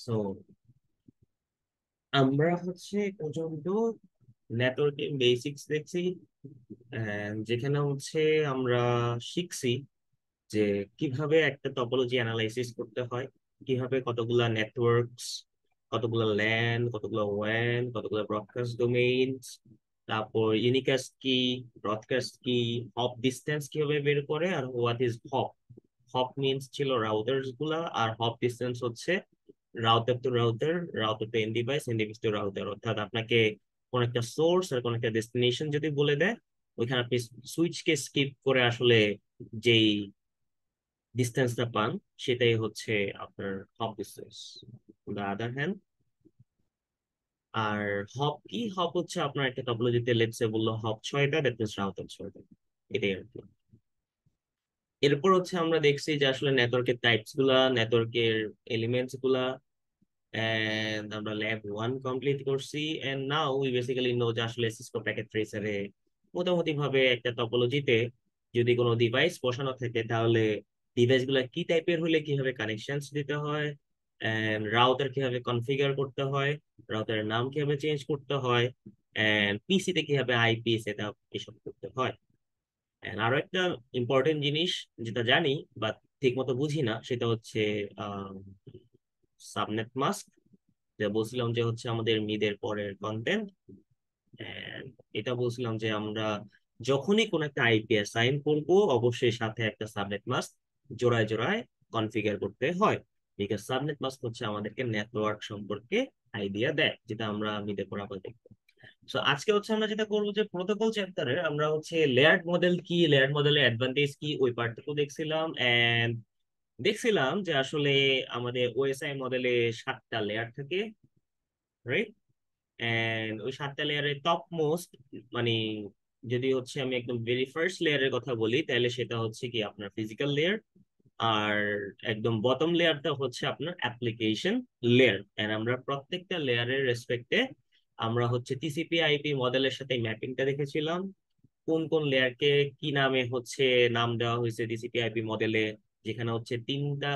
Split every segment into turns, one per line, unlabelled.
So আমরা হচ্ছে এ পর্যন্ত নেটওয়ার্কের বেসিক্স দেখছি, যেখানে হচ্ছে আমরা শিখছি যে কিভাবে একটা টপোলজি অ্যানালাইসিস করতে হয়, কিভাবে কতগুলা নেটওয়ার্কস, কতগুলা ল্যান, কতগুলা ওয়ান, কতগুলা ব্রডকাস্ট ডোমেইনস, তারপর ইউনিকাস্ট কি, ব্রডকাস্ট কি, হপ ডিসটেন্স কিভাবে বের করে, আর what is hop. Hop means ছিল রাউটার্স গুলা, আর হপ ডিসটেন্স হচ্ছে router to router, router to end device, end device to router. অর্থাৎ আপনাকে কোন একটা সোর্স আর কোন একটা ডেস্টিনেশন যদি বলে দেয়, ওইখানে আপনি সুইচকে স্কিপ করে আসলে যেই ডিস্টেন্সটা পান, সেটাই হচ্ছে আপনার hop distance. The other hand, আর হপ কি, হপ হচ্ছে আপনার একটা টপোলজিতে লেটসে বললো হপ 6টা, দ্যাট মিনস রাউটার 6টা, এটাই আর কি। এরপর হচ্ছে আমরা দেখছি যে আসলে নেটওয়ার্কের টাইপস গুলা, নেটওয়ার্কের এলিমেন্টস গুলা, এন্ড আমরা ল্যাব 1 কমপ্লিট করছি। And now we basically know যে আসলে সিসকো প্যাকেট ট্রেসারে মোটামুটি ভাবে একটা টপোলজিতে যদি কোনো ডিভাইস বসানো থাকে, তাহলে ডিভাইস গুলা কি টাইপের হলে কিভাবে কানেকশন দিতে হয়, এন্ড রাউটার কিভাবে কনফিগার করতে হয়, রাউটারের নাম কিভাবে চেঞ্জ করতে হয়, এন্ড পিসি তে কিভাবে আইপি সেট আপ এসব করতে হয়। And আরো একটা ইম্পর্টেন্ট জিনিস যেটা জানি বা ঠিক মতো বুঝি না, সেটা হচ্ছে সাবনেট মাস্ক, যা বলছিলাম যে হচ্ছে আমাদের মিডের পরের কন্টেন্ট। এটা বলছিলাম যে আমরা যখনই কোন একটা আইপি অ্যাসাইন করব, অবশ্যই সাথে একটা সাবনেট মাস্ক জোড়ায় জোড়ায় কনফিগার করতে হয়, বিকজ সাবনেট মাস্ক হচ্ছে আমাদেরকে নেটওয়ার্ক সম্পর্কে আইডিয়া দেয়, যেটা আমরা মিডের পর আবার দেখবো। তো আজকে হচ্ছে আমরা যেটা করবো যে প্রোটোকল চ্যাপ্টারে আমরা হচ্ছে লেয়ার্ড মডেল কি, লেয়ার্ড মডেলের অ্যাডভান্টেজ কি, ওই পার্টটুকু দেখছিলাম। এন্ড দেখছিলাম যে আসলে আমাদের ওএসআই মডেলে 7টা লেয়ার থাকে, রাইট? এন্ড ওই 7টা লেয়ারের টপ মোস্ট, মানে যদি হচ্ছে আমি একদম ভেরি ফার্স্ট লেয়ারের কথা বলি, তাহলে সেটা হচ্ছে কি আপনার ফিজিক্যাল লেয়ার। আর একদম বটম লেয়ারটা হচ্ছে আপনার অ্যাপ্লিকেশন লেয়ার। এন্ড আমরা প্রত্যেকটা লেয়ারের রেসপেক্টে আমরা হচ্ছে টিসিপি আইপি মডেলের সাথে ম্যাপিংটা দেখেছিলাম, কোন কোন লেয়ারকে কি নামে হচ্ছে নাম দেওয়া হয়েছে টিসিপি আইপি মডেলে, যেখানে হচ্ছে তিনটা,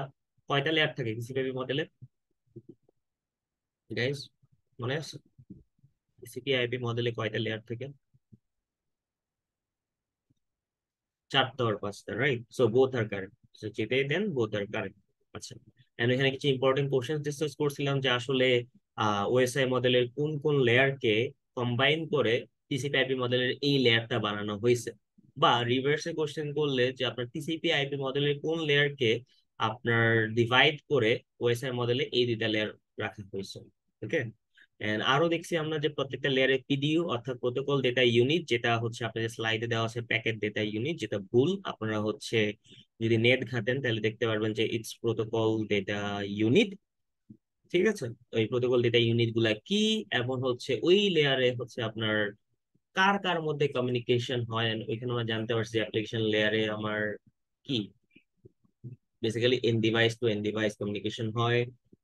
কয়টা লেয়ার থাকে টিসিপি আইপি মডেলে গাইস, মনে আছে? টিসিপি আইপি মডেলে কয়টা লেয়ার থাকে? 4টা আর 5টা, রাইট? সো বোথ আর কারেক্ট, সো যেটাই দেন বোথ আর কারেক্ট। আচ্ছা, এন্ড এখানে কিছু ইম্পর্টেন্ট কোশ্চেন ডিসকাস করছিলাম যে আসলে ওএসআই মডেলের কোন কোন লেয়ারকে কম্বাইন করে টিসিপি আইপি মডেলের এই লেয়ারটা বানানো হয়েছে, বা রিভার্সে কোশ্চেন করলে যে আপনার টিসিপি আইপি মডেলের কোন লেয়ারকে আপনার ডিভাইড করে ওএসআই মডেলে এই দুইটা লেয়ার রাখা হয়েছে। ওকে। And আরো দেখছি আমরা যে প্রত্যেকটা লেয়ারে পিডিইউ অর্থাৎ প্রোটোকল ডেটা ইউনিট, যেটা হচ্ছে আপনাদের স্লাইডে দেওয়া আছে প্যাকেট ডেটা ইউনিট, যেটা ভুল। আপনারা হচ্ছে যদি নেট ঘাটেন তাহলে দেখতে পারবেন যে ইটস প্রোটোকল ডেটা ইউনিট। ঠিক আছে, ওই প্রোটোকল ডেটা ইউনিট গুলা কি, এবং হচ্ছে ওই লেয়ারে হচ্ছে আপনার কার কার মধ্যে কমিউনিকেশন হয়। And ওইখানে আমরা জানতে পারছি অ্যাপ্লিকেশন লেয়ারে আমার কি basically end device to end device communication হয়।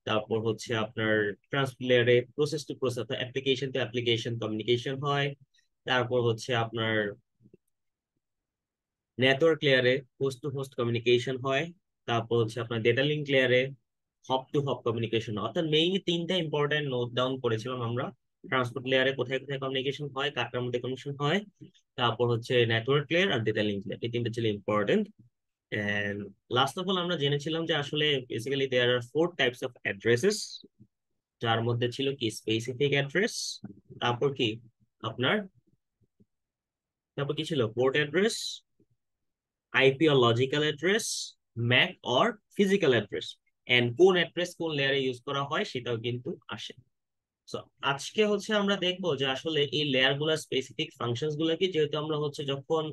তারপর হচ্ছে আপনার ট্রান্সপোর্ট লেয়ারে process to process, application to application communication হয়। তারপর হচ্ছে আপনার নেটওয়ার্ক লেয়ারে হোস্ট টু হোস্ট কমিউনিকেশন হয়। তারপর হচ্ছে আপনার ডেটা লিঙ্ক লেয়ারে হপ টু হপ কমিউনিকেশন। অর্থাৎ মেইনলি তিনটা ইম্পর্টেন্ট নোট ডাউন করেছিলাম আমরা। ট্রান্সপোর্ট লেয়ারে কোথায় কোথায় কমিউনিকেশন হয়, কার কার মধ্যে কমিউনিকেশন হয়। তারপর হচ্ছে নেটওয়ার্ক লেয়ার আর ডেটা লিঙ্ক লেয়ার, এই তিনটা ছিল important. And last of all আমরা জেনেছিলাম যে আসলে basically there are 4 types of addresses, যার মধ্যে ছিল কি স্পেসিফিক অ্যাড্রেস, তারপর কি আপনার, তারপর কি ছিল port address, IP or logical address, MAC or physical address. And কোন অ্যাড্রেস কোন লেয়ারে ইউজ করা হয় সেটাও কিন্তু আসে। So, আজকে হচ্ছে আমরা দেখবো যে আসলে এই লেয়ার গুলার স্পেসিফিক ফাংশনস গুলা কি। যেহেতু আমরা হচ্ছে যখন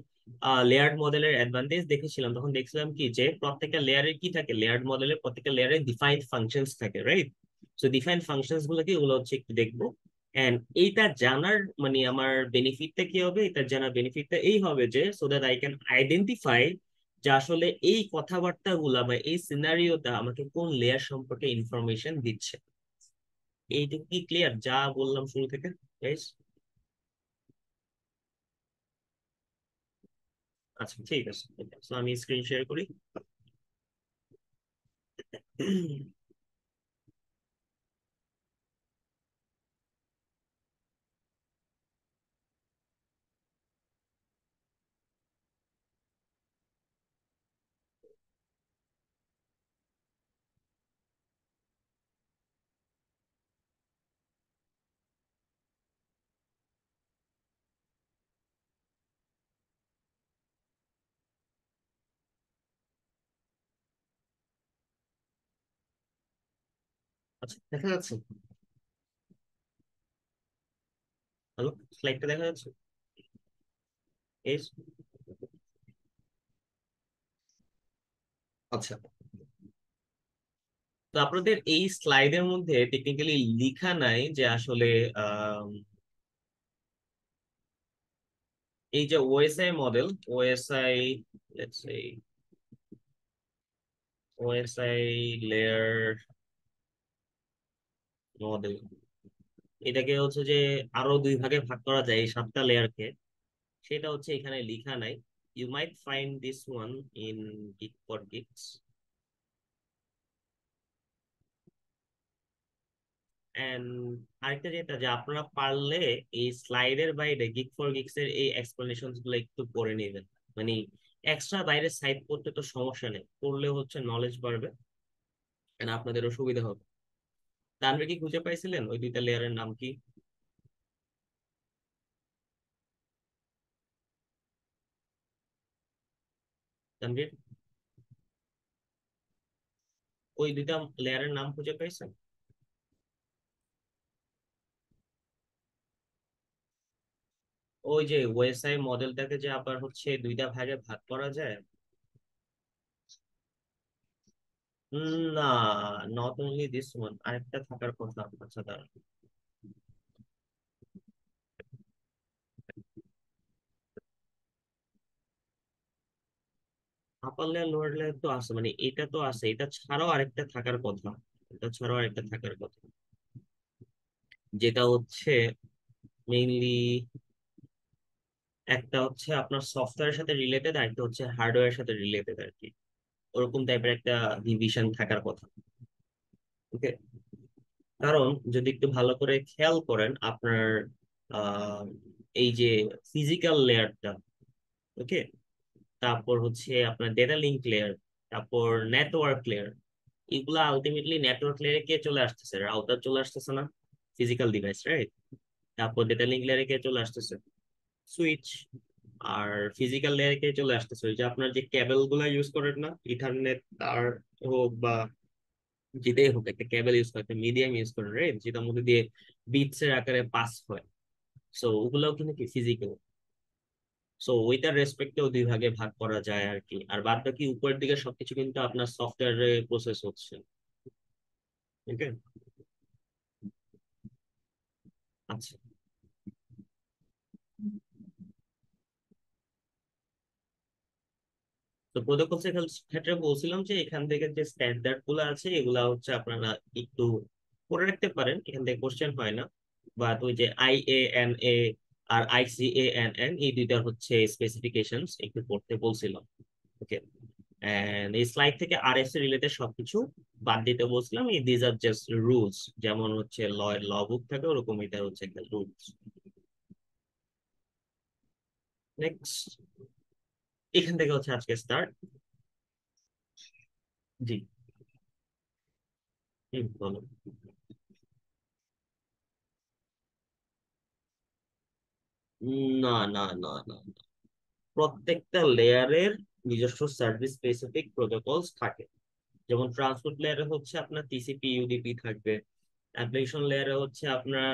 লেয়ার্ড মডেলের অ্যাডভান্টেজ দেখেছিলাম, তখন দেখছিলাম কি যে প্রত্যেকটা লেয়ারে কি থাকে, লেয়ার্ড মডেলের প্রত্যেকটা লেয়ারে ডিফাইন্ড ফাংশনস থাকে, রাইট? সো ডিফাইন্ড ফাংশনস গুলো কি, ওগুলো হচ্ছে একটু দেখবো। এন্ড এইটা জানার মানে আমার বেনিফিটটা কি হবে, এটা জানার বেনিফিটটা এই হবে যে so that I can identify যে আসলে এই কথাবার্তা গুলা বা এই সিনারিওটা আমাকে কোন লেয়ার সম্পর্কে ইনফরমেশন দিচ্ছে। এইটুকু কি ক্লিয়ার যা বললাম শুরু থেকে গাইস? আচ্ছা, ঠিক আছে। So, আমি স্ক্রিন শেয়ার করি। আচ্ছা, দেখা যাচ্ছে? হ্যালো, স্লাইডটা দেখা যাচ্ছে? এই, আচ্ছা। তো আপনাদের এই স্লাইডের মধ্যে টেকনিক্যালি লেখা নাই যে আসলে আম, এই যে OSI model, OSI, let's say OSI layer model, এটাকে হচ্ছে যে আরো দুই ভাগে ভাগ করা যায় এই 7টা লেয়ারকে, সেটা হচ্ছে এখানে লেখা নাই। You might find this one in geek for geeks. And আরেকটা যেটা, যে আপনারা পারলে এই স্লাইডের বাইরে গিক ফর গিকস এর এই এক্সপ্লেনেশন গুলো একটু করে নেবেন। মানে এক্সট্রা বাইরে সাইড করতে তো সমস্যা নেই, করলে হচ্ছে নলেজ বাড়বে, and আপনাদেরও সুবিধা হবে। তানভীর কি খুঁজে পাইছিলেন ওই দুইটা লেয়ারের নাম কি? তানভীর, ওই দুইটা লেয়ারের নাম খুঁজে পাইছেন? ওই যে ওএসআই মডেলটাকে যে আবার হচ্ছে দুইটা ভাগে ভাগ করা যায়। না, নট অনলি দিস ওয়ান, আরেকটা থাকার কথা। আচ্ছা দাঁড়ান, আপার লেয়ার লোয়ার লেয়ার তো আছে, মানে এটা তো আছে, এটা ছাড়াও আরেকটা থাকার কথা। এটা ছাড়াও আরেকটা থাকার কথা, যেটা হচ্ছে মেইনলি, একটা হচ্ছে আপনার সফটওয়্যারের সাথে রিলেটেড, আর একটা হচ্ছে হার্ডওয়্যারের সাথে রিলেটেড আর কি। ওরকম টাইপের একটা ডিভিশন থাকার কথা। ওকে, কারণ যদি একটু ভালো করে খেয়াল করেন আপনার আহ এই যে ফিজিক্যাল লেয়ারটা, ওকে, তারপর হচ্ছে আপনার ডেটা লিঙ্ক লেয়ার, তারপর নেটওয়ার্ক লেয়ার, এগুলা আলটিমেটলি নেটওয়ার্ক লেয়ারে কে চলে আসতেছে? রাউটার চলে আসতেছে না? Physical device, right? তারপর ডেটা লিঙ্ক লেয়ারে কে চলে আসতেছে? সুইচ। আর ফিজিক্যাল লেয়ারে কে চলে আসতেছে? ওই যে আপনার যে কেবল গুলা ইউজ করেন না, ইথারনেট তার হোক বা যেটাই হোক, একটা কেবল ইউজ করে, একটা মিডিয়াম ইউজ করেন, রাইট, যেটার মধ্যে দিয়ে বিটস এর আকারে পাস হয়। সো ওগুলাও কিন্তু কি ফিজিক্যাল। সো ওইটার রেসপেক্টেও দুই ভাগে ভাগ করা যায় আর কি, আর বাদ বাকি উপরের দিকে সবকিছু কিন্তু আপনার সফটওয়্যারে প্রসেস হচ্ছে। ওকে, আচ্ছা। তো প্রোটোকলস এর ক্ষেত্রে বলছিলাম যে এখান থেকে যে স্ট্যান্ডার্ড গুলো আছে এগুলা হচ্ছে আপনারা একটু পড়ে রাখতে পারেন, এখান থেকে কোশ্চেন হয় না। বাট ওই যে IANA আর ICANN, এই দুইটার হচ্ছে স্পেসিফিকেশনস একটু পড়তে বলছিলাম। ওকে, এন্ড এই স্লাইড থেকে RS এর রিলেটেড সবকিছু বাদ দিতে বলছিলাম। এই দিজ আর জাস্ট রুলস, যেমন হচ্ছে ল এর ল বুক থাকে ওরকম এটা হচ্ছে একটা রুলস। নেক্সট, এখান থেকে হচ্ছে আজকে স্টার্ট। জি, বলো। না না না না, প্রত্যেকটা লেয়ারের নিজস্ব সার্ভিস স্পেসিফিক প্রোটোকলস থাকে। যেমন ট্রান্সপোর্ট লেয়ারে হচ্ছে আপনার TCP UDP থাকবে। অ্যাপ্লিকেশন লেয়ারে হচ্ছে আপনার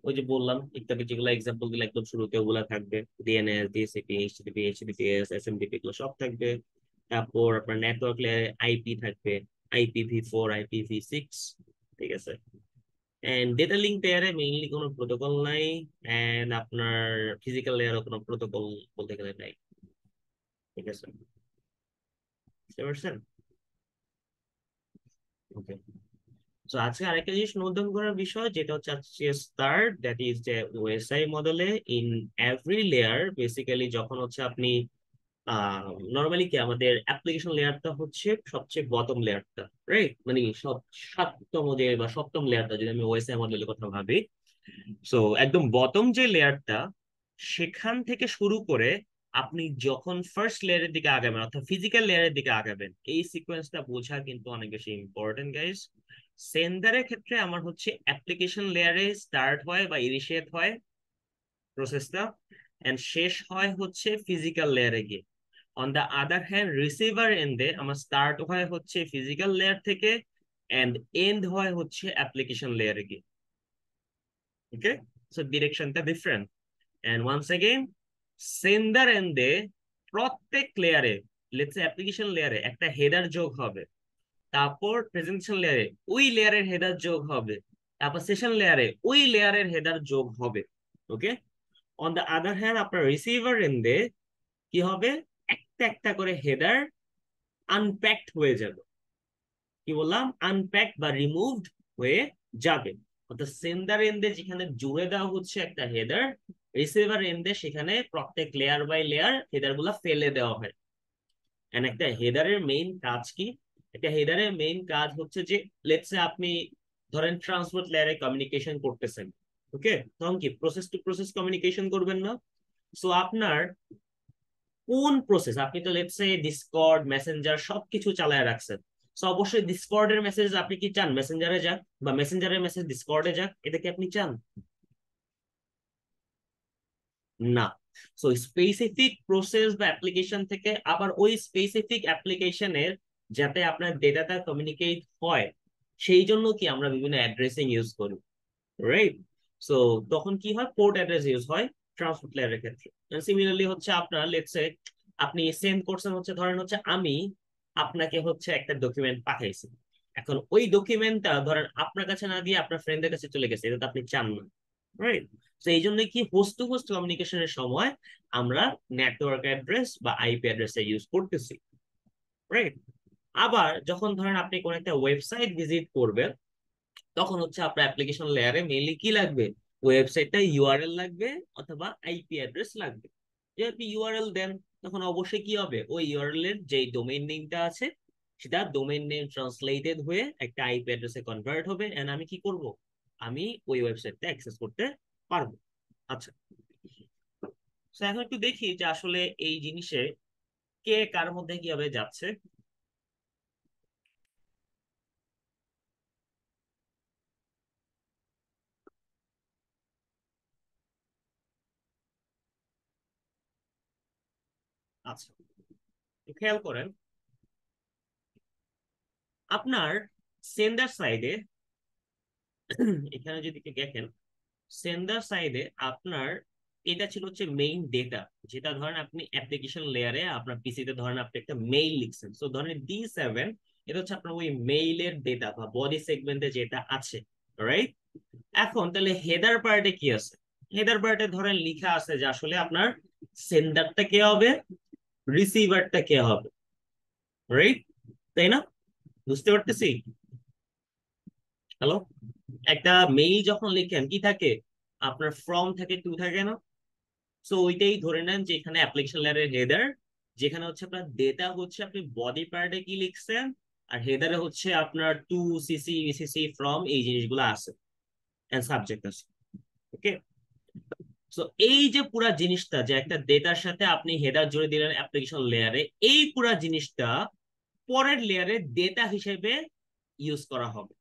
ওই যে বললাম ইত্যাদি, যেগুলো এক্সাম্পল দিলে একদম শুরুতে ওগুলা থাকবে, DNS DHCP HTTP HTTPS SMTP, এগুলো সব থাকবে। তারপর আপনার নেটওয়ার্ক লেয়ারে IP থাকবে, IPv4 IPv6, ঠিক আছে। এন্ড ডেটা লিঙ্ক লেয়ারে মেইনলি কোনো প্রোটোকল নাই, এন্ড আপনার ফিজিক্যাল লেয়ারও কোনো প্রোটোকল বলতে গেলে নাই, ঠিক আছে। বুঝতে পারছেন? ওকে, তো আজকে আরেকটা জিনিস নোট ডাউন করার বিষয়, যেটা হচ্ছে আজকে স্টার্ট, দ্যাট ইজ যে ওএসআই মডেলে ইন এভরি লেয়ার বেসিক্যালি যখন হচ্ছে আপনি নর্মালি কি আমাদের অ্যাপ্লিকেশন লেয়ারটা হচ্ছে সবচেয়ে বটম লেয়ারটা, রাইট, মানে সব সাততম যে বা সপ্তম লেয়ারটা যদি আমি ওএসআই মডেলের কথা ভাবি। সো একদম বটম যে লেয়ারটা, সেখান থেকে শুরু করে আপনি যখন ফার্স্ট লেয়ারের দিকে আগাবেন অর্থাৎ ফিজিক্যাল লেয়ারের দিকে আগাবেন, এই সিকোয়েন্সটা বোঝা কিন্তু অনেক বেশি ইম্পর্টেন্ট গাইস। সেন্ডারের ক্ষেত্রে আমার হচ্ছে অ্যাপ্লিকেশন লেয়ারে স্টার্ট হয় বা ইনিশিয়েট হয় প্রসেসটা, এন্ড শেষ হয় হচ্ছে ফিজিক্যাল লেয়ারে গিয়ে। On the other hand receiver এন্ডে আমার স্টার্ট হয় হচ্ছে ফিজিক্যাল লেয়ার থেকে, এন্ড এন্ড হয় হচ্ছে অ্যাপ্লিকেশন লেয়ারে গিয়ে। ওকে, সো ডিরেকশনটা different. And once again sender এন্ডে প্রত্যেক লেয়ারে, লেটস সে অ্যাপ্লিকেশন লেয়ারে একটা হেডার যোগ হবে, তারপর প্রেজেন্টেশন লেয়ারে ওই লেয়ারের হেডার যোগ হবে, তারপর সেশন লেয়ারে ওই লেয়ারের হেডার যোগ হবে। ওকে, অন দ্য আদার হ্যান্ড আপনার রিসিভার এন্ডে কি হবে, একটা একটা করে হেডার আনপ্যাকড হয়ে যাবে। কি বললাম, আনপ্যাকড বা রিমুভড হয়ে যাবে। অর্থাৎ সেন্ডার এন্ডে যেখানে জুড়ে দেওয়া হচ্ছে একটা হেডার, রিসিভার এন্ডে সেখানে প্রত্যেক লেয়ার বাই লেয়ার হেডার গুলা ফেলে দেওয়া হয়। এন্ড একটা হেডারের মেইন কাজ কি, একটা হেডারের মেইন কাজ হচ্ছে যে লেটস সে আপনি ধরেন ট্রান্সপোর্ট লেয়ারে কমিউনিকেশন করতেছেন। ওকে, তখন কি প্রসেস টু প্রসেস কমিউনিকেশন করবেন না? সো আপনার কোন প্রসেস, আপনি তো লেটস সে ডিসকর্ড মেসেঞ্জার সবকিছু চালায় রাখছেন, সো অবশ্যই ডিসকর্ডের মেসেজ আপনি কি চান মেসেঞ্জারে যাক, বা মেসেঞ্জারের মেসেজ ডিসকর্ডে যাক? এটা কি আপনি চান? না। সো স্পেসিফিক প্রসেস বা অ্যাপ্লিকেশন থেকে আবার ওই স্পেসিফিক অ্যাপ্লিকেশনের যাতে আপনার ডেটাটা কমিউনিকেট হয়, সেই জন্য কি আমরা বিভিন্ন অ্যাড্রেসিং ইউজ করি, রাইট? সো তখন কি হয়, পোর্ট অ্যাড্রেস ইউজ হয় ট্রান্সপোর্ট লেয়ারের ক্ষেত্রে। সিমিলারলি হচ্ছে আপনার লেটস সে আপনি সেন্ড করছেন হচ্ছে, ধরেন হচ্ছে আমি আপনাকে হচ্ছে একটা ডকুমেন্ট পাঠাইছি, এখন ওই ডকুমেন্টটা ধরেন আপনার কাছে না দিয়ে আপনার ফ্রেন্ডের কাছে চলে গেছে, এটা তো আপনি চান না, রাইট? তো এই জন্য কি হোস্ট টু হোস্ট কমিউনিকেশনের সময় আমরা নেটওয়ার্ক অ্যাড্রেস বা আইপি অ্যাড্রেস ইউজ করতেছি, রাইট? আবার যখন ধরেন আপনি কোন একটা ওয়েবসাইট ভিজিট করবেন, তখন হচ্ছে আপনার অ্যাপ্লিকেশন লেয়ারে মেইনলি কি লাগবে, ওয়েবসাইটটা ইউআরএল লাগবে অথবা আইপি অ্যাড্রেস লাগবে। যদি আপনি ইউআরএল দেন, তখন অবশ্যই কি হবে, ওই ইউআরএল এর যে ডোমেইন নেমটা আছে সেটা ডোমেইন নেম ট্রান্সলেটেড হয়ে একটা আইপি অ্যাড্রেসে কনভার্ট হবে, এন্ড আমি কি করব, আমি ওই ওয়েবসাইটটা অ্যাক্সেস করতে পারবো। আচ্ছা, তো এখন একটু দেখি যে আসলে এই জিনিসে কে কার মধ্যে কিভাবে যাচ্ছে। আচ্ছা, খেয়াল করেন আপনার সেন্ডার সাইডে, এখানে যদি দেখেন সেন্ডার সাইডে আপনার এটা ছিল হচ্ছে মেইন ডেটা, যেটা ধরেন আপনি অ্যাপ্লিকেশন লেয়ারে আপনার পিসিতে ধরেন আপনি একটা মেইল লিখছেন, সো ধরেন D7, এটা হচ্ছে আপনার ওই মেইলের ডেটা বা বডি সেগমেন্টে যেটা আছে, রাইট? এখন তাহলে হেডার পার্টে কি আছে, হেডার পার্টে ধরেন লিখা আছে যে আসলে আপনার সেন্ডারটা কে হবে, রিসিভারটা কে হবে, রাইট? তাই না? বুঝতে পারতেছি? হ্যালো, একটা মেইল যখন লিখেন কি থাকে, আপনার ফ্রম থাকে, টু থাকে না? সো ওইটাই ধরে নেন যে এখানে অ্যাপ্লিকেশন লেয়ারের হেডার, যেখানে হচ্ছে আপনার ডেটা হচ্ছে আপনি বডি পার্টে কি লিখছেন, আর হেডারে হচ্ছে আপনার টু সিসি ইসিসি ফ্রম এই জিনিসগুলো আছে, এন্ড সাবজেক্ট আছে। ওকে, সো এই যে পুরা জিনিসটা যে একটা ডেটার সাথে আপনি হেডার জুড়ে দিলেন অ্যাপ্লিকেশন লেয়ারে, এই পুরা জিনিসটা পরের লেয়ারে ডেটা হিসেবে ইউজ করা হবে।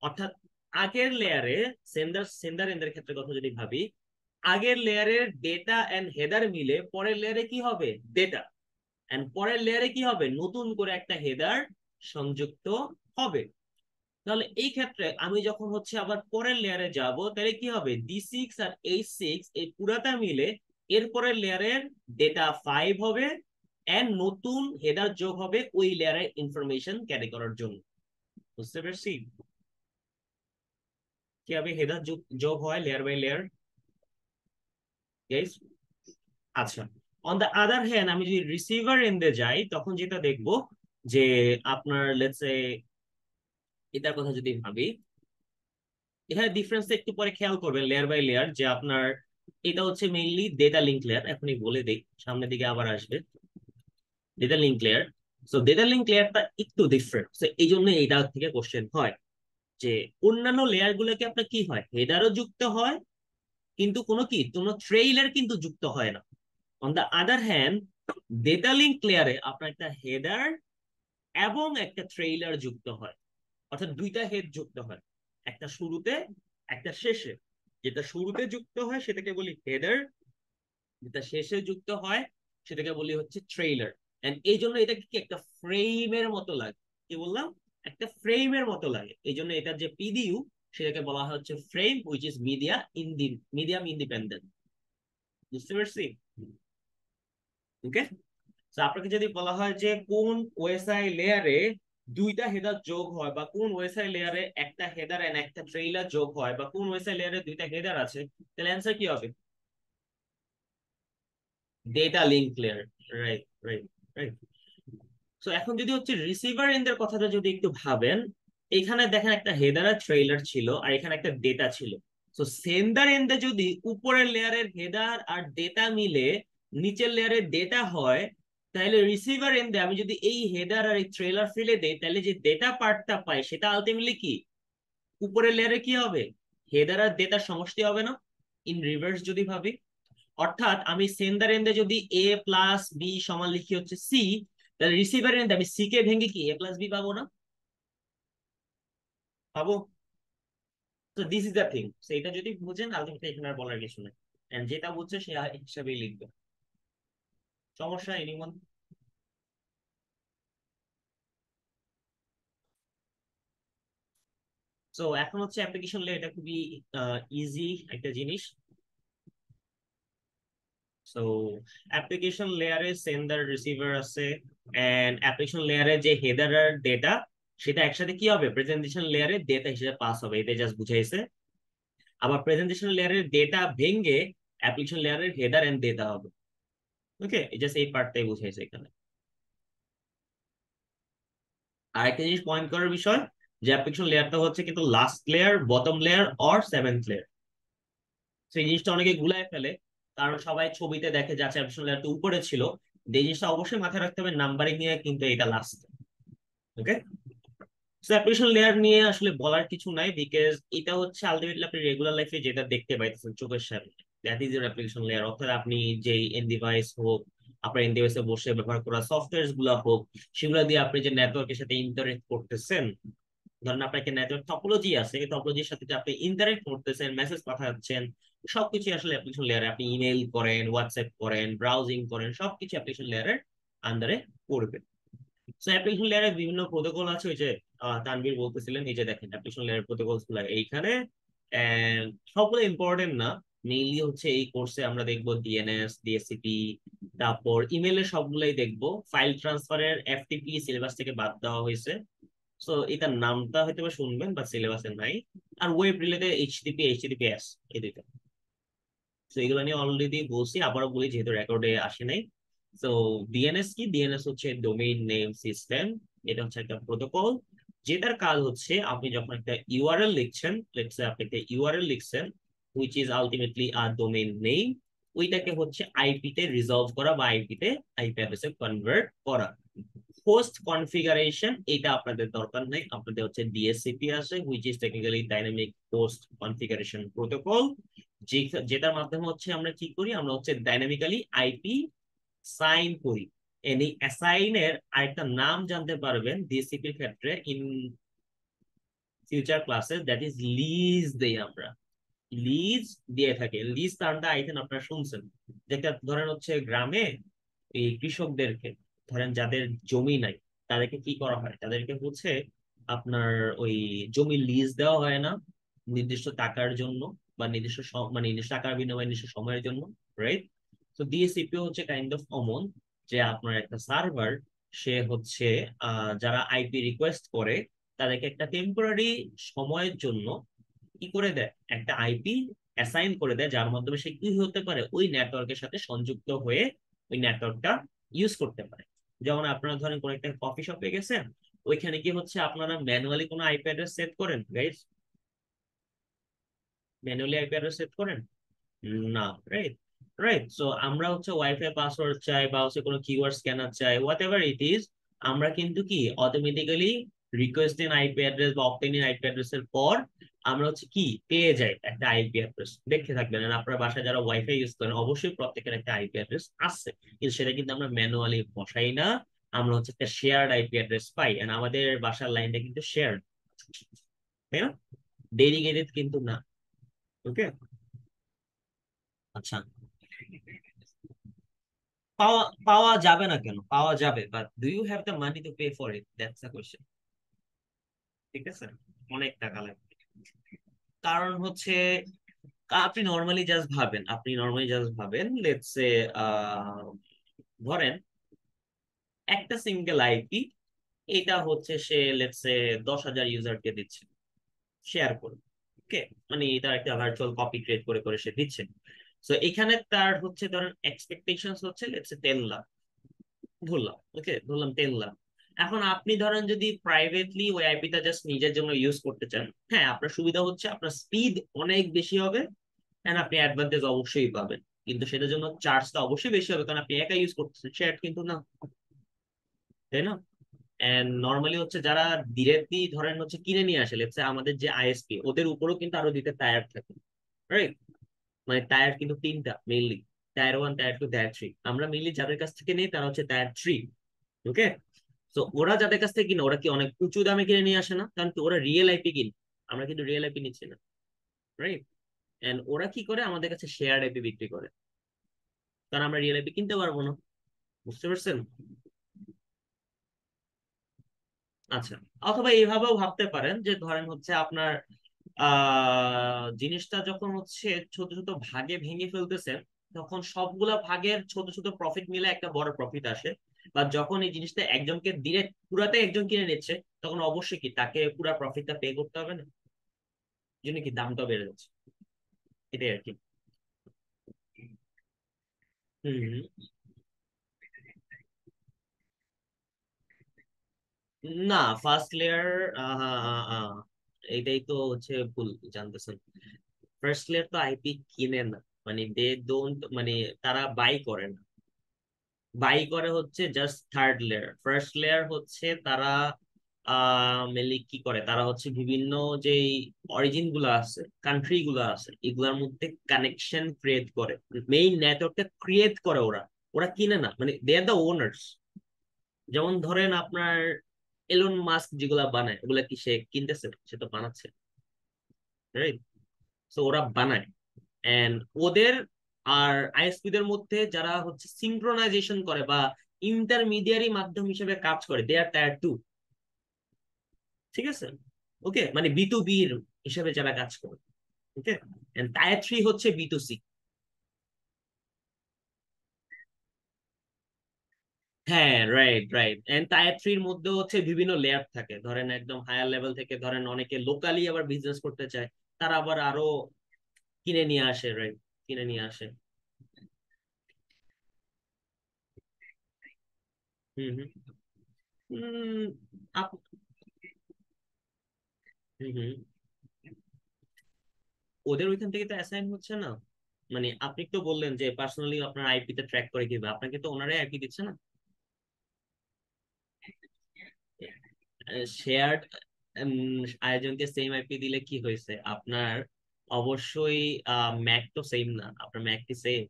অর্থাৎ আগের লেয়ারে সেন্ডার সেন্ডার এন্ডের ক্ষেত্রে কথা যদি ভাবি, আগের লেয়ারের ডেটা এন্ড হেডার মিলে পরের লেয়ারে কি হবে, ডেটা, এন্ড পরের লেয়ারে কি হবে, নতুন করে একটা হেডার সংযুক্ত হবে। তাহলে এই ক্ষেত্রে আমি যখন হচ্ছে আবার পরের লেয়ারে যাব, তাহলে কি হবে, D6 আর H6 এই পুরাটা মিলে এর পরের লেয়ারের ডেটা 5 হবে, এন্ড নতুন হেডার যোগ হবে ওই লেয়ারের ইনফরমেশন ক্যারি করার জন্য। বুঝতে পারছি কিভাবে হেডার যোগ হয় লেয়ার বাই লেয়ার, গাইস? আচ্ছা, অন দ্য আদার হ্যান্ড আমি যদি রিসিভার এন্ডে যাই, তখন যেটা দেখবো যে আপনার লেটস সে এটার কথা যদি ভাবি, এখানে ডিফারেন্সটা একটু পরে খেয়াল করবেন লেয়ার বাই লেয়ার, যে আপনার এটা হচ্ছে মেইনলি ডেটা লিঙ্ক লেয়ার, এখনই বলে দেই সামনের দিকে আবার আসবে data link layer. So data link লেয়ারটা একটু ডিফারেন্ট, সো এই জন্য এইটা থেকে কোশ্চেন হয় যে অন্যান্য লেয়ার গুলোকে আপনার কি হয়, হেডারও যুক্ত হয় কিন্তু কোনো ট্রেইলার কিন্তু যুক্ত হয় না। On the other hand data link লেয়ারে আপনার একটা হেডার এবং একটা ট্রেইলার যুক্ত হয়, অর্থাৎ দুইটা হেড যুক্ত হয়, একটা শুরুতে একটা শেষে। যেটা শুরুতে যুক্ত হয় সেটাকে বলি হেডার, যেটা শেষে যুক্ত হয় সেটাকে বলি হচ্ছে ট্রেইলার। এন্ড এই জন্য এটা কি একটা ফ্রেমের মতো লাগে, কি বললাম, একটা ফ্রেমের মতো লাগে, এই জন্য এটার যে পিডিইউ সেটাকে বলা হয় হচ্ছে frame which is medium independent. বুঝতে পারছি? ওকে। তো আপনাকে যদি বলা হয় যে কোন ওএসআই লেয়ারে দুইটা হেডার যোগ হয়, বা কোন ওএসআই লেয়ারে একটা হেডার এন্ড একটা ট্রেইলার যোগ হয়, বা কোন ওএসআই লেয়ারে দুইটা হেডার আছে, তাহলে অ্যান্সার কি হবে? Data link layer. Right, right, right. তো এখন যদি হচ্ছে রিসিভার এন্ডের কথাটা যদি একটু ভাবেন, এখানে দেখেন একটা হেডার আর ট্রেইলার ছিল, আর এখানে একটা ডেটা ছিল। তো সেন্ডার এন্ডে যদি উপরের লেয়ারের হেডার আর ডেটা মিলে নিচের লেয়ারের ডেটা হয়, তাহলে রিসিভার এন্ডে আমি যদি এই হেডার আর এই ট্রেইলার ফেলে দেই, তাহলে যে ডেটা পার্টটা পাই সেটা আলটিমেটলি কি উপরের লেয়ারে কি হবে? হেডার আর ডেটার সমষ্টি হবে না? ইন রিভার্স যদি ভাবি, অর্থাৎ আমি সেন্ডার এন্ডে যদি এ প্লাস বি সমান লিখি হচ্ছে সি, তাহলে রিসিভার এন্ডে আমি সি কে ভেঙে কি এ প্লাস বি পাবো না? পাবো। তো দিস ইজ দ্য থিং। তো এটা যদি বুঝেন আলটিমেটলি এখানে আর বলার কিছু নেই, এন্ড যেটা বুঝছে সে হিসাবেই লিখবে। সমস্যা এনিওয়ান? সো এখন হচ্ছে অ্যাপ্লিকেশন লেয়ার, এটা খুবই ইজি একটা জিনিস। সো অ্যাপ্লিকেশন লেয়ারে সেন্ডার রিসিভার আছে, এন্ড অ্যাপ্লিকেশন লেয়ারে যে হেডার আর ডেটা সেটা একসাথে কি হবে প্রেজেন্টেশন লেয়ারে ডেটা হিসেবে পাস হবে, এটা জাস্ট বুঝাইছে। আবার প্রেজেন্টেশন লেয়ারের ডেটা ভেঙে অ্যাপ্লিকেশন লেয়ারের হেডার এন্ড ডেটা হবে। ওকে, জাস্ট এই পার্টটাই বুঝাইছে এখানে। আর একটা জিনিস পয়েন্ট করার বিষয়, যে অ্যাপ্লিকেশন লেয়ারটা হচ্ছে কিন্তু last layer, bottom layer or seventh layer. সেই জিনিসটা অনেকে গুলায় ফেলে, কারণ সবাই ছবিতে দেখে যে অ্যাপ্লিকেশন লেয়ারটা উপরে ছিল। এই জিনিসটা অবশ্যই মাথায় রাখতে হবে, নাম্বারিং নিয়ে কিন্তু এটা লাস্ট। ওকে। অ্যাপ্লিকেশন লেয়ার নিয়ে আসলে বলার কিছু নাই, বিকজ এটা হচ্ছে আলটিমেটলি আপনি রেগুলার লাইফে যেটা দেখতে পাইতেছেন চোখের সামনে, that is your application layer. অর্থাৎ আপনি যেই এন ডিভাইস হোক, আপনার এন ডিভাইসে বসে ব্যবহার করা সফটওয়্যার গুলা হোক, সেগুলো দিয়ে আপনি যে নেটওয়ার্কের সাথে ইন্টারেক্ট করতেছেন, ধরেন আপনার একটা নেটওয়ার্ক টপোলজি আছে, এই টপোলজির সাথে যে আপনি ইন্টারেক্ট করতেছেন, মেসেজ পাঠাচ্ছেন, সবকিছু আসলে অ্যাপ্লিকেশন লেয়ারে। আপনি ইমেইল করেন, হোয়াটসঅ্যাপ করেন, ব্রাউজিং করেন, সবকিছু অ্যাপ্লিকেশন লেয়ারের আন্ডারে পড়বে। সো অ্যাপ্লিকেশন লেয়ারে বিভিন্ন প্রোটোকল আছে, ওই যে তানভীর বলতেছিলেন, এই যে দেখেন অ্যাপ্লিকেশন লেয়ার প্রোটোকলস গুলো এইখানে। এন্ড সবগুলো ইম্পর্টেন্ট না, মেইনলি হচ্ছে এই কোর্সে আমরা দেখবো ডিএনএস, ডিএসসিপি, তারপর ইমেলের সবগুলাই দেখবো। ফাইল ট্রান্সফারের এফটিপি সিলেবাস থেকে বাদ দেওয়া হয়েছে, সো এটার নামটা হয়তো বা শুনবেন, বা সিলেবাসে নাই। আর ওয়েব রিলেটেড এইচটিপি, এইচটিটিপিএস, এই দুইটা। তো এগুলো নিয়ে অলরেডি বলছি, আবারও বলি যেহেতু রেকর্ডে আসে নাই। তো ডিএনএস কি? ডিএনএস হচ্ছে ডোমেইন নেম সিস্টেম। এটা হচ্ছে একটা প্রোটোকল, যেটার কাজ হচ্ছে আপনি যখন একটা ইউআরএল লিখছেন, লেটস সে আপনি একটা ইউআরএল লিখছেন which is ultimately a domain name, ওইটাকে হচ্ছে আইপি তে রিজলভ করা, বা আইপি তে আইপি অ্যাড্রেসে কনভার্ট করা। হোস্ট কনফিগারেশন এটা আপনাদের দরকার নেই, আপনাদের হচ্ছে ডিএসসিপি আছে which is technically dynamic host configuration protocol, যেটার মাধ্যমে হচ্ছে আমরা কি করি, আমরা হচ্ছে ডাইনামিক্যালি আইপি সাইন করি। এনি অ্যাসাইনের আরেকটা নাম জানতে পারবেন ডিএসসিপির ক্ষেত্রে ইন ফিউচার ক্লাসে, দ্যাট ইজ লিজ দেই আমরা। লিজ দিয়ে থাকে, লিজ টার্মটা আই থিংক আপনারা শুনছেন। যেটা ধরেন হচ্ছে গ্রামে এই কৃষকদেরকে, ধরেন যাদের জমি নাই, তাদেরকে কি করা হয়, তাদেরকে হচ্ছে আপনার ওই জমি লিজ দেওয়া হয় না নির্দিষ্ট টাকার জন্য, বা নির্দিষ্ট মানে নির্দিষ্ট টাকার বিনিময়ে নির্দিষ্ট সময়ের জন্য, রাইট? তো ডিএসসিপি হচ্ছে কাইন্ড অফ অমন, যে আপনার একটা সার্ভার, সে হচ্ছে যারা আইপি রিকোয়েস্ট করে তাদেরকে একটা টেম্পোরারি সময়ের জন্য কি করে দেয়, একটা আইপি অ্যাসাইন করে দেয়, যার মাধ্যমে সে কি হতে পারে, ওই নেটওয়ার্কের সাথে সংযুক্ত হয়ে ওই নেটওয়ার্কটা ইউজ করতে পারে। যেমন আপনারা ধরেন কোন একটা কফি শপে গেছেন, ওইখানে কি হচ্ছে আপনারা ম্যানুয়ালি কোনো আইপি অ্যাড্রেস সেট করেন guys? Manually IP address set করেন না, রাইট? রাইট। সো আমরা হচ্ছে ওয়াইফাই পাসওয়ার্ড চাই, বা হচ্ছে কোনো কিওয়ার্ড স্ক্যানার চাই, হোয়াট এভার ইট ইজ, আমরা কিন্তু কি automatically request in IP address বা অপটেন ইন আইপি অ্যাড্রেস এর পর আমরা হচ্ছে কি পেয়ে যাই একটা আইপি অ্যাড্রেস। দেখে থাকবেন, আর আপনার বাসায় যারা ওয়াইফাই ইউজ করেন অবশ্যই প্রত্যেকের একটা আইপি অ্যাড্রেস আছে, কিন্তু সেটা কিন্তু আমরা ম্যানুয়ালি বসাই না, আমরা হচ্ছে একটা শেয়ার্ড আইপি অ্যাড্রেস পাই, এন্ড আমাদের বাসার লাইনটা কিন্তু শেয়ার্ড, তাই না? ডেডিকেটেড কিন্তু না। ওকে। আচ্ছা, পাওয়া পাওয়া যাবে না কেন? পাওয়া যাবে, but do you have the money to pay for it? That's the question. ঠিক আছে, অনেক টাকা লাগবে। কারণ হচ্ছে আপনি নর্মালি জাস্ট ভাবেন লেটস সে ধরেন একটা সিঙ্গেল আইপি, এটা হচ্ছে সে লেটস সে 10,000 ইউজারকে দিচ্ছে শেয়ার করে। ওকে, মানে এটা একটা ভার্চুয়াল কপি ক্রিয়েট করে করে সে দিচ্ছে। তো এখানে তার হচ্ছে ধরেন এক্সপেকটেশন হচ্ছে লেটস সে 10 লাখ, ধরলাম, ওকে ধরলাম 10 লাখ। এখন আপনি ধরেন যদি প্রাইভেটলি ওই আইপিটা জাস্ট নিজের জন্য ইউজ করতে চান, হ্যাঁ আপনার সুবিধা হচ্ছে আপনার স্পিড অনেক বেশি হবে, এন্ড আপনি অ্যাডভান্টেজ অবশ্যই পাবেন। কিন্তু সেটার জন্য চার্জটা অবশ্যই বেশি হবে, কারণ আপনি একা ইউজ করতেছেন, শেয়ার কিন্তু না, তাই না? এন্ড নর্মালি হচ্ছে যারা ডিরেক্টলি ধরেন হচ্ছে কিনে নিয়ে আসে, লেটস সে আমাদের যে আইএসপি, ওদের উপরেও কিন্তু আরো দিতে টায়ার থাকে, রাইট? মানে টায়ার কিন্তু তিনটা মেইনলি, টায়ার 1, টায়ার 2, টায়ার 3। আমরা মেইনলি যাদের কাছ থেকে নিই তারা হচ্ছে টায়ার 3। ওকে, তো ওরা যাদের কাছ থেকে কিনে ওরা কি অনেক উঁচু দামে কিনে নিয়ে আসে না, কারণ কি ওরা রিয়েল আইপি কিনে, আমরা কিন্তু রিয়েল আইপি নিচ্ছি না, রাইট? এন্ড ওরা কি করে আমাদের কাছে শেয়ার আইপি বিক্রি করে, কারণ আমরা রিয়েল আইপি কিনতে পারবো না। বুঝতে পারছেন? আচ্ছা, অথবা এইভাবেও ভাবতে পারেন যে ধরেন হচ্ছে আপনার জিনিসটা যখন হচ্ছে ছোট ছোট ভাগে ভেঙে ফেলতেছেন, তখন সবগুলা ভাগের ছোট ছোট প্রফিট মিলে একটা বড় প্রফিট আসে। বা যখন এই জিনিসটা একজনকে ডিরেক্ট পুরাটাই একজন কিনে নিচ্ছে, তখন অবশ্যই কি তাকে পুরা প্রফিটটা পে করতে হবে না, এই জন্য কি দামটা বেড়ে যাচ্ছে, এটাই আর কি। হম হম। না, ফার্স্ট লেয়ার, এইটাই তো হচ্ছে ভুল জানতেছেন। ফার্স্ট লেয়ার তো আইপি কিনে না, মানে দে ডোন্ট, মানে তারা বাই করে না। বাই করে হচ্ছে just third layer. First layer হচ্ছে তারা মেনলি কি করে, তারা হচ্ছে বিভিন্ন যে অরিজিন গুলো আছে, কান্ট্রি গুলো আছে, এগুলোর মধ্যে কানেকশন ক্রিয়েট করে, মেইন নেটওয়ার্কটা ক্রিয়েট করে ওরা। ওরা কিনে না, মানে দে আর দ্য ওনার্স। যেমন ধরেন আপনার এলন মাস্ক যেগুলা বানায়, ওগুলা কি সে কিনতেছে? সে তো বানাচ্ছে, রাইট? তো ওরা বানায়। এন্ড ওদের আর আইএসপি দের মধ্যে যারা হচ্ছে সিঙ্ক্রোনাইজেশন করে বা ইন্টারমিডিয়ারি মাধ্যম হিসেবে কাজ করে, দে আর টায়ার 2। ঠিক আছে, ওকে, মানে বি2বি হিসেবে যারা কাজ করে, ওকে। এন্ড টায়ার 3 হচ্ছে বি2সি। হ্যাঁ, রাইট রাইট। এন্ড টায়ার 3 এর মধ্যে হচ্ছে বিভিন্ন লেয়ার থাকে, ধরেন একদম হায়ার লেভেল থেকে ধরেন অনেকে লোকালি আবার বিজনেস করতে চায়, তারা আবার আরো কিনে নিয়ে আসে, রাইট, কিনে নিয়ে আসে। হুম হুম। উম, আপ হুম হুম। ওদের ওইখান থেকে তো অ্যাসাইন হচ্ছে না। মানে আপনি তো বললেন যে পার্সোনালি আপনার আইপি তে ট্র্যাক করে কিভাবে, আপনাকে তো ওনারাই আইপি দিচ্ছে না। শেয়ার্ড আয়োজনকে সেম আইপি দিলে কি হয়েছে আপনার? অবশ্যই ম্যাক তো সেম না, আপনার ম্যাক কি সেম?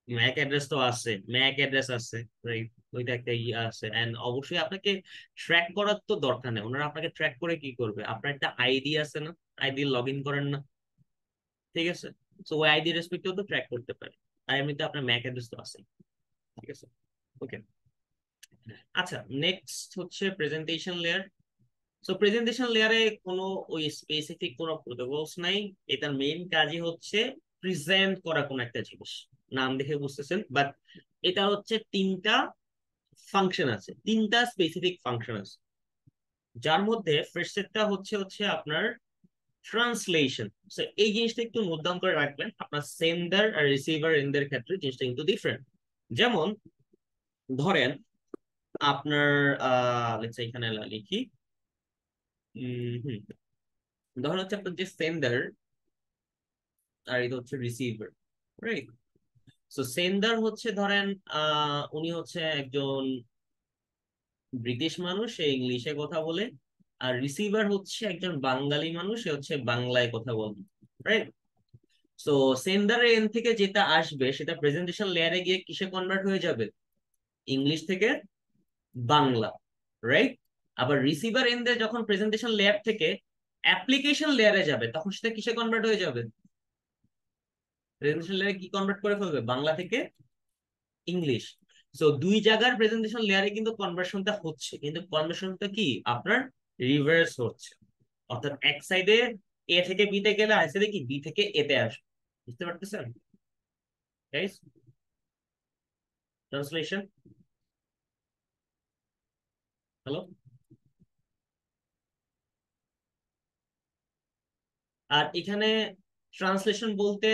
ম্যাক অ্যাড্রেস তো আছে, ম্যাক অ্যাড্রেস আছে, right? ওইটা একটা ইয়ে আছে, এন্ড অবশ্যই আপনাকে ট্র্যাক করার তো দরকার নেই, ওনারা আপনাকে ট্র্যাক করে কি করবে? আপনার একটা আইডি আছে না, আইডি লগ ইন করেন না, ঠিক আছে? তো ওই আইডি রেসপেক্টেও তো ট্র্যাক করতে পারে। আর এমনিতে আপনার ম্যাক অ্যাড্রেস তো আছে, ঠিক আছে, ওকে। আচ্ছা, নেক্সট হচ্ছে প্রেজেন্টেশন লেয়ার। সো প্রেজেন্টেশন লেয়ারে কোনো ওই স্পেসিফিক কোনো প্রোটোকলস নাই। এটার মেইন কাজই হচ্ছে প্রেজেন্ট করা কোনো একটা জিনিস, নাম দেখে বুঝতেছেন। বাট এটা হচ্ছে তিনটা ফাংশন আছে, তিনটা স্পেসিফিক ফাংশন আছে, যার মধ্যে ফার্স্টেরটা হচ্ছে হচ্ছে আপনার ট্রান্সলেশন। এই জিনিসটা একটু নোট ডাউন করে রাখবেন, আপনার সেন্ডার আর রিসিভার এন্ডের ক্ষেত্রে জিনিসটা কিন্তু ডিফারেন্ট। যেমন ধরেন আপনার লেটস এখানে লিখি, হুম, ধরেন হচ্ছে আপনার যে সেন্ডার আর এটা হচ্ছে রিসিভার, রাইট? সো সেন্ডার হচ্ছে ধরেন উনি হচ্ছে একজন ব্রিটিশ মানুষ, সে ইংলিশে কথা বলে। আর রিসিভার হচ্ছে একজন বাঙালি মানুষ, সে হচ্ছে বাংলায় কথা বলে, রাইট? সো সেন্ডারের এন্ড থেকে যেটা আসবে সেটা প্রেজেন্টেশন লেয়ারে গিয়ে কিসে কনভার্ট হয়ে যাবে? ইংলিশ থেকে বাংলা, রাইট? আবার রিসিভার এন্ডে যখন প্রেজেন্টেশন লেয়ার থেকে অ্যাপ্লিকেশন লেয়ারে যাবে, তখন সেটা কিসে কনভার্ট হয়ে যাবে? প্রেজেন্টেশন লেয়ারে কি কনভার্ট করে ফেলবে? বাংলা থেকে ইংলিশ। সো দুই জায়গার প্রেজেন্টেশন লেয়ারে কিন্তু কনভার্সনটা হচ্ছে, কিন্তু কনভার্সনটা কি আপনার রিভার্স হচ্ছে, অর্থাৎ এক সাইডে এ থেকে বি তে গেলে আরেক সাইডে কি বি থেকে এ তে আসবে। বুঝতে পারতেছেন গাইস? Translation, hello. আর এখানে ট্রান্সলেশন বলতে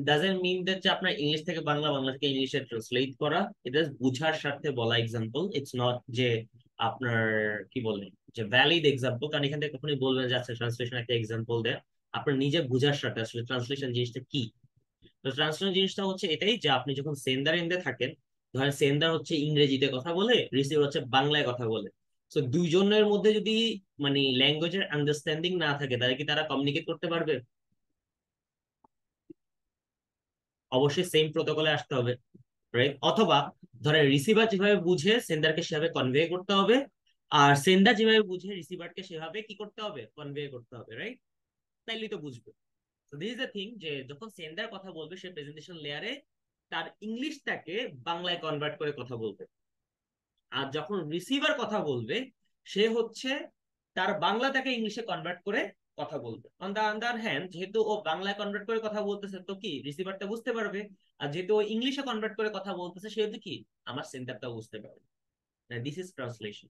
ডাজেন্ট মিন দ্যাট যে আপনার ইংলিশ থেকে বাংলা, বাংলা থেকে ইংলিশে ট্রান্সলেট করা, এটা বুঝার স্বার্থে বলা এক্সাম্পল। ইটস নট যে আপনার কি বলে যে ভ্যালিড এক্সাম্পল, কারণ এখান থেকে কখনোই বলবেন যে আচ্ছা ট্রান্সলেশন একটা এক্সাম্পল দেয়, আপনার নিজে বুঝার স্বার্থে আসলে ট্রান্সলেশন জিনিসটা কি। তো ট্রান্সলেশন জিনিসটা হচ্ছে এটাই যে আপনি যখন সেন্ডার এন্ডে থাকেন, ধরেন সেন্ডার হচ্ছে ইংরেজিতে কথা বলে, রিসিভার হচ্ছে বাংলায় কথা বলে, তো দুইজনের মধ্যে যদি মানে ল্যাঙ্গুয়েজের আন্ডারস্ট্যান্ডিং না থাকে তাহলে কি তারা কমিউনিকেট করতে পারবে? অবশ্যই সেম প্রোটোকলে আসতে হবে, রাইট? অথবা ধরেন রিসিভার যেভাবে বুঝে সেন্ডারকে সেভাবে কনভে করতে হবে, আর সেন্ডার যেভাবে বুঝে রিসিভারকে সেভাবে কি করতে হবে, কনভে করতে হবে, রাইট? তাইলেই তো বুঝবে। তো দিস ইজ দ্য থিং, যে যখন সেন্ডার কথা বলবে সে প্রেজেন্টেশন লেয়ারে তার ইংলিশটাকে বাংলায় কনভার্ট করে কথা বলবে, আর যখন রিসিভার কথা বলবে সে হচ্ছে তার বাংলাটাকে ইংলিশে কনভার্ট করে কথা বলবে। অন দা আদার হ্যান্ড, যেহেতু ও বাংলায় কনভার্ট করে কথা বলতেছে তো কি রিসিভারটা বুঝতে পারবে, আর যেহেতু ও ইংলিশে কনভার্ট করে কথা বলতেছে সেহেতু কি আমার সেন্টারটা বুঝতে পারবে। This is translation.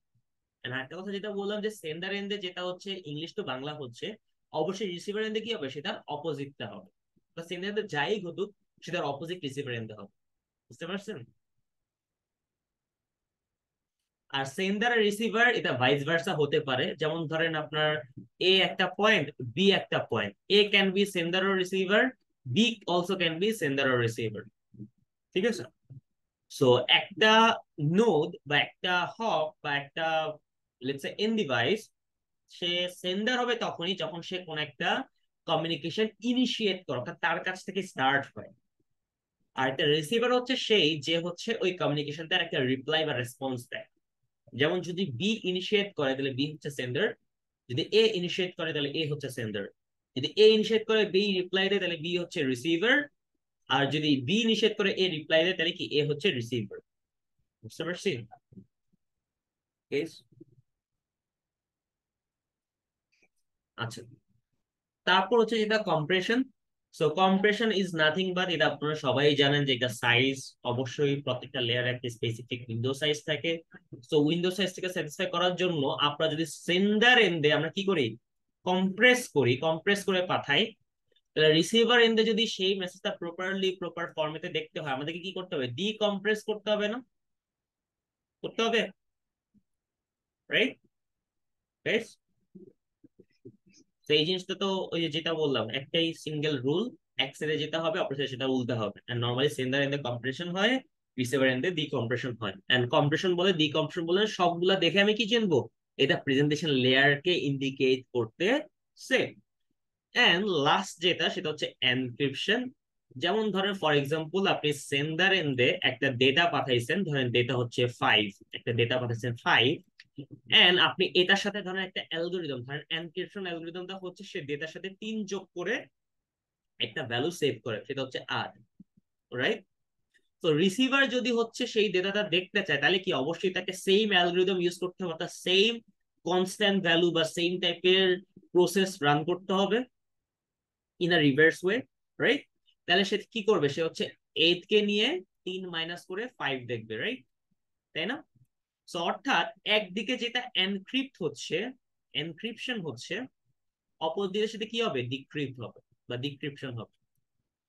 এন্ড আরেকটা কথা যেটা বললাম যে সেন্ডার এন্ডে যেটা হচ্ছে ইংলিশ টু বাংলা হচ্ছে, অবশ্যই রিসিভার এন্ডে কি হবে সেটার অপোজিটটা হবে, বা সেন্ডার এন্ডে যাই ঘটুক সেটার অপোজিট রিসিভার এন্ডে হবে। বুঝতে পারছেন? আর সেন্ডার আর রিসিভার এটা ভাইস ভার্সা হতে পারে, যেমন ধরেন আপনার এ একটা পয়েন্ট, বি একটা point, A can be sender ও receiver, B also can be sender ও রিসিভার। ঠিক আছে? সো একটা নোড বা একটা হপ বা একটা লেটস সে এন্ড ডিভাইস, সে সেন্ডার হবে তখনই যখন সে কোন একটা কমিউনিকেশন ইনিশিয়েট করে, অর্থাৎ তার কাছ থেকে স্টার্ট হয়। আর একটা রিসিভার হচ্ছে সেই যে হচ্ছে ওই কমিউনিকেশনটার একটা রিপ্লাই বা রেসপন্স দেয়। যেমন যদি বি ইনিশিয়েট করে তাহলে বি হচ্ছে সেন্ডার, যদি এ ইনিশিয়েট করে তাহলে এ হচ্ছে সেন্ডার, যদি এ ইনিশিয়েট করে বি রিপ্লাই দেয় তাহলে বি হচ্ছে রিসিভার, আর যদি বি ইনিশিয়েট করে এ রিপ্লাই দেয় তাহলে কি এ হচ্ছে রিসিভার। বুঝতে পারছি? আচ্ছা, তারপর হচ্ছে যেটা compression. So compression is nothing but, এটা আপনারা সবাই জানেন যে এটা সাইজ, অবশ্যই প্রত্যেকটা লেয়ার একটা স্পেসিফিক উইন্ডো সাইজ থাকে। সো উইন্ডো সাইজ থেকে স্যাটিসফাই করার জন্য আমরা যদি সেন্ডার এন্ডে আমরা কি করি, কম্প্রেস করি, কম্প্রেস করে পাঠাই, তাহলে রিসিভার এন্ডে যদি সেই মেসেজটা প্রপার ফরম্যাটে দেখতে হয় আমাদেরকে কি করতে হবে, ডিকম্প্রেস করতে হবে না, করতে হবে, রাইট? রাইট। তো এই জিনিসটা তো ওই যে যেটা বললাম একটাই সিঙ্গেল রুল, এক সাইডে যেটা হবে অপর সাইডে সেটা উল্টা হবে। এন্ড নরমালি সেন্ডার এন্ডে কম্প্রেশন হয়, রিসিভার এন্ডে ডিকম্প্রেশন হয়। এন্ড কম্প্রেশন বলে ডিকম্প্রেশন বলে সবগুলা দেখে আমি কি চিনবো, এটা প্রেজেন্টেশন লেয়ারকে ইন্ডিকেট করতে সে। এন্ড লাস্ট যেটা সেটা হচ্ছে এনক্রিপশন। যেমন ধরেন ফর এক্সাম্পল আপনি সেন্ডার এন্ডে একটা ডেটা পাঠাইছেন, ধরেন ডেটা হচ্ছে 5, একটা ডেটা পাঠাইছেন 5, এন্ড আপনি এটার সাথে ধরেন একটা অ্যালগোরিদম, ধরেন এনক্রিপশন অ্যালগোরিদমটা হচ্ছে সে ডেটার সাথে 3 যোগ করে একটা ভ্যালু সেভ করে, সেটা হচ্ছে আর, রাইট? তো রিসিভার যদি হচ্ছে সেই ডেটাটা দেখতে চায় তাহলে কি অবশ্যই তাকে সেম অ্যালগোরিদম ইউজ করতে হবে, অর্থাৎ সেম কনস্ট্যান্ট ভ্যালু বা সেম টাইপের প্রসেস রান করতে হবে in a reverse way, right? তাহলে সে কি করবে, সে হচ্ছে 8 কে নিয়ে 3 মাইনাস করে 5 দেখবে, রাইট? তাই না? সো অর্থাৎ একদিকে যেটা এনক্রিপ্ট হচ্ছে, এনক্রিপশন হচ্ছে, অপর দিকের সাথে কি হবে, ডিক্রিপ্ট হবে বা ডিক্রিপশন হবে।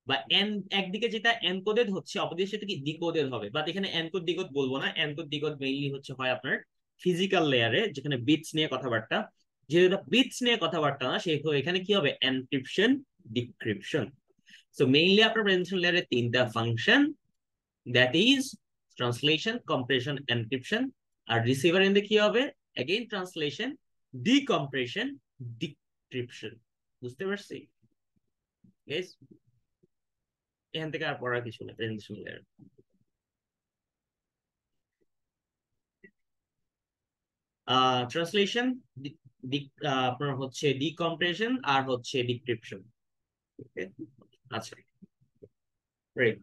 বা এন একদিকে যেটা এনকোডেড হচ্ছে অপর দিকের সাথে কি ডিকোডেড হবে। বাট এখানে এনকোড ডিকোড বলবো না, এনকোড ডিকোড মেইনলি হচ্ছে হয় আপনার ফিজিক্যাল লেয়ারে যেখানে বিটস নিয়ে কথাবার্তা, যেহেতু বিটস নিয়ে কথাবার্তা না সেহেতু এখানে কি হবে, এনক্রিপশন, ডিক্রিপশন। সো মেইনলি আপনার প্রেজেন্টেশন লেয়ারে তিনটা function, that is translation, compression, encryption. আর রিসিভার এন্ডে কি হবে, এগেইন ট্রান্সলেশন, ডিকম্প্রেশন, ডিক্রিপশন। বুঝতে পারছি? Guys, এখান থেকে আর পড়ার কিছু নেই প্রেজেন্টেশন লেয়ার। ট্রান্সলেশন, আপনার হচ্ছে ডিকম্প্রেশন আর হচ্ছে ডিক্রিপশন। আচ্ছা, রাইট।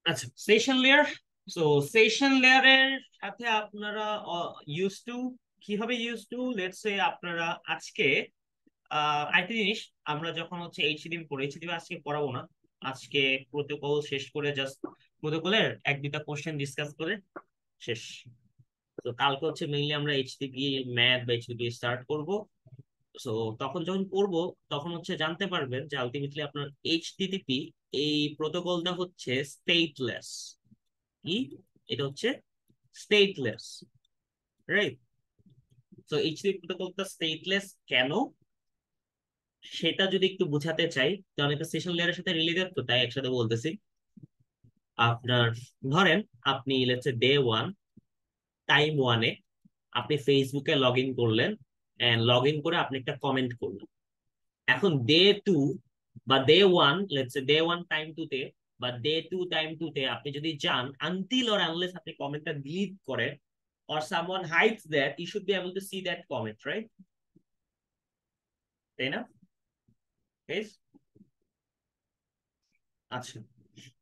আচ্ছা, সেশন লেয়ার। সো সেশন লেয়ারের সাথে আপনারা ইউজ টু, কিভাবে ইউজ টু, লেটস সে আপনারা আজকে আরেকটা জিনিস, আমরা যখন হচ্ছে এইচটিটিপি পড়ি, এইচটিটিপি আজকে পড়াবো না, আজকে প্রোটোকল শেষ করে জাস্ট প্রোটোকলের এক দুটা কোশ্চেন ডিসকাস করে শেষ। তো কালকে হচ্ছে মেইনলি আমরা এইচটিটিপি ম্যাথ বা এইচটিটিপি স্টার্ট করব। সো তখন যখন করব তখন হচ্ছে জানতে পারবেন যে আলটিমেটলি আপনার এইচটিটিপি এই প্রোটোকলটা হচ্ছে স্টেটলেস। কি? এটা হচ্ছে স্টেটলেস, রাইট? তো এইচটিটিপি প্রোটোকলটা স্টেটলেস কেন, সেটা যদি একটু বুঝাতে চাই, কারণ এটা সেশন লেয়ারের সাথে রিলেটেড, তো তাই একসাথে বলতেছি। আপনার ধরেন আপনি let's say day one, time ওয়ানে আপনি ফেসবুকে লগ ইন করলেন, এন্ড লগ ইন করে আপনি একটা কমেন্ট করলেন। এখন ডে টু বা day one, let's say day one time to তে বা ডে টু টাইম টু তে আপনি যদি যান, আনটিল অর আনলেস আপনি কমেন্টটা ডিলিট করেন or someone hides that, you should be able to see that comment, right? তাই না? Yes? আচ্ছা,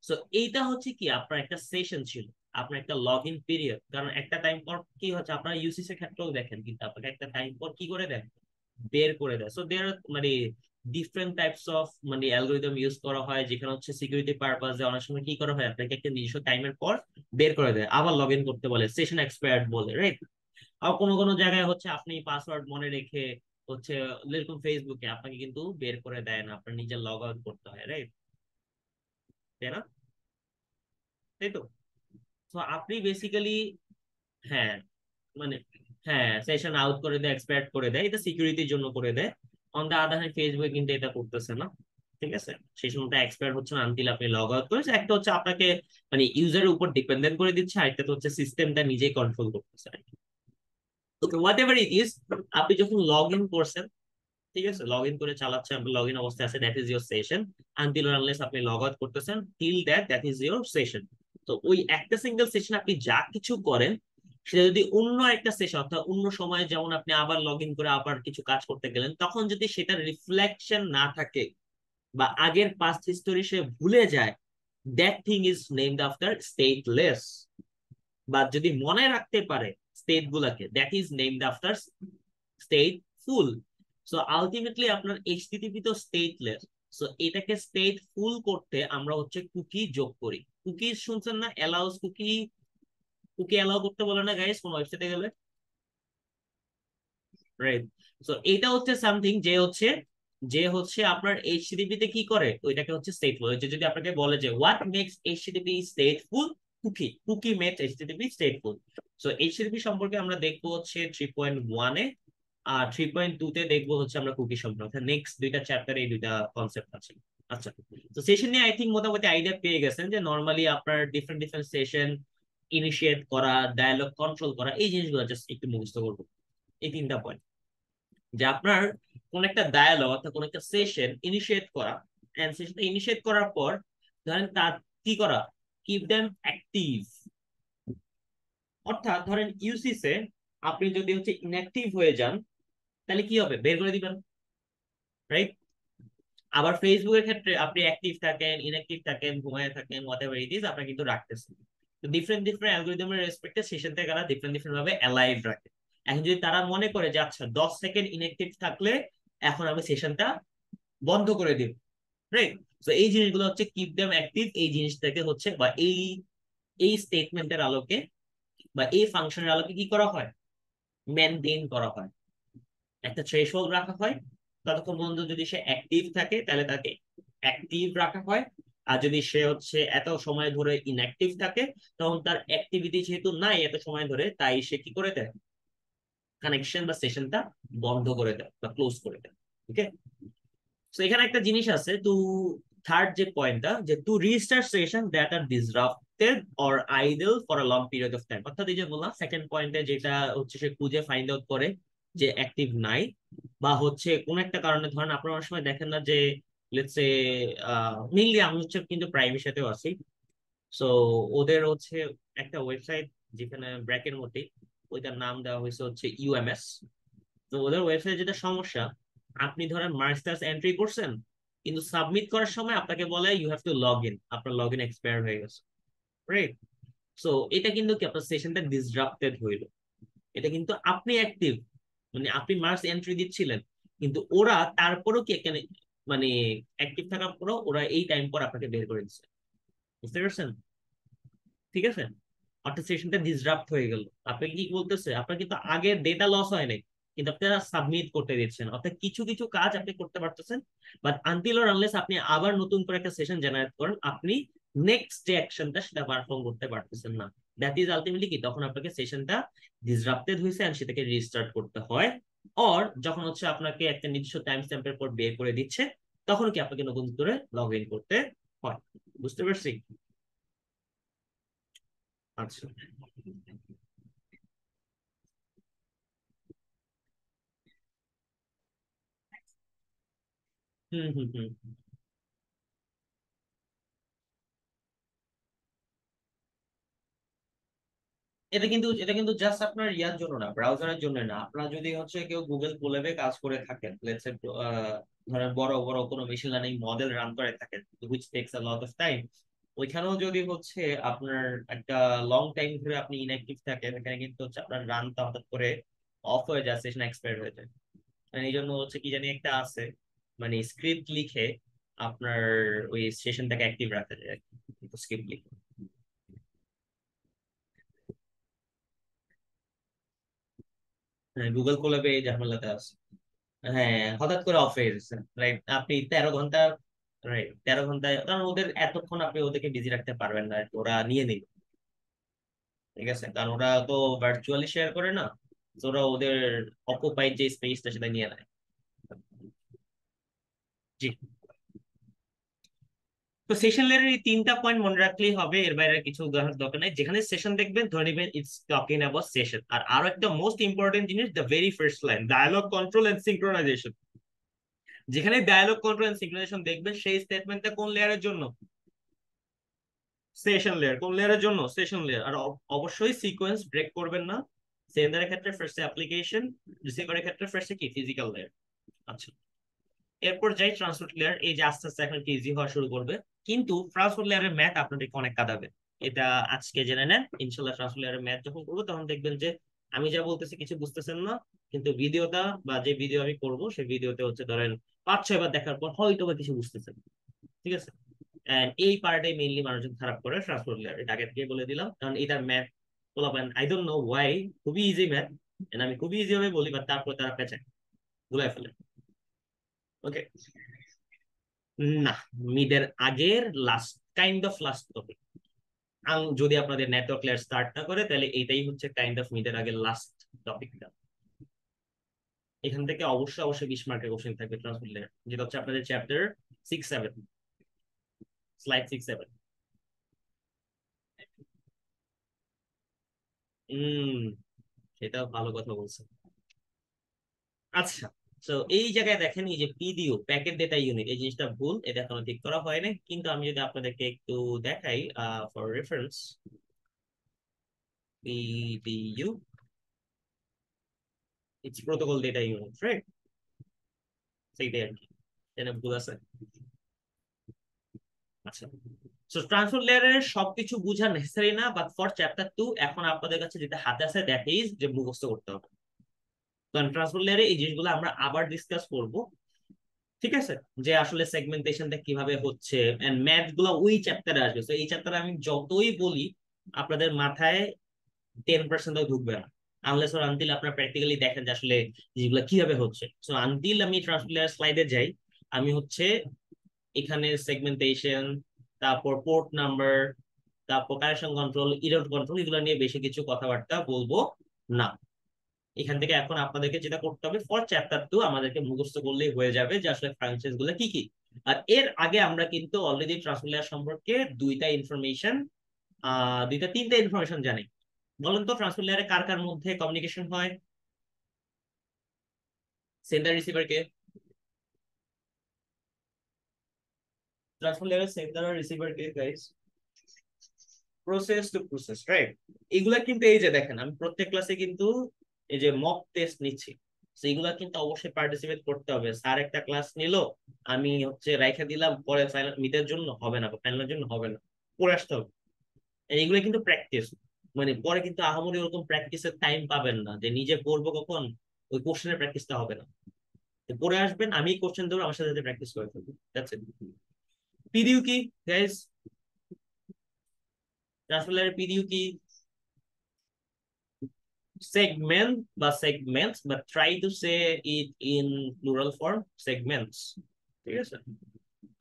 সো এইটা হচ্ছে কি, আপনার একটা সেশন ছিল, আপনার একটা লগ ইন পিরিয়ড, কারণ একটা টাইম পর কি হচ্ছে, আপনার ইউসিসি এর ক্ষেত্রেও দেখেন, কিন্তু আপনাকে একটা টাইম পর কি করে দেয়, বের করে দেয়। সো দেয়ার মানে ডিফারেন্ট টাইপস অফ মানে অ্যালগোরিদম ইউজ করা হয়, যেখানে হচ্ছে সিকিউরিটি পারপাসে অনেক সময় কি করা হয়, আপনাকে একটা নির্দিষ্ট টাইমের পর বের করে দেয়, আবার লগ ইন করতে বলে, সেশন এক্সপায়ার্ড বলে, রাইট? আর কোনো কোনো জায়গায় হচ্ছে আপনি পাসওয়ার্ড মনে রেখে হচ্ছে, যেরকম ফেসবুকে আপনাকে কিন্তু বের করে দেয় না, আপনার নিজের লগ আউট করতে হয়, রাইট? তাই না? তাই তো। তো আপনি বেসিক্যালি, হ্যাঁ, মানে হ্যাঁ, সেশন আউট করে দেয়, এক্সপায়ার করে দেয়, এটা সিকিউরিটির জন্য করে দেয়। On the other hand Facebook কিন্তু এটা করতেছে না, ঠিক আছে? সেশনটা এক্সপায়ার হচ্ছে না আনটিল আপনি লগ আউট করেছেন। একটা হচ্ছে আপনাকে মানে ইউজারের উপর ডিপেন্ডেন্ট করে দিচ্ছে, আরেকটা তো হচ্ছে সিস্টেমটা নিজেই কন্ট্রোল করতেছে। ওকে, হোয়াট এভার ইট ইজ, আপনি যখন লগ ইন করছেন, ঠিক আছে, লগ ইন করে চালাচ্ছেন, লগ ইন অবস্থায় আছে, that is your session. Until unless আপনি লগ আউট করতেছেন, till that that is your session. তো ওই একটা সিঙ্গেল সেশন আপনি যা কিছু করেন, সেটা যদি অন্য একটা সেশন অর্থাৎ অন্য সময়, যেমন আপনি আবার লগ ইন করে আবার কিছু কাজ করতে গেলেন, তখন যদি সেটার রিফ্লেকশন না থাকে বা আগের পাস্ট হিস্টোরি সে ভুলে যায়, that thing is named after stateless. বা যদি মনে রাখতে পারে স্টেট গুলাকে, that is named after state full. So ultimately আপনার এইচটিটিপি তো স্টেটলেস। সো এটাকে স্টেট ফুল করতে আমরা হচ্ছে কুকি যোগ করি। কুকি শুনছেন না? অ্যালাউস কুকি, কুকি অ্যালাউ করতে বলে না গাইস কোন ওয়েবসাইটে গেলে, রাইট? সো এটা হচ্ছে সামথিং যে হচ্ছে আপনার এইচটিটিপি তে কি করে, ওইটাকে হচ্ছে স্টেটফুল। যদি আপনাকে বলে যে what makes HTTP stateful, cookie, cookie makes HTTP stateful. So HTTP সম্পর্কে আমরা দেখবো হচ্ছে 3.1-এ, আর 3.2 তে দেখবো হচ্ছে আমরা কুকি সম্পর্কে, নেক্সট দুইটা চ্যাপ্টারে এই দুইটা কনসেপ্ট আছে। আচ্ছা, তো সেশন নিয়ে আই থিঙ্ক মোটামুটি আইডিয়া পেয়ে গেছেন, যে নর্মালি আপনার ডিফারেন্ট ডিফারেন্ট সেশন ইনিশিয়েট করা, ডায়ালগ কন্ট্রোল করা, এই জিনিসগুলো জাস্ট একটু মুখস্থ করবো, এই তিনটা পয়েন্ট। যে আপনার কোন একটা ডায়ালগ অর্থাৎ কোন একটা সেশন ইনিশিয়েট করা, এন্ড সেশনটা ইনিশিয়েট করার পর ধরেন তার কি করা, কিপ দেম অ্যাক্টিভ। অর্থাৎ ধরেন ইউসিসে আপনি যদি হচ্ছে ইনঅ্যাক্টিভ হয়ে যান, তাহলে কি হবে, বের করে দিবেন, রাইট? আবার ফেসবুকের ক্ষেত্রে আপনি অ্যাক্টিভ থাকেন, ইনঅ্যাক্টিভ থাকেন, ঘুমায় থাকেন, হোয়াটএভার ইট ইজ, আপনার কিন্তু রাখতেছেন। তো ডিফারেন্ট ডিফারেন্ট অ্যালগরিদমের রেসপেক্টে সেশন থেকে তারা ডিফারেন্ট ডিফারেন্ট ভাবে অ্যালাইভ রাখে। এখন যদি তারা মনে করে যে আচ্ছা 10 সেকেন্ড ইনঅ্যাক্টিভ থাকলে এখন আমি সেশনটা বন্ধ করে দিব, রাইট? তো এই জিনিসগুলো হচ্ছে কিপ দেম অ্যাক্টিভ, এই জিনিসটাকে হচ্ছে বা এই এই স্টেটমেন্টের আলোকে বা এই ফাংশনের আলোকে কি করা হয়, মেনটেন করা হয়। একটা থ্রেশহোল্ড রাখা হয়, ততক্ষণ পর্যন্ত যদি সে অ্যাক্টিভ থাকে তাহলে তাকে অ্যাক্টিভ রাখা হয়। আর যদি সে হচ্ছে এত সময় ধরে ইনঅ্যাক্টিভ থাকে, তখন তার অ্যাক্টিভিটি যেহেতু নাই এত সময় ধরে, তাই সে কি করে দেয়, কানেকশন বা সেশনটা বন্ধ করে দেয় বা ক্লোজ করে দেয়। ওকে, তো এখানে একটা জিনিস আছে, টু থার্ড যে পয়েন্টটা, যে to restart session that are disrupted or idle for a long period of time. অর্থাৎ এই যে বললাম সেকেন্ড পয়েন্টে, যেটা হচ্ছে সে খুঁজে ফাইন্ড আউট করে যে অ্যাক্টিভ নাই, বা হচ্ছে কোন একটা কারণে, ধরেন আপনারা অনেক সময় দেখেন না যে লেটস সে মেইনলি আমি হচ্ছে কিন্তু প্রাইমের সাথেও আছি। সো ওদের হচ্ছে একটা ওয়েবসাইট, যেখানে ব্র্যাকের মধ্যে ওইটার নাম দেওয়া হয়েছে হচ্ছে ইউএমএস। তো ওদের ওয়েবসাইটে যেটা সমস্যা, আপনি ধরেন মাস্টার্স এন্ট্রি করছেন, কিন্তু সাবমিট করার সময় আপনাকে বলে you have to log in, আপনার লগ ইন এক্সপায়ার হয়ে গেছে, রাইট? সো এটা কিন্তু কি আপনার সেশনটা ডিসরাপ্টেড হইলো, এটা কিন্তু আপনি অ্যাক্টিভ, মানে আপনি মার্কস এন্ট্রি দিচ্ছিলেন, কিন্তু ওরা তারপরও কি এখানে মানে অ্যাক্টিভ থাকার পরও ওরা এই টাইম পর আপনাকে বের করে দিচ্ছে। বুঝতে পারছেন? ঠিক আছে, অর্থাৎ সেশনটা ডিসরাপ্ট হয়ে গেল। আপনি কি বলতেছে, আপনার কিন্তু আগে ডেটা লস হয় নাই, কিন্তু আপনারা সাবমিট করতে দিচ্ছেন, অর্থাৎ কিছু কিছু কাজ আপনি করতে পারতেছেন, বাট আনটিল অর আনলেস আপনি আবার নতুন করে একটা সেশন জেনারেট করেন, আপনি নেক্সট যে অ্যাকশনটা সেটা পারফর্ম করতে পারতেছেন না। দ্যাট ইজ আলটিমেটলি কি, তখন আপনাকে সেশনটা ডিসরাপ্টেড হয়েছে এন্ড সেটাকে রিস্টার্ট করতে হয়। অর যখন হচ্ছে আপনাকে একটা নির্দিষ্ট টাইম স্ট্যাম্পের পর বের করে দিচ্ছে, তখন কি আপনাকে নতুন করে লগ ইন করতে হয়। বুঝতে পারছি? আচ্ছা। হুম হুম হুম। এটা কিন্তু জাস্ট আপনার ইয়ার জন্য না, ব্রাউজারের জন্য না। আপনার যদি হচ্ছে কেউ গুগল কোল্যাবে কাজ করে থাকেন, লেটস সে ধরেন বড় বড় কোনো মেশিন লার্নিং মডেল রান করে থাকেন, which tax a lot of time, ওইখানেও যদি হচ্ছে আপনার একটা লং টাইম ধরে আপনি ইনঅ্যাক্টিভ থাকেন, এখানে কিন্তু হচ্ছে আপনার রানটা হঠাৎ করে অফ হয়ে যায়, সেশন এক্সপায়ার হয়ে যায়। মানে এই জন্য হচ্ছে কি জানি একটা আছে, মানে স্ক্রিপ্ট লিখে আপনার ওই সেশনটাকে অ্যাক্টিভ রাখা যায়, স্ক্রিপ্ট লিখে। হ্যাঁ, গুগল কোল্যাবে এই ঝামেলাটা আছে। হ্যাঁ, হঠাৎ করে অফ হয়ে গেছে, রাইট? আপনি 13 ঘন্টা, রাইট, 13 ঘন্টায়, কারণ ওদের এতক্ষণ আপনি ওদেরকে বিজি রাখতে পারবেন না, ওরা নিয়ে নিবে। ঠিক আছে, কারণ ওরা তো ভার্চুয়ালি শেয়ার করে না, তো ওরা ওদের অকুপাইড যে স্পেসটা সেটা নিয়ে নেয়। জি। তো সেশন লেয়ারের এই তিনটা পয়েন্ট মনে রাখলেই হবে, এর বাইরে আর কিছু দেখার দরকার নাই। যেখানে সেশন দেখবেন ধরে নেবেন ইটস টকিং অ্যাবাউট সেশন। আর আরো একটা মোস্ট ইম্পর্টেন্ট জিনিস, the very first line, dialogue control and synchronisation. যেখানে ডায়ালগ কন্ট্রোল এন্ড সিঙ্ক্রোনাইজেশন দেখবেন, সেই স্টেটমেন্টটা কোন লেয়ারের জন্য? Session layer. কোন লেয়ারের জন্য? Session layer. আর অবশ্যই সিকোয়েন্স ব্রেক করবেন না। সেন্ডারের ক্ষেত্রে ফার্স্টে অ্যাপ্লিকেশন, রিসিভারের ক্ষেত্রে ফার্স্টে কি ফিজিক্যাল লেয়ার। আচ্ছা, এরপর যাই ট্রান্সপোর্ট লেয়ার। এই যে আস্তে আস্তে এখন কি ইজি হওয়া শুরু করবে, কিন্তু ট্রান্সপোর্ট লেয়ারের ম্যাথ আপনাদেরকে অনেক কাঁদাবে। এটা আজকে জেনে নেন, ইনশাল্লাহ ট্রান্সপোর্ট লেয়ারের ম্যাথ যখন করবো তখন দেখবেন যে আমি যা বলতেছি কিছু বুঝতেছেন না, কিন্তু ভিডিওটা বা যে ভিডিও আমি করবো সেই ভিডিওতে হচ্ছে ধরেন 5-6 বার দেখার পর হয়তো বা কিছু বুঝতেছেন। ঠিক আছে, এন্ড এই পার্টে মেইনলি মানুষজন খারাপ করে ট্রান্সপোর্ট লেয়ার, এটা আগে থেকে বলে দিলাম, কারণ এটা ম্যাথ পোলাপান আই ডোন্ট নো ওয়াই, খুবই ইজি ম্যাথ, আমি খুবই ইজি ভাবে বলি, বাট তারপর তারা পেঁচায়, গুলাই ফেলে। ওকে, না, মিডের আগের last, kind of last topic. যদি আপনাদের নেটওয়ার্ক লেয়ার স্টার্ট না করে, তাহলে এইটাই হচ্ছে কাইন্ড অফ মিডের আগের লাস্ট টপিকটা। এখান থেকে অবশ্যই অবশ্যই 20 মার্কের কোশ্চেন থাকবে ট্রান্সপোর্ট লেয়ার, যেটা হচ্ছে আপনাদের চ্যাপ্টার 6-7, স্লাইড 6-7। হম, সেটাও ভালো কথা বলছেন। আচ্ছা, তো এই জায়গায় দেখেন, এই যে পিডিও, প্যাকেট ডেটা ইউনিট, এই জিনিসটা ভুল, এটা এখনো ঠিক করা হয়নি। কিন্তু আমি যদি আপনাদেরকে একটু দেখাই for reference, PDU it's protocol data unit, right? সেইটাই আর কি, এটা ভুল আছে। আচ্ছা, সো ট্রান্সপোর্ট লেয়ারের সবকিছু বোঝা নেসেসারি না, বাট ফর চ্যাপ্টার 2 এখন আপনাদের কাছে যেটা হাতে আছে দ্যাট ইজ যে মুখস্থ করতে হবে। কারণ ট্রান্সপোর্ট লেয়ারে এই জিনিসগুলো আমরা আবার ডিসকাস করব। ঠিক আছে, যে আসলে সেগমেন্টেশনটা কিভাবে হচ্ছে, এন্ড ম্যাথ গুলো ওই চ্যাপ্টারে আসবে। তো এই চ্যাপ্টারে আমি যতই বলি, আপনাদের মাথায় 10% ঢুকবে না, আনলেস ওর আনটিল আপনার প্র্যাকটিক্যালি দেখেন যে আসলে যেগুলো কিভাবে হচ্ছে। সো আনটিল আমি ট্রান্সলেট স্লাইডে যাই, আমি হচ্ছে এখানে সেগমেন্টেশন, তারপর পোর্ট নাম্বার, তারপর কানেকশন কন্ট্রোল, ইরর কন্ট্রোল, এগুলো নিয়ে বেশি কিছু কথাবার্তা বলবো না। এখান থেকে এখন আপনাদেরকে যেটা করতে হবে, ফর চ্যাপ্টার 2 আমাদেরকে মুখস্থ করলেই হয়ে যাবে যে আসলে ফ্রাঞ্চাইজ গুলো কি কি। আর এর আগে আমরা কিন্তু অলরেডি ট্রান্সলেশন সম্পর্কে দুইটা তিনটা ইনফরমেশন জানি। বলেন তো, ট্রান্সপোর্ট লেয়ারে কার কার মধ্যে কমিউনিকেশন হয়? সেন্ডার রিসিভার কে? ট্রান্সপোর্ট লেয়ারে সেন্ডার আর রিসিভার কে guys? Process to process, right? এগুলা কিন্তু এই যে দেখেন, আমি প্রত্যেক ক্লাসে কিন্তু এই যে মক টেস্ট নিচ্ছি, তো এগুলা কিন্তু অবশ্যই পার্টিসিপেট করতে হবে। স্যার একটা ক্লাস নিল, আমি হচ্ছে রাইখা দিলাম, পরে ফাইনাল মিডের জন্য হবে না বা ফাইনালের জন্য হবে না, পড়ে আসতে হবে। এইগুলো কিন্তু প্র্যাকটিস, মানে পরে কিন্তু আহামরি ওরকম প্র্যাকটিসের টাইম পাবেন না যে নিজে করবো কখন, ওই কোশ্চেনের প্র্যাকটিসটা হবে না। তো পরে আসবেন, আমি কোশ্চেন দেবো, আমার সাথে প্র্যাকটিস করে ফেলবো, দ্যাটস ইট। পিডিইউ কি গাইস? আসলে পিডিইউ কি? সেগমেন্ট বা সেগমেন্টস, বা try to say it in plural form, segments. ঠিক আছে,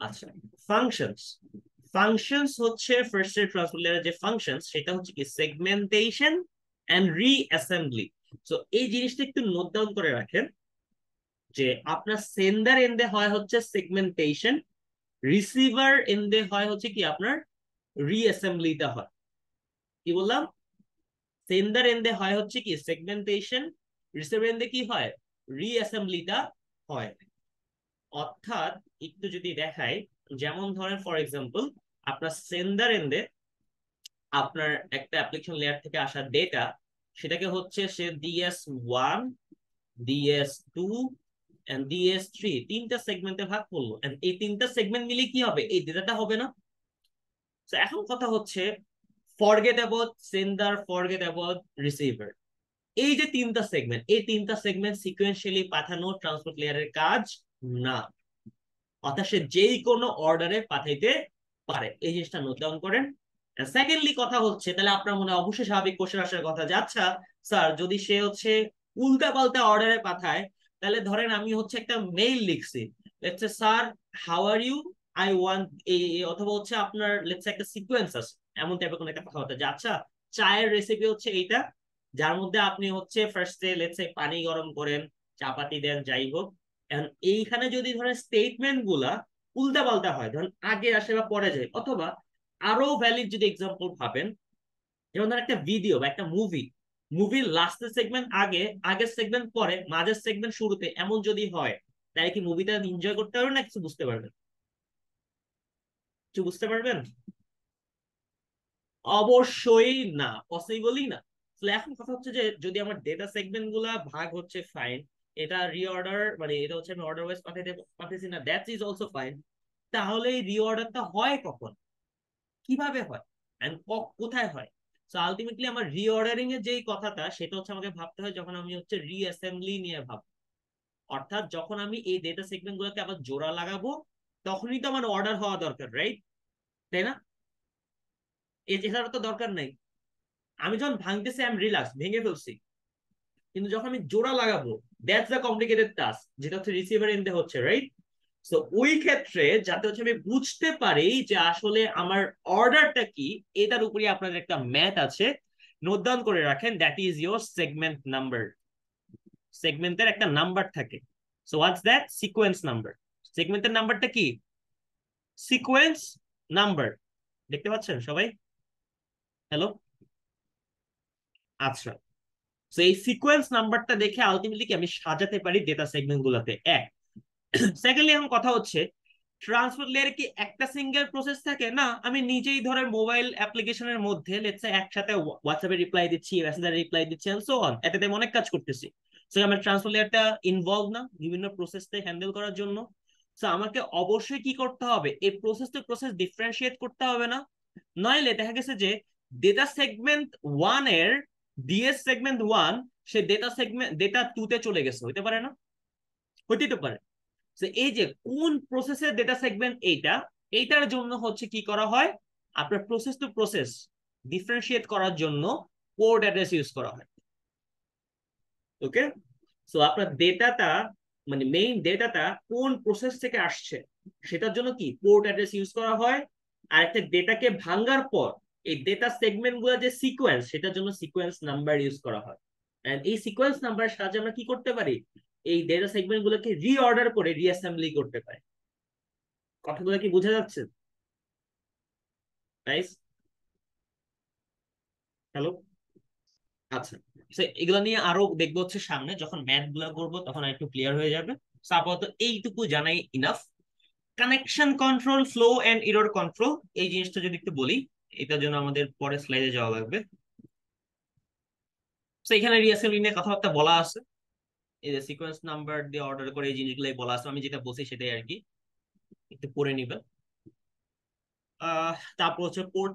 আচ্ছা। ফাংশনস, ফাংশনস হচ্ছে ফার্স্ট এর ট্রান্সপোর্ট লেয়ারের যে ফাংশনস, সেটা হচ্ছে কি সেগমেন্টেশন এন্ড রিঅ্যাসেম্বলি। সো এই জিনিসটা একটু নোট ডাউন করে রাখেন যে আপনার সেন্ডার এন্ডে হয় হচ্ছে সেগমেন্টেশন, রিসিভার এন্ডে হয় হচ্ছে কি আপনার রিঅ্যাসেম্বলিটা হয়। কি বললাম? সেন্ডার এন্ডে হয় হচ্ছে কি সেগমেন্টেশন, রিসিভার এন্ডে কি হয়, রিঅ্যাসেম্বলিটা হয়। অর্থাৎ একটু যদি দেখাই, যেমন ধরেন ফর এক্সাম্পল আপনার সেন্ডার এন্ডে আপনার একটা অ্যাপ্লিকেশন লেয়ার থেকে আসা ডেটা, সেটাকে হচ্ছে সে DS1, DS2 এন্ড DS3 তিনটা সেগমেন্টে ভাগ করলো, এন্ড এই তিনটা সেগমেন্ট মিলে কি হবে, এই ডেটাটা হবে না? তো এখন কথা হচ্ছে, forget about sender, forget about receiver, এই যে তিনটা সেগমেন্ট, এই তিনটা সেগমেন্ট সিকোয়েন্সিয়ালি পাঠানো ট্রান্সপোর্ট লেয়ারের কাজ না। অর্থাৎ সে যেই কোনো অর্ডারে পাঠাইতে পারে, এই জিনিসটা নোট ডাউন করেন। সেকেন্ডলি কথা হচ্ছে, তাহলে আপনার মনে অবশ্যই স্বাভাবিক কোশ্চেন আসার কথা যে আচ্ছা স্যার, যদি সে হচ্ছে উল্টা পাল্টা অর্ডারে পাঠায়, তাহলে ধরেন আমি হচ্ছে একটা মেইল লিখছি, let's say sir how are you, I want এই, অথবা হচ্ছে আপনার লেটস একটা সিকোয়েন্স আছে, এমন টাইপের কোনো একটা কথা হতো যে আচ্ছা চায়ের রেসিপি হচ্ছে এইটা, যার মধ্যে আপনি হচ্ছে ফার্স্টে লেটস সে পানি গরম করেন, চাপাতি দেন, যাই হোক। এখন এইখানে যদি ধরেন স্টেটমেন্ট গুলা উল্টা পাল্টা হয়, ধরেন আগে আসে বা পরে যায়, অথবা আরো ভ্যালিড যদি এক্সাম্পল ভাবেন, যেমন ধরেন একটা ভিডিও বা একটা মুভি, মুভির লাস্টের সেগমেন্ট আগে, আগের সেগমেন্ট পরে, মাঝের সেগমেন্ট শুরুতে, এমন যদি হয়, তাই কি মুভিটা এনজয় করতে পারবেন না কিছু বুঝতে পারবেন? কিছু বুঝতে পারবেন? অবশ্যই না, পসিবলই না। তাহলে এখন কথা হচ্ছে যে যদি আমার ডেটা সেগমেন্ট গুলা ভাগ হচ্ছে ফাইন, এটা রিঅর্ডার মানে এটা হচ্ছে আমি অর্ডার ওয়াইজ পাঠাইতে পারতেছি না, দ্যাটস ইজ অলসো ফাইন। তাহলে এই রিঅর্ডারটা হয় কখন, কিভাবে হয়, এন্ড কোথায় হয়? সো আলটিমেটলি আমার রিঅর্ডারিং এর যেই কথাটা, সেটা হচ্ছে আমাকে ভাবতে হয় যখন আমি হচ্ছে রিঅ্যাসেম্বলি নিয়ে ভাববো। অর্থাৎ যখন আমি এই ডেটা সেগমেন্ট গুলোকে আবার জোড়া লাগাবো, তখনই তো আমার অর্ডার হওয়া দরকার, রাইট? তাই না? এছাড়া তো দরকার নেই। আমি যখন ভাঙতেছি আমি রিল্যাক্স, ভেঙে ফেলছি, কিন্তু যখন আমি জোড়া লাগাবো, দ্যাটস দ্য কমপ্লিকেটেড টাস্ক, যেটা হচ্ছে রিসিভার এন্ডে হচ্ছে, রাইট? তো ওই ক্ষেত্রে যাতে হচ্ছে আমি বুঝতে পারি যে আসলে আমার অর্ডারটা কি, এটার উপরে আপনাদের একটা ম্যাথ আছে, নোট ডাউন করে রাখেন, that is your segment number. সেগমেন্টের একটা নাম্বার থাকে, so what's that, sequence number. সেগমেন্টের নাম্বারটা কি? Sequence number. দেখতে পাচ্ছেন সবাই? হ্যালো? আচ্ছা, তো এই সিকোয়েন্স নাম্বারটা দেখে আলটিমেটলি কি আমি সাজাতে পারি ডেটা সেগমেন্ট গুলাতে, এক। সেকেন্ডলি এখন কথা হচ্ছে, ট্রান্সপোর্ট লেয়ারে কি একটা সিঙ্গেল প্রসেস থাকে? না, আমি নিজেই ধরেন মোবাইল অ্যাপ্লিকেশনের মধ্যে লেটস সে একসাথে হোয়াটসঅ্যাপে রিপ্লাই দিচ্ছি, মেসেঞ্জারে রিপ্লাই দিচ্ছি এন্ড সো অন, এটাতে আমি অনেক কাজ করতেছি। সো আমার ট্রান্সপোর্ট লেয়ারটা ইনভলভ না বিভিন্ন প্রসেসকে হ্যান্ডেল করার জন্য? সো আমাকে অবশ্যই কি করতে হবে, এই প্রসেস টু প্রসেস ডিফারেন্সিয়েট করতে হবে না? নইলে দেখা গেছে যে ডেটা সেগমেন্ট ওয়ান এর DS segment one, say data segment data to তে চলে গেছে, হইতে পারে না? হইতেই তো পারে। এই যে কোন প্রসেসের ডেটা সেগমেন্ট এইটা, এইটার জন্য হচ্ছে কি করা হয়, আপনার প্রসেস টু প্রসেস ডিফারেন্সিয়েট করার জন্য পোর্ট অ্যাড্রেস ইউজ করা হয়। ওকে, সো আপনার ডেটাটা মানে মেইন ডেটাটা কোন প্রসেস থেকে আসছে, সেটার জন্য কি পোর্ট অ্যাড্রেস ইউজ করা হয়। আর একটা ডেটাকে ভাঙার পর এই ডেটা সেগমেন্ট গুলো যে সিকোয়েন্স, সেটার জন্য সিকোয়েন্স নাম্বার ইউজ করা হয়। এন্ড এই সিকোয়েন্স নাম্বারের সাহায্যে আমরা কি করতে পারি, এই ডেটা সেগমেন্ট গুলোকে রিঅর্ডার করে রিঅ্যাসেম্বলি করতে পারি। কথাগুলো কি বোঝা যাচ্ছে? নাইস। হ্যালো? আচ্ছা, তো এগুলো নিয়ে আরো দেখবো হচ্ছে সামনে যখন ম্যাথ গুলো করবো, তখন একটু ক্লিয়ার হয়ে যাবে। So, আপাতত এইটুকু জানাই enough. Connection control, flow and error control, এই জিনিসটা যদি একটু বলি, এটার জন্য আমাদের পরে স্লাইডে যাওয়া লাগবে। তো এখানে রিঅ্যাসেম্বলি নিয়ে কথাবার্তা বলা আছে, এই যে সিকোয়েন্স নাম্বার দিয়ে অর্ডার করে এই জিনিসগুলোই বলা আছে, আমি যেটা বলছি সেটাই আর কি, একটু পড়ে নিবে। তারপর হচ্ছে পোর্ট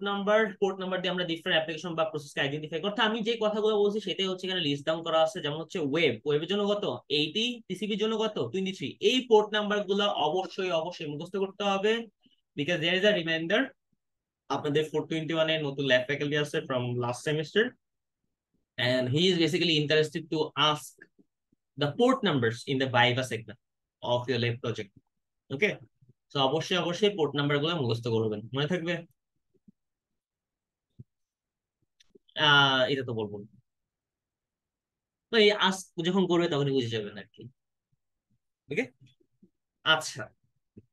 নাম্বার দিয়ে আমরা ডিফারেন্ট অ্যাপ্লিকেশন বা প্রসেসকে আইডেন্টিফাই করতে, আমি যে কথাগুলো বলছি সেটাই হচ্ছে এখানে লিস্ট ডাউন করা আছে। যেমন হচ্ছে ওয়েবের জন্য কত 80, টিসিপির জন্য কত 23। এই পোর্ট নাম্বার গুলো অবশ্যই অবশ্যই মুখস্থ করতে হবে, because there is a reminder. আপনাদের 421 এর নতুন ল্যাব ফ্যাকাল্টি আছে from last semester, and he is basically interested to ask the port numbers in the Viva segment of your lab project. Okay, so অবশ্যই অবশ্যই পোর্ট নাম্বার গুলো মুখস্থ করবেন, মনে থাকবে। এটা তো বলবো না। তো এই আজ যখন করবে তখনই বুঝে যাবেন আর কি। ওকে, আচ্ছা।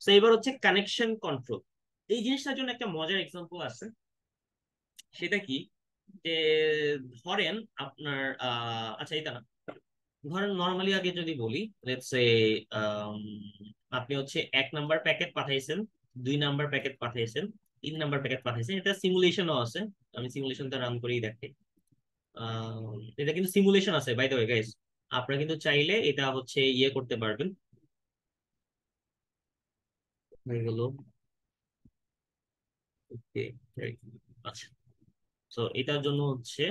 তো এবার হচ্ছে কানেকশন কন্ট্রোল। এই জিনিসটার জন্য একটা মজার এক্সাম্পল আছে। সেটা কি, যে ধরেন আপনার আচ্ছা এটা না, ধরেন নর্মালি আগে যদি বলি, লেটস সে আপনি হচ্ছে 1 নাম্বার প্যাকেট পাঠাইছেন, 2 নাম্বার প্যাকেট পাঠাইছেন, 3 নাম্বার প্যাকেট পাঠাইছেন। এটা সিমুলেশনও আছে, আমি সিমুলেশনটা রান করেই দেখাই। এটা কিন্তু সিমুলেশন আছে বাই দ্য ওয়ে গাইস, আপনারা কিন্তু চাইলে এটা হচ্ছে ইয়ে করতে পারবেন। হয়ে গেল, ওকে, আচ্ছা। তো এটার জন্য হচ্ছে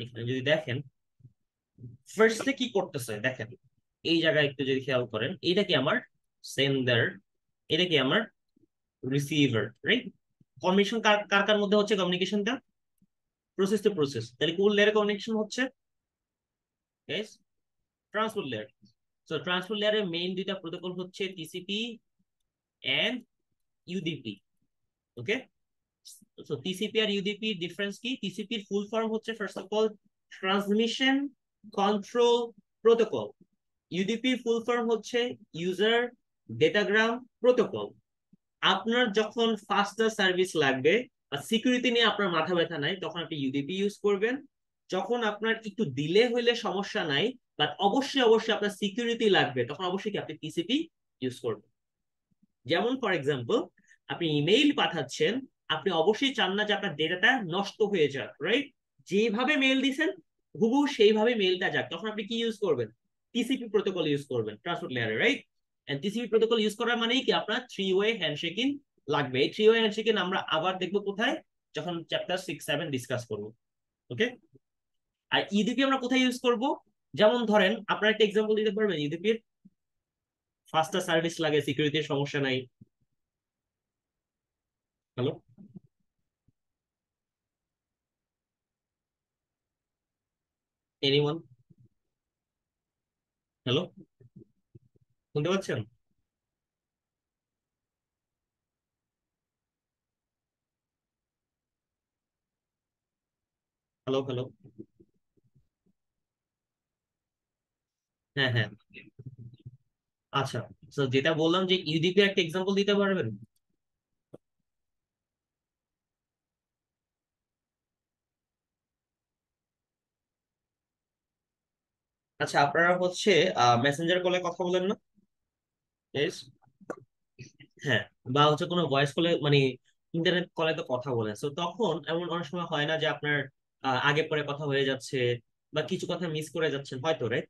এখানে যদি দেখেন ফার্স্টে কি করতেছে দেখেন, এই জায়গায় একটু যদি খেয়াল করেন, এটা কি আমার সেন্ডার, এটা কি আমার রিসিভার, রাইট? কমিউনিকেশন কার কার কার মধ্যে হচ্ছে কমিউনিকেশনটা? Process to process. তাহলে কোন লেয়ারে কমিউনিকেশন হচ্ছে? Guys, transport layer. So transport লেয়ারের মেইন দুইটা প্রোটোকল হচ্ছে TCP and UDP. Okay, so TCP আর ইউডিপি ডিফারেন্স কি? টিসিপির ফুল ফর্ম হচ্ছে first of all transmission control protocol. ইউডিপির ফুল ফর্ম হচ্ছে ইউজার ডেটাগ্রাম প্রোটোকল। আপনার যখন ফাস্টার সার্ভিস লাগবে বা সিকিউরিটি নিয়ে আপনার মাথা ব্যথা নাই, তখন আপনি ইউডিপি ইউজ করবেন। যখন আপনার একটু ডিলে হইলে সমস্যা নাই, বাট অবশ্যই অবশ্যই আপনার সিকিউরিটি লাগবে, তখন অবশ্যই কি আপনি টিসিপি ইউজ করবেন। যেমন ফর এক্সাম্পল, আপনি ইমেইল পাঠাচ্ছেন, আপনি অবশ্যই চান না যে আপনার ডেটাটা নষ্ট হয়ে যাক, রাইট? যেভাবে মেইল দিছেন হুবহু সেইভাবে মেইলটা যাক, তখন আপনি কি ইউজ করবেন? টিসিপি প্রোটোকল ইউজ করবেন ট্রান্সপোর্ট লেয়ারে, right? And TCP protocol use করার মানেই কি আপনার 3 ওয়ে হ্যান্ডশেকিং লাগবে। এই 3 ওয়ে হ্যান্ডশেকিং আমরা আবার দেখবো কোথায়, যখন চ্যাপ্টার 6-7 ডিসকাস করবো। ওকে, আর ইউডিপি আমরা কোথায় ইউজ করব? যেমন ধরেন আপনার একটা এক্সাম্পল দিতে পারবেন ইউডিপির? ফাস্টার সার্ভিস লাগে, সিকিউরিটির সমস্যা নাই। Hello, anyone? হ্যালো, শুনতে পাচ্ছেন? Hello, hello. হ্যাঁ, হ্যাঁ, আচ্ছা। তো যেটা বললাম যে ইউডিপি একটা এক্সাম্পল দিতে পারবেন? আচ্ছা, আপনারা হচ্ছে মেসেঞ্জার কলে কথা বলেন না? Yes? হ্যাঁ, বা হচ্ছে কোনো ভয়েস কলে মানে ইন্টারনেট কলে তো কথা বলেন, তো তখন এমন অনেক সময় হয় না যে আপনার আগে পরে কথা হয়ে যাচ্ছে বা কিছু কথা মিস করে যাচ্ছেন হয়তো, রাইট?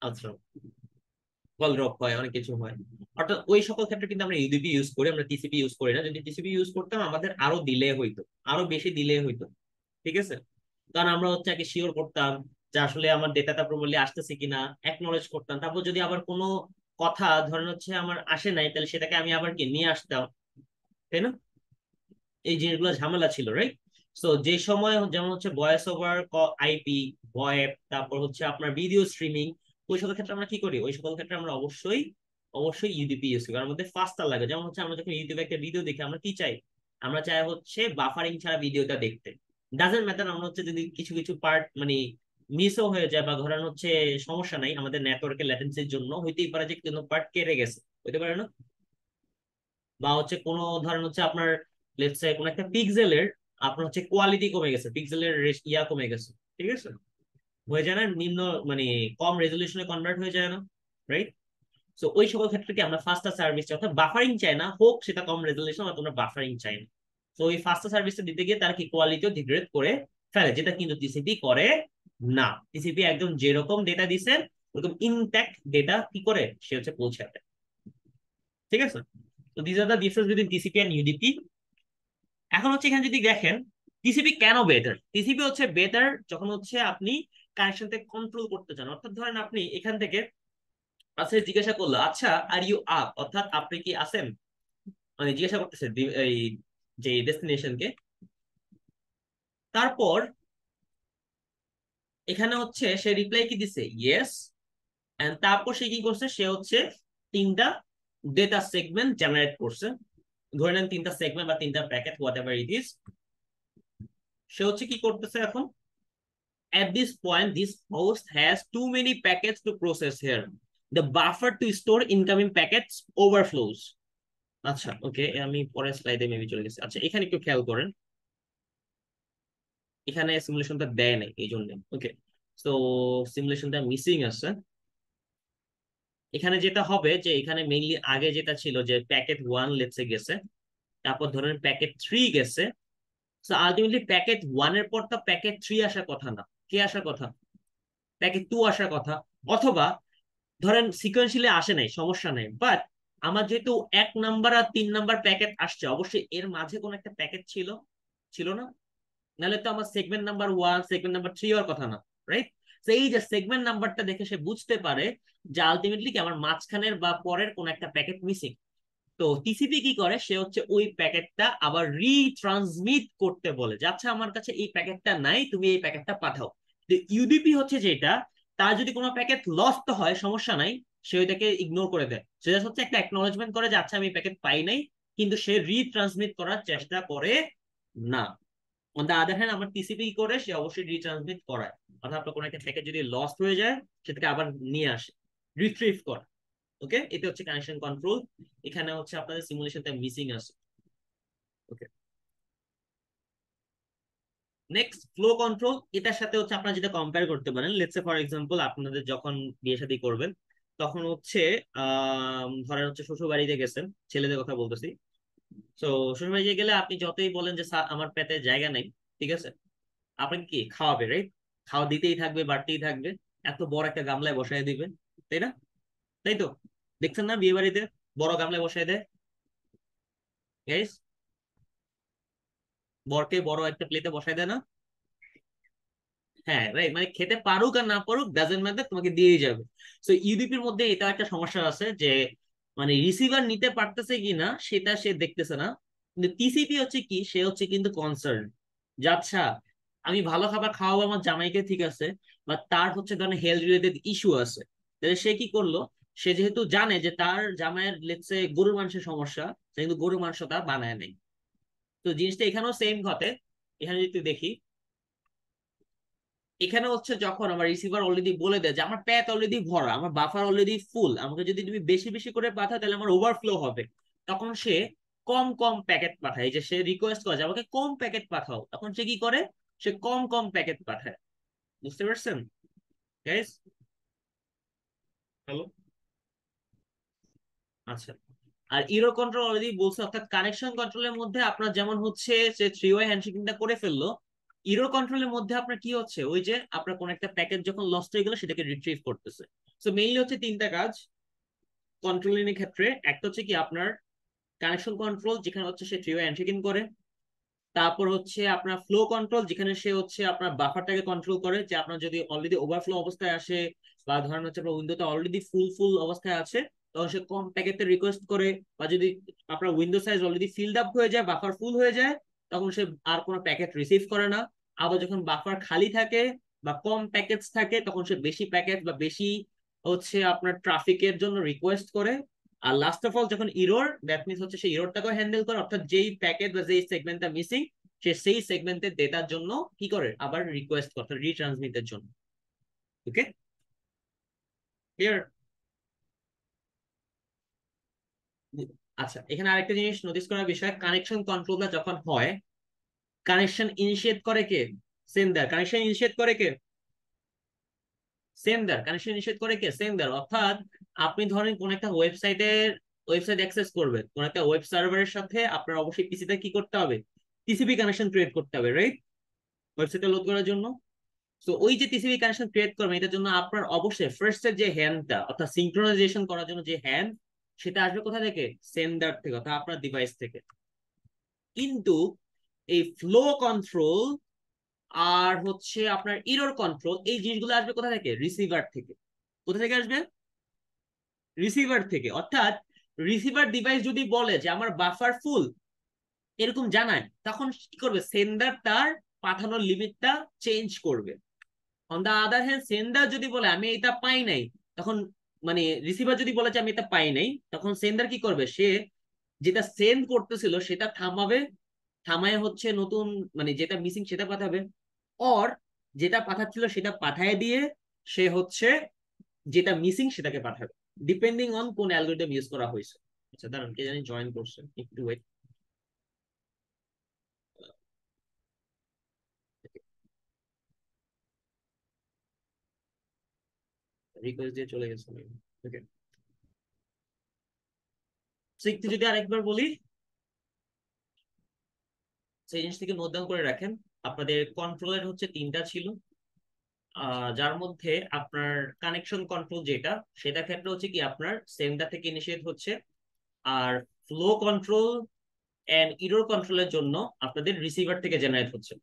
আচ্ছা, কল ড্রপ হয়, অনেক কিছু হয়। অর্থাৎ ওই সকল ক্ষেত্রে কিন্তু আমরা ইউডিপি ইউজ করি, আমরা টিসিপি ইউজ করি না। যদি টিসিপি ইউজ করতাম আমাদের আরো ডিলে হইতো, আরো বেশি ডিলে হইতো। ঠিক আছে, কারণ আমরা হচ্ছে আগে শিওর করতাম যে আসলে আমার ডেটাটা প্রপারলি আসতেছে কিনা, একনলেজ করতাম। তারপর যদি আবার কোনো কথা ধরেন হচ্ছে আমার আসে নাই, তাহলে সেটাকে আমি আবার কি নিয়ে আসতাম, তাই না? এই জিনিসগুলো ঝামেলা ছিল, রাইট? সো যে সময় যেমন হচ্ছে ভয়েস ওভার আইপি, ভয়েপ, তারপর হচ্ছে আপনার ভিডিও স্ট্রিমিং, ওই সকল ক্ষেত্রে আমরা কি করি? ওই সকল ক্ষেত্রে আমরা অবশ্যই অবশ্যই ইউডিপি ইউজ করি, কারণ আমাদের ফাস্টার লাগে। যেমন হচ্ছে আমরা যখন ইউটিউবে একটা ভিডিও দেখি আমরা কি চাই? আমরা চাই হচ্ছে বাফারিং ছাড়া ভিডিওটা দেখতে। ডাজেন্ট ম্যাটার আমরা হচ্ছে যদি কিছু কিছু পার্ট মানে মিসও হয়ে যায়, বা ধরেন হচ্ছে সমস্যা নাই, আমাদের নেটওয়ার্কের ল্যাটেন্সির জন্য হইতেই পারে যে কোনো পার্ট কেটে গেছে, হইতে পারে না? বা হচ্ছে কোনো ধরেন হচ্ছে আপনার লেটস সে কোন একটা পিক্সেলের আপনার হচ্ছে কোয়ালিটি কমে গেছে, পিক্সেলের ইয়া কমে গেছে, ঠিক আছে? হয়ে যায় না, নিম্ন মানে কম রেজলিউশনে কনভার্ট হয়ে যায় না, রাইট? সো ওই সকল ক্ষেত্রে কি আমরা ফাস্টার সার্ভিস চাই, অর্থাৎ বাফারিং চাই না, হোক সেটা কম রেজলিউশন, বা তোমরা বাফারিং চাই না। তো ওই ফাস্টার সার্ভিসটা দিতে গিয়ে তারা কি কোয়ালিটিও ডিগ্রেড করে ফেলে, যেটা কিন্তু টিসিপি করে না। টিসিপি একদম যেরকম ডেটা দিছে ওরকম ইনট্যাক্ট ডেটা কি করে সে হচ্ছে পৌঁছাবে। ঠিক আছে, তো this are the difference between TCP and UDP. এখন হচ্ছে এখানে যদি দেখেন টিসিপি কেন বেটার, টিসিপি হচ্ছে বেটার যখন হচ্ছে আপনি কানেকশনকে কন্ট্রোল করতে চান। অর্থাৎ ধরেন আপনি এখান থেকে আচ্ছা জিজ্ঞাসা করলো, আচ্ছা আর ইউ আপ, অর্থাৎ আপনি কি আছেন, মানে জিজ্ঞাসা করতেছে এই যে ডেস্টিনেশনকে। তারপর এখানে হচ্ছে সে রিপ্লাই কি দিছে, ইয়েস। এন্ড তারপর সে কি করছে, সে হচ্ছে তিনটা ডেটা সেগমেন্ট জেনারেট করছে। ধরে নেন তিনটা সেগমেন্ট বা তিনটা packet, whatever it is. সে হচ্ছে কি করতেছে এখন, at this point this host has too many packets to process here, the buffer to store incoming packets overflows। আচ্ছা ওকে, আমি পরের স্লাইডে মেবি চলে গেছি। আচ্ছা এখানে একটু খেয়াল করেন, এখানে সিমুলেশনটা দেয় নাই এই জন্য। ওকে, তো সিমুলেশনটা মিসিং আছে। এখানে যেটা হবে যে এখানে মেইনলি আগে যেটা ছিল যে প্যাকেট 1 লেটসে গেছে, তারপর ধরেন প্যাকেট 3 গেছে। সো আলটিমেটলি প্যাকেট 1 এর পর তো প্যাকেট 3 আসার কথা না, কে আসার কথা, প্যাকেট 2 আসার কথা। অথবা ধরেন সিকোয়েন্সিয়ালি আসে নাই, সমস্যা নাই, বাট আমার যেহেতু 1 নাম্বার আর 3 নাম্বার প্যাকেট আসছে, অবশ্যই এর মাঝে কোন একটা প্যাকেট ছিল, ছিল না? নাহলে তো আমার সেগমেন্ট নাম্বার 1 সেগমেন্ট নাম্বার 3 হওয়ার কথা না, রাইট? তো এই যে সেগমেন্ট নাম্বারটা দেখে সে বুঝতে পারে যে আলটিমেটলি কি আমার মাঝখানের বা পরের কোন একটা প্যাকেট মিসিং। তো টিসিপি কি করে, সে হচ্ছে ওই প্যাকেটটা আবার রিট্রান্সমিট করতে বলে যে আচ্ছা আমার কাছে এই প্যাকেটটা নাই, তুমি এই প্যাকেটটা পাঠাও। তো ইউডিপি হচ্ছে যেটা, তার যদি কোনো প্যাকেট লস্ট হয় সমস্যা নাই, সে ওইটাকে ইগনোর করে দেয়। সেটা হচ্ছে একটা অ্যাকনলেজমেন্ট করে যে আচ্ছা আমি প্যাকেট পাই নাই, কিন্তু সে রিট্রান্সমিট করার চেষ্টা করে না। অন দা আদার হ্যান্ড আমার টিসিপি করে সে অবশ্যই রিট্রান্সমিট করায়। অর্থাৎ আপনার কোনো একটা প্যাকেট যদি লস্ট হয়ে যায় সেটাকে আবার নিয়ে আসে, রিট্রিভ করে। ওকে, এটা হচ্ছে কানেকশন কন্ট্রোল। এখানে হচ্ছে আপনাদের সিমুলেশনটা মিসিং আছে। ওকে, নেক্সট ফ্লো কন্ট্রোল। এটার সাথে হচ্ছে আপনারা যেটা কম্পেয়ার করতে পারেন, লেটস সে ফর এক্সাম্পল আপনাদের যখন বিয়ে শাদী করবেন, তখন হচ্ছে ধরেন হচ্ছে শ্বশুর বাড়িতে গেছেন, ছেলেদের কথা বলতেছি। তো শ্বশুর বাড়িতে গেলে আপনি যতই বলেন যে "স্যার, আমার পেটে জায়গা নেই", ঠিক আছে, আপনি কি খাওয়াবে, রাইট? খাওয়া দিতেই থাকবে, বাড়তেই থাকবে, এত বড় একটা গামলায় বসায় দিবে, তাই না? তাই তো, দেখছেন না বিয়ে বাড়িতে বড় গামলায় বসায় দেয়, গাইস? বরকে বড় একটা প্লেটে বসায় দেয় না? হ্যাঁ রাইট, মানে খেতে পারুক আর না পারুক ডাজেন্ট ম্যাটার, তোমাকে দিয়েই যাবে। সো ইউডিপির মধ্যে এটা একটা সমস্যা আছে যে মানে রিসিভার নিতে পারতেছে কিনা সেটা সে দেখতেছে না, কিন্তু টিসিপি হচ্ছে কি, সে হচ্ছে কিন্তু কনসার্ন যে আচ্ছা আমি ভালো খাবার খাওয়াবো আমার জামাইকে, ঠিক আছে, বা তার হচ্ছে ধরেন হেলথ রিলেটেড ইস্যু আছে, তাহলে সে কি করলো, সে যেহেতু জানে যে তার জামাইয়ের লেটসে গরুর মাংসের সমস্যা, সে কিন্তু গরুর মাংসটা বানায় নেই। তো জিনিসটা এখানেও সেম ঘটে। এখানে যদি দেখি, এখানে হচ্ছে যখন আমার রিসিভার অলরেডি বলে দেয় যে আমার প্যাথ অলরেডি ভরা, আমার বাফার অলরেডি ফুল, আমাকে যদি তুমি বেশি বেশি করে পাঠাও তাহলে আমার ওভারফ্লো হবে, তখন সে কম কম প্যাকেট পাঠায়। যে সে রিকোয়েস্ট করে যে আমাকে কম প্যাকেট পাঠাও, তখন সে কি করে, সে কম কম প্যাকেট পাঠায়। বুঝতে পারছেন গাইস? হ্যালো? আচ্ছা, আর ইরো কন্ট্রোল অলরেডি বলছে, অর্থাৎ কানেকশন কন্ট্রোলের মধ্যে আপনার যেমন হচ্ছে যে থ্রি ওয়ে হ্যান্ডশেকিংটা করে ফেললো, ইরো কন্ট্রোলের মধ্যে আপনার কি হচ্ছে, ওই যে আপনার কোন একটা প্যাকেজ যখন লস্ট হয়ে গেল সেটাকে রিট্রিভ করতেছে। সো মেইনলি হচ্ছে তিনটা কাজ কন্ট্রোলিং এর ক্ষেত্রে। একটা হচ্ছে কি আপনার কানেকশন কন্ট্রোল, যেখানে হচ্ছে সে থ্রি ওয়ে হ্যান্ডশেকিং করে। তারপর হচ্ছে আপনার ফ্লো কন্ট্রোল, যেখানে সে হচ্ছে আপনার বাফারটাকে কন্ট্রোল করে, যে আপনার যদি অলরেডি ওভারফ্লো অবস্থায় আসে বা ধরেন হচ্ছে আপনার উইন্ডোটা অলরেডি ফুল ফুল অবস্থায় আছে, তখন সে কম প্যাকেটের রিকোয়েস্ট করে। বা যদি আপনার window size already filled up হয়ে যায়, বাফার ফুল হয়ে যায়, তখন সে আর কোনো প্যাকেট রিসিভ করে না। আবার যখন বাফার খালি থাকে বা কম প্যাকেজ থাকে, তখন সে বেশি প্যাকেট বা বেশি হচ্ছে আপনার ট্রাফিকের জন্য রিকোয়েস্ট করে। আর লাস্ট অফ অল যখন ইরোর, দ্যাট মিনস হচ্ছে সেই ইরোরটাকেও হ্যান্ডেল করে, অর্থাৎ যেই প্যাকেট বা যেই সেগমেন্টটা মিসিং, সে সেই সেগমেন্টের ডেটার জন্য কি করে, আবার রিকোয়েস্ট করে রিট্রান্সমিটের জন্য। ওকে, ক্লিয়ার? আচ্ছা, এখানে আরেকটা জিনিস নোটিস করার বিষয়, কানেকশন কন্ট্রোলটা যখন হয়, কানেকশন ইনিশিয়েট করে কে, সেন্ডার। কানেকশন ইনিশিয়েট করে কে, সেন্ডার। কানেকশন ইনিশিয়েট করে কে, সেন্ডার। অর্থাৎ আপনি ধরেন কোন একটা ওয়েবসাইট অ্যাক্সেস করবেন, কোন একটা ওয়েব সার্ভারের সাথে আপনার অবশ্যই পিসিতে কি করতে হবে, টিসিপি কানেকশন ক্রিয়েট করতে হবে, রাইট? ওয়েবসাইটে লোড করার জন্য। তো ওই যে টিসিপি কানেকশন ক্রিয়েট করবেন, এটার জন্য আপনার অবশ্যই ফার্স্ট এর যে হ্যান্ডটা, অর্থাৎ সিঙ্ক্রোনাইজেশন করার জন্য যে হ্যান্ড, সেটা আসবে কোথা থেকে? সেন্ডার থেকে, অর্থাৎ আপনার ডিভাইস থেকে। কিন্তু এই ফ্লো কন্ট্রোল আর হচ্ছে আপনার এরর কন্ট্রোল, এই জিনিসগুলো আসবে কোথা থেকে? রিসিভার থেকে। কোথা থেকে আসবে? রিসিভার থেকে। অর্থাৎ রিসিভার ডিভাইস যদি বলে যে আমার বাফার ফুল, এরকম জানায়, তখন কি করবে? সেন্ডার তার পাঠানোর লিমিটটা চেঞ্জ করবে। On the other hand sender যদি বলে আমি এটা পাই নাই, তখন মানে রিসিভার যদি বলে যে আমি এটা পাই নাই, তখন সেন্ডার কি করবে? সে যেটা সেন্ড করতেছিল সেটা থামাবে, থামায় হচ্ছে নতুন মানে যেটা মিসিং সেটা পাঠাবে, অর যেটা পাঠাচ্ছিল সেটা পাঠায় দিয়ে সে হচ্ছে যেটা মিসিং সেটাকে পাঠাবে, ডিপেন্ডিং অন কোন অ্যালগরিদম ইউজ করা হয়েছে। আচ্ছা দাঁড়ান, কে জানি জয়েন করছে, একটু ওয়েট। রিকোয়েস্ট দিয়ে চলে গেছে। ওকে, একটু যদি আরেকবার বলি, সেই জিনিসটিকে নোট ডাউন করে রাখেন। আপনাদের কন্ট্রোলের হচ্ছে তিনটা ছিল, যার মধ্যে আপনার কানেকশন কন্ট্রোল যেটা, সেটা ক্ষেত্রে হচ্ছে কি আপনার সেন্ডার থেকে ইনিশিয়েট হচ্ছে। আর ফ্লো কন্ট্রোল এন্ড ইরর কন্ট্রোলের জন্য আপনাদের রিসিভার থেকে জেনারেট হচ্ছে।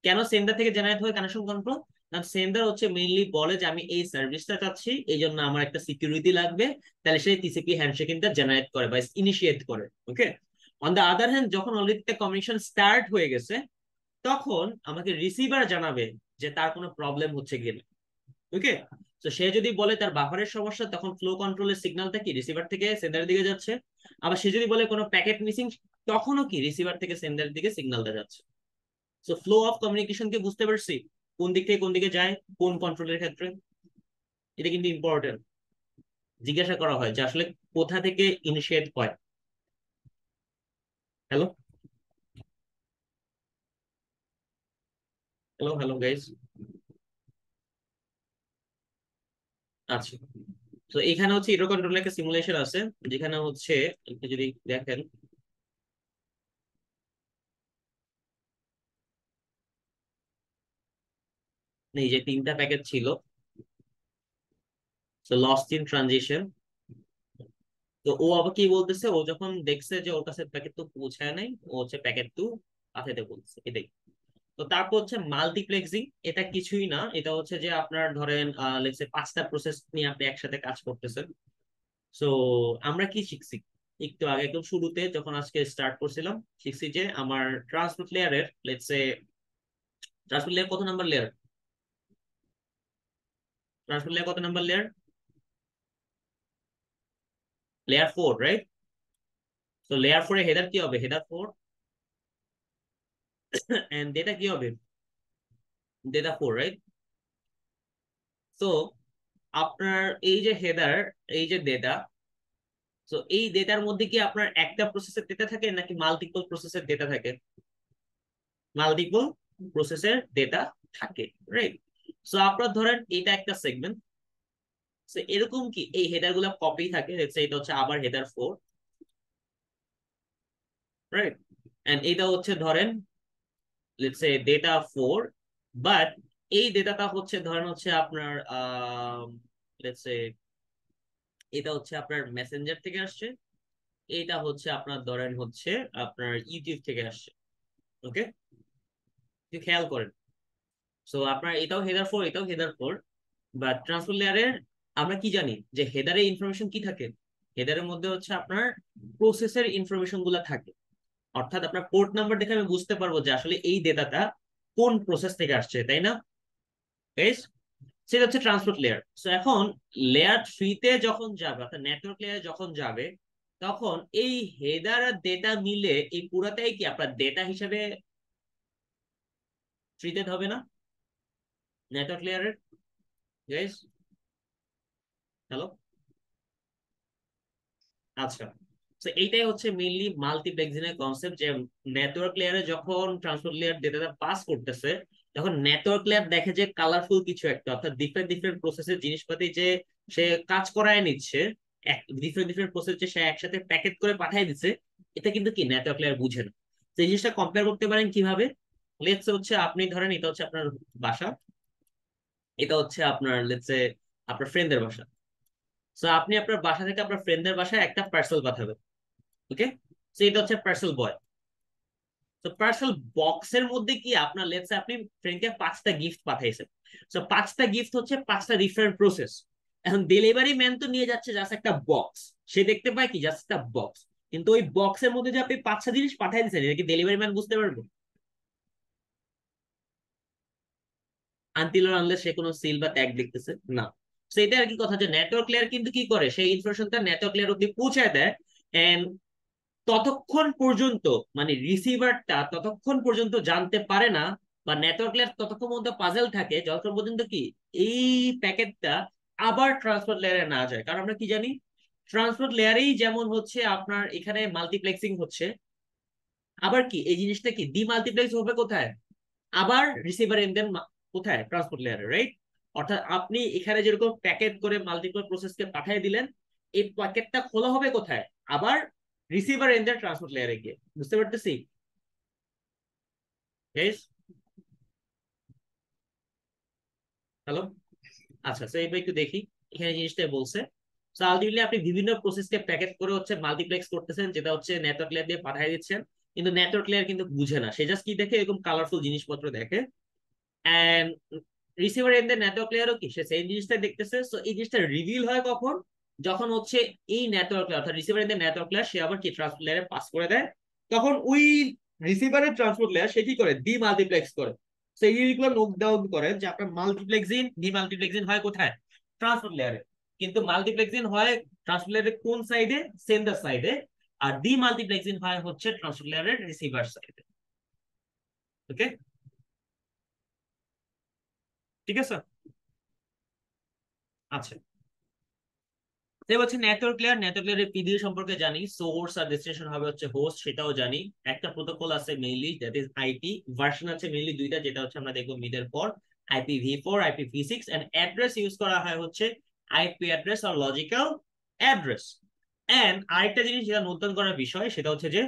কেন সেন্ডার থেকে জেনারেট হয় কানেকশন কন্ট্রোল? কারণ সেন্ডার হচ্ছে মেইনলি বলে যে আমি এই সার্ভিসটা চাচ্ছি, এই জন্য আমার একটা সিকিউরিটি লাগবে, তাহলে সেই টিসিপি হ্যান্ডশেকিংটা জেনারেট করে বা ইনিশিয়েট করে। ওকে, অন দা আদার হ্যান্ড যখন অলরেডি কমিউনিকেশন স্টার্ট হয়ে গেছে, তখন আমাকে রিসিভার জানাবে যে তার কোনো প্রবলেম হচ্ছে কিনা। ওকে, তো সে যদি বলে তার বাফারের সমস্যা, তখন ফ্লো কন্ট্রোলের সিগন্যালটা কি রিসিভার থেকে সেন্ডারের দিকে যাচ্ছে। আবার সে যদি বলে কোনো প্যাকেট মিসিং, তখনও কি রিসিভার থেকে সেন্ডারের দিকে সিগন্যালটা যাচ্ছে। সো ফ্লো অফ কমিউনিকেশন কে বুঝতে পারছি, কোন দিক থেকে কোন দিকে যায়, কোন কন্ট্রোলের ক্ষেত্রে। এটা কিন্তু ইম্পর্টেন্ট, জিজ্ঞাসা করা হয় যে আসলে কোথা থেকে ইনিশিয়েট হয়। Hello, hello, hello guys. আচ্ছা, তো এখানে হচ্ছে ইরো কন্ট্রোলের একটা সিমুলেশন আছে, যেখানে হচ্ছে আপনি যদি দেখেন, এই যে তিনটা প্যাকেট ছিল, লস্ট ইন ট্রানজিশন। তো ও আবার কি বলতেছে, ও যখন দেখছে যে ওর কাছে প্যাকেট তো পৌঁছায় নাই, ও হচ্ছে প্যাকেট টু পাঠাতে বলছে, এটাই। তো তারপর হচ্ছে মাল্টিপ্লেক্সিং। এটা কিছুই না, এটা হচ্ছে যে আপনার ধরেন লেটস সে 5টা প্রসেস নিয়ে আপনি একসাথে কাজ করতেছেন। সো আমরা কি শিখছি একটু আগে, একদম শুরুতে যখন আজকে স্টার্ট করছিলাম, শিখছি যে আমার ট্রান্সপোর্ট লেয়ারের লেটস সে, ট্রান্সপোর্ট লেয়ার কত নাম্বার লেয়ার? ট্রান্সপোর্ট লেয়ার কত নাম্বার লেয়ার? Layer 4, right? তো লেয়ার 4 এ হেডার কি হবে? হেডার 4। এন্ড ডেটা কি হবে? Data 4, right? তো আপনার এই যে হেডার, এই যে ডেটা, তো এই ডেটার মধ্যে কি আপনার একটা প্রসেসের ডেটা থাকে নাকি মাল্টিপল প্রসেসের ডেটা থাকে? মাল্টিপল প্রসেসের ডেটা থাকে, রাইট? সো আপনার ধরেন এটা একটা সেগমেন্ট, সো এরকম কি এই হেডার গুলা কপি থাকে, এটা হচ্ছে আবার হেডার 4, রাইট? এন্ড এটা হচ্ছে ধরেন লেটস সে ডেটা 4, বাট এই ডেটাটা হচ্ছে ধরেন হচ্ছে আপনার লেটস সে এটা হচ্ছে আপনার মেসেঞ্জার থেকে আসছে, এটা হচ্ছে আপনার ধরেন হচ্ছে আপনার ইউটিউব থেকে আসছে। ওকে, একটু খেয়াল করেন। সো আপনার এটাও হেডার 4, এটাও হেডার 4, বা ট্রান্সপোর্ট লেয়ারের আমরা কি জানি যে হেডারে ইনফরমেশন কি থাকে? হেডারের মধ্যে হচ্ছে আপনার প্রসেসের ইনফরমেশন গুলা থাকে। অর্থাৎ আপনার পোর্ট নাম্বার দেখে আমি বুঝতে পারবো যে আসলে এই ডেটাটা কোন প্রসেস থেকে আসছে, তাই না? বেশ, সেটা হচ্ছে ট্রান্সপোর্ট লেয়ার। সো এখন লেয়ার 3 তে যখন যাবে, অর্থাৎ নেটওয়ার্ক লেয়ারে যখন যাবে, তখন এই হেডার আর ডেটা মিলে এই পুরাটাই কি আপনার ডেটা হিসেবে ট্রিটেড হবে না নেটওয়ার্ক লেয়ারের? Guys, hello. আচ্ছা, তো এইটাই হচ্ছে মেইনলি মাল্টিপ্লেক্সিং এর কনসেপ্ট, যে নেটওয়ার্ক লেয়ারে যখন ট্রান্সপোর্ট লেয়ার ডেটাটা পাস করতেছে, তখন নেটওয়ার্ক লেয়ার দেখে যে কালারফুল কিছু একটা, অর্থাৎ ডিফারেন্ট ডিফারেন্ট প্রসেসের জিনিসপাতি যে সে কাজ করায় নিচ্ছে, ডিফারেন্ট ডিফারেন্ট প্রসেস যে সে একসাথে প্যাকেট করে পাঠিয়ে দিচ্ছে, এটা কিন্তু কি নেটওয়ার্ক লেয়ার বুঝে না। তো এই জিনিসটা কম্পেয়ার করতে পারেন কিভাবে? লেটস হচ্ছে আপনি ধরেন এটা হচ্ছে আপনার বাসা, এটা হচ্ছে আপনার লেটস আপনার ফ্রেন্ডের বাসা। সো আপনি আপনার বাসা থেকে আপনার ফ্রেন্ডদের বাসায় একটা পার্সেল পাঠাবেন, ওকে? সো এটা হচ্ছে পার্সেল বয়। তো পার্সেল বক্সের মধ্যে কি আপনার, লেটস সে আপনি ফ্রেন্ডকে 5টা গিফট পাঠাইছেন। সো 5টা গিফট হচ্ছে 5টা ডিফারেন্ট প্রসেস। এখন ডেলিভারি ম্যান তো নিয়ে যাচ্ছে জাস্ট একটা বক্স, সে দেখতে পায় কি জাস্ট একটা বক্স, কিন্তু ওই বক্সের মধ্যে যে আপনি 5টা জিনিস পাঠাই দিচ্ছেন, এটা কি ডেলিভারি ম্যান বুঝতে পারবে? আনটিল অর আনলেস সে কোনো সিল বা ট্যাগ দেখতেছে না। তো এটা আর কি কথা, যে নেটওয়ার্ক লেয়ার কিন্তু কি করে, সেই ইনফরমেশনটা নেটওয়ার্ক লেয়ার অব্দি পৌঁছায় দেয়। এন্ড ততক্ষণ পর্যন্ত, মানে রিসিভারটা ততক্ষণ পর্যন্ত জানতে পারে না, বা নেটওয়ার্ক লেয়ার ততক্ষণ পর্যন্ত পাজেল থাকে যতক্ষণ পর্যন্ত কি এই প্যাকেটটা আবার ট্রান্সপোর্ট লেয়ারে না যায়। কারণ আমরা কি জানি, ট্রান্সপোর্ট লেয়ারেই যেমন হচ্ছে আপনার এখানে মাল্টিপ্লেক্সিং হচ্ছে, আবার কি এই জিনিসটা কি ডিমাল্টিপ্লেক্স হবে কোথায়, আবার রিসিভার এন্ড দেন কোথায়, ট্রান্সপোর্ট লেয়ারে, রাইট? অর্থাৎ আপনি এখানে যেরকম প্যাকেট করে মাল্টিপল প্রসেসকে পাঠিয়ে দিলেন, এই প্যাকেটটা খোলা হবে কোথায়, আবার রিসিভার এন্ড দেন ট্রান্সপোর্ট লেয়ারে গিয়ে। বুঝতে পারতেছি গাইস? হ্যালো? আচ্ছা, তো এইবার একটু দেখি এখানে জিনিসটা বলছে। তো আলটিমেটলি আপনি বিভিন্ন প্রসেসকে প্যাকেট করে হচ্ছে মাল্টিপ্লেক্স করতেছেন, যেটা হচ্ছে নেটওয়ার্ক লেয়ার দিয়ে পাঠিয়ে দিচ্ছেন। কিন্তু নেটওয়ার্ক লেয়ার কিন্তু বুঝে না, সে জাস্ট কি দেখে, এরকম কালারফুল জিনিসপত্র দেখে। এন্ড রিসিভার এন্ড নেটওয়ার্ক লেয়ারও কি সে সেম জিনিসটা দেখতেছে। সো এই জিনিসটা রিভিল হয় কখন, যখন হচ্ছে এই নেটওয়ার্ক লেয়ার অর্থাৎ রিসিভার এন্ড নেটওয়ার্ক লেয়ার সে আবার কি ট্রান্সপোর্ট লেয়ারে পাস করে দেয়, তখন ওই রিসিভারের ট্রান্সপোর্ট লেয়ার সে কি করে, ডি মাল্টিপ্লেক্স করে। সো এই জিনিসগুলো নোট ডাউন করে যে আপনার মাল্টিপ্লেক্সিং ডি মাল্টিপ্লেক্সিং হয় কোথায়, ট্রান্সপোর্ট লেয়ারে। কিন্তু মাল্টিপ্লেক্সিং হয় ট্রান্সপোর্ট লেয়ারের কোন সাইডে, সেন্ডার সাইডে। আর ডি মাল্টিপ্লেক্সিং হয় হচ্ছে ট্রান্সপোর্ট লেয়ারের রিসিভার সাইডে। ওকে, ঠিক আছে। আচ্ছা, তাই হচ্ছে নেটওয়ার্ক লেয়ার, নেটওয়ার্ক লেয়ারের পিডিএ সম্পর্কে জানি, সোর্স আর ডেস্টিনেশন হবে হচ্ছে হোস্ট, সেটাও জানি। একটা প্রোটোকল আছে mainly, that is IP. Version আছে মেইনলি দুইটা, যেটা হচ্ছে আমরা দেখবো মিডের পর, IPv4 IPv6। And address use করা হয় হচ্ছে আইপি অ্যাড্রেস আর লজিক্যাল অ্যাড্রেস। এন্ড আরেকটা জিনিস যেটা নতুন করার বিষয়, সেটা হচ্ছে যে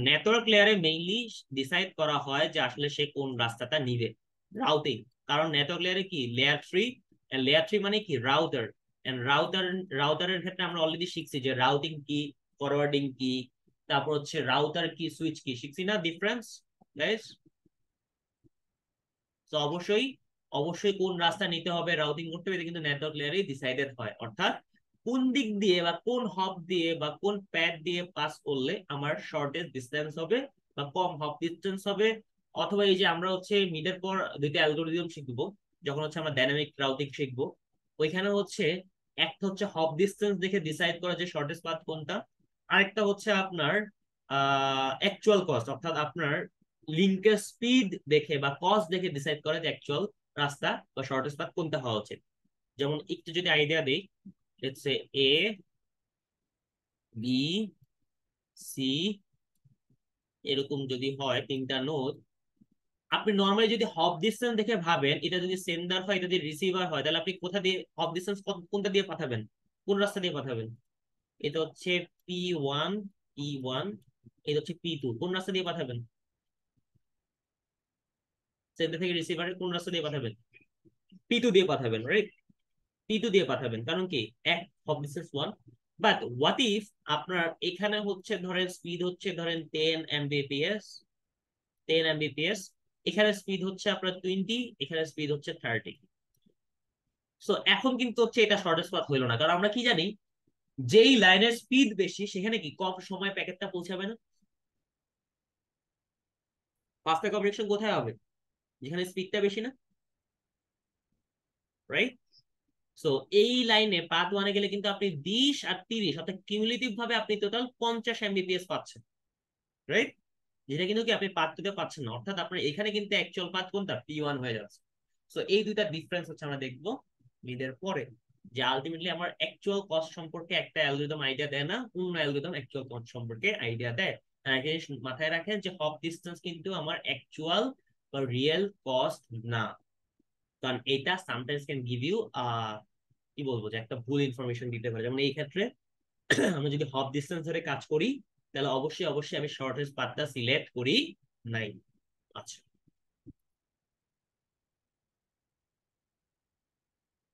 নেটওয়ার্ক লেয়ারে মেইনলি ডিসাইড করা হয় যে আসলে সে কোন রাস্তাটা নিবে, রাউটিং। কারণ নেটওয়ার্ক লেয়ারে কি লেয়ার 3, লেয়ার 3 মানে কি রাউটার। এন্ড রাউটারের ক্ষেত্রে আমরা অলরেডি শিখছি যে রাউটিং কি, ফরওয়ার্ডিং কি, তারপর হচ্ছে রাউটার কি, সুইচ কি, শিখছি না ডিফারেন্স গাইস? তো অবশ্যই অবশ্যই কোন রাস্তা নিতে হবে, রাউটিং করতে হবে, এটা কিন্তু নেটওয়ার্ক লেয়ারেই ডিসাইডেড হয়। অর্থাৎ কোন দিক দিয়ে বা কোন হপ দিয়ে বা কোন প্যাড দিয়ে পাস করলে আমার শর্টেস্ট ডিসটেন্স হবে বা কম হপ ডিসটেন্স হবে। অথবা এই যে আমরা হচ্ছে মিডের পর দুইটা অ্যালগোরিদম শিখবো, যখন হচ্ছে আমরা ডাইনামিক রাউটিং শিখবো, ওইখানে হচ্ছে একটা হচ্ছে হপ ডিসটেন্স দেখে ডিসাইড করা যে শর্টেস্ট পাথ কোনটা, আরেকটা হচ্ছে আপনার অ্যাকচুয়াল কস্ট, অর্থাৎ আপনার লিঙ্কের স্পিড দেখে বা কস্ট দেখে ডিসাইড করে যে অ্যাকচুয়াল রাস্তা বা শর্টেস্ট পাথ কোনটা হওয়া উচিত। যেমন একটু যদি আইডিয়া দেই, let's say A, B, C, এরকম যদি হয় তিনটা নোড, আপনি নর্মালি যদি হপ ডিসটেন্স দেখে ভাবেন, এটা যদি সেন্ডার হয়, এটা যদি রিসিভার হয়, তাহলে আপনি কোথা দিয়ে হপ ডিসটেন্স কোনটা দিয়ে পাঠাবেন, কোন রাস্তা দিয়ে পাঠাবেন? এটা হচ্ছে P1, P1, এটা হচ্ছে P2, কোন রাস্তা দিয়ে পাঠাবেন? সেন্টার থেকে রিসিভারে কোন রাস্তা দিয়ে পাঠাবেন? P2 দিয়ে পাঠাবেন, রাইট? P2 দিয়ে পাঠাবেন, কারণ কি এক hop distance 1। But what if আপনার এখানে হচ্ছে ধরেন স্পিড হচ্ছে ধরেন 10 Mbps, 10 Mbps, এখানে স্পিড হচ্ছে আপনার 20, এখানে স্পিড হচ্ছে 30। সো এখন কিন্তু হচ্ছে এটা শর্টেস্ট পাথ হইলো না, কারণ আমরা কি জানি, যেই লাইনের স্পিড বেশি সেখানে কি কম সময় প্যাকেটটা পৌঁছাবে না। ফাস্টার কমিউনিকেশন কোথায় হবে, যেখানে স্পিডটা বেশি না, রাইট? সো এই লাইনে পাথ ওয়ানে গেলে কিন্তু আপনি 20 আর 30, অর্থাৎ কিউমুলেটিভ ভাবে আপনি টোটাল 50 Mbps পাচ্ছেন, রাইট? যেটা কিন্তু কি আপনি পাথ টুতে পাচ্ছেন না, অর্থাৎ আপনার এখানে কিন্তু অ্যাকচুয়াল পাথ কোনটা, P1 হয়ে যাচ্ছে। সো এই দুইটা ডিফারেন্স হচ্ছে আমরা দেখবো মিডের পরে, যে আলটিমেটলি আমার অ্যাকচুয়াল কস্ট সম্পর্কে একটা অ্যালগরিদম আইডিয়া দেয় না, অন্য অ্যালগরিদম অ্যাকচুয়াল কস্ট সম্পর্কে আইডিয়া দেয়। আর একটা জিনিস মাথায় রাখেন যে হপ ডিসটেন্স কিন্তু আমার অ্যাকচুয়াল বা রিয়েল কস্ট না, কারণ এটা সামটাইমস ক্যান গিভ ইউ কি বলবো, যে একটা ভুল ইনফরমেশন দিতে পারে। যেমন এই ক্ষেত্রে আমরা যদি হপ ডিসটেন্স ধরে কাজ করি, তাহলে অবশ্যই অবশ্যই আমি শর্টেস্ট পাথটা সিলেক্ট করি নাই। আচ্ছা,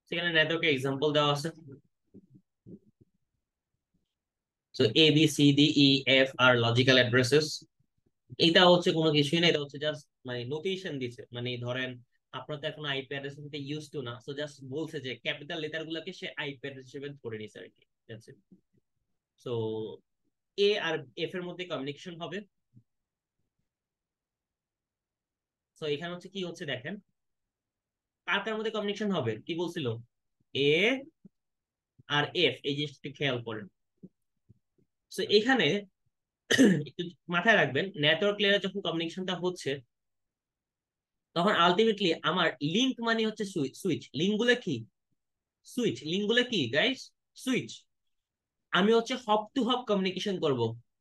সেখানে নেটওয়ার্কের এক্সাম্পল দেওয়া আছে। So A B C D E F are logical addresses. এটা হচ্ছে কোনো কিছুই না, এটা হচ্ছে জাস্ট মানে নোটেশন দিছে, মানে ধরেন আপনার তো এখন আইপি অ্যাড্রেস নিতে ইউজ টু না, সো জাস্ট বলছে যে ক্যাপিটাল লেটার গুলোকে সে আইপি অ্যাড্রেস হিসেবে ধরে নিছে আর কি। সো এ আর এফ এর মধ্যে কমিউনিকেশন হবে। সো এখানে হচ্ছে কি হচ্ছে দেখেন, কার কার মধ্যে কমিউনিকেশন হবে কি বলছিল, এ আর এফ, এই জিনিসটা খেয়াল করেন। সো এখানে একটু মাথায় রাখবেন, নেটওয়ার্ক লেয়ারে যখন কমিউনিকেশনটা হচ্ছে তখন আলটিমেটলি আমার লিংক মানে হচ্ছে সুইচ। লিঙ্ক গুলো কি? সুইচ। লিঙ্ক গুলো কি গাইস? সুইচ। আমি হচ্ছে হপ টু হপ কমিউনিকেশন করব।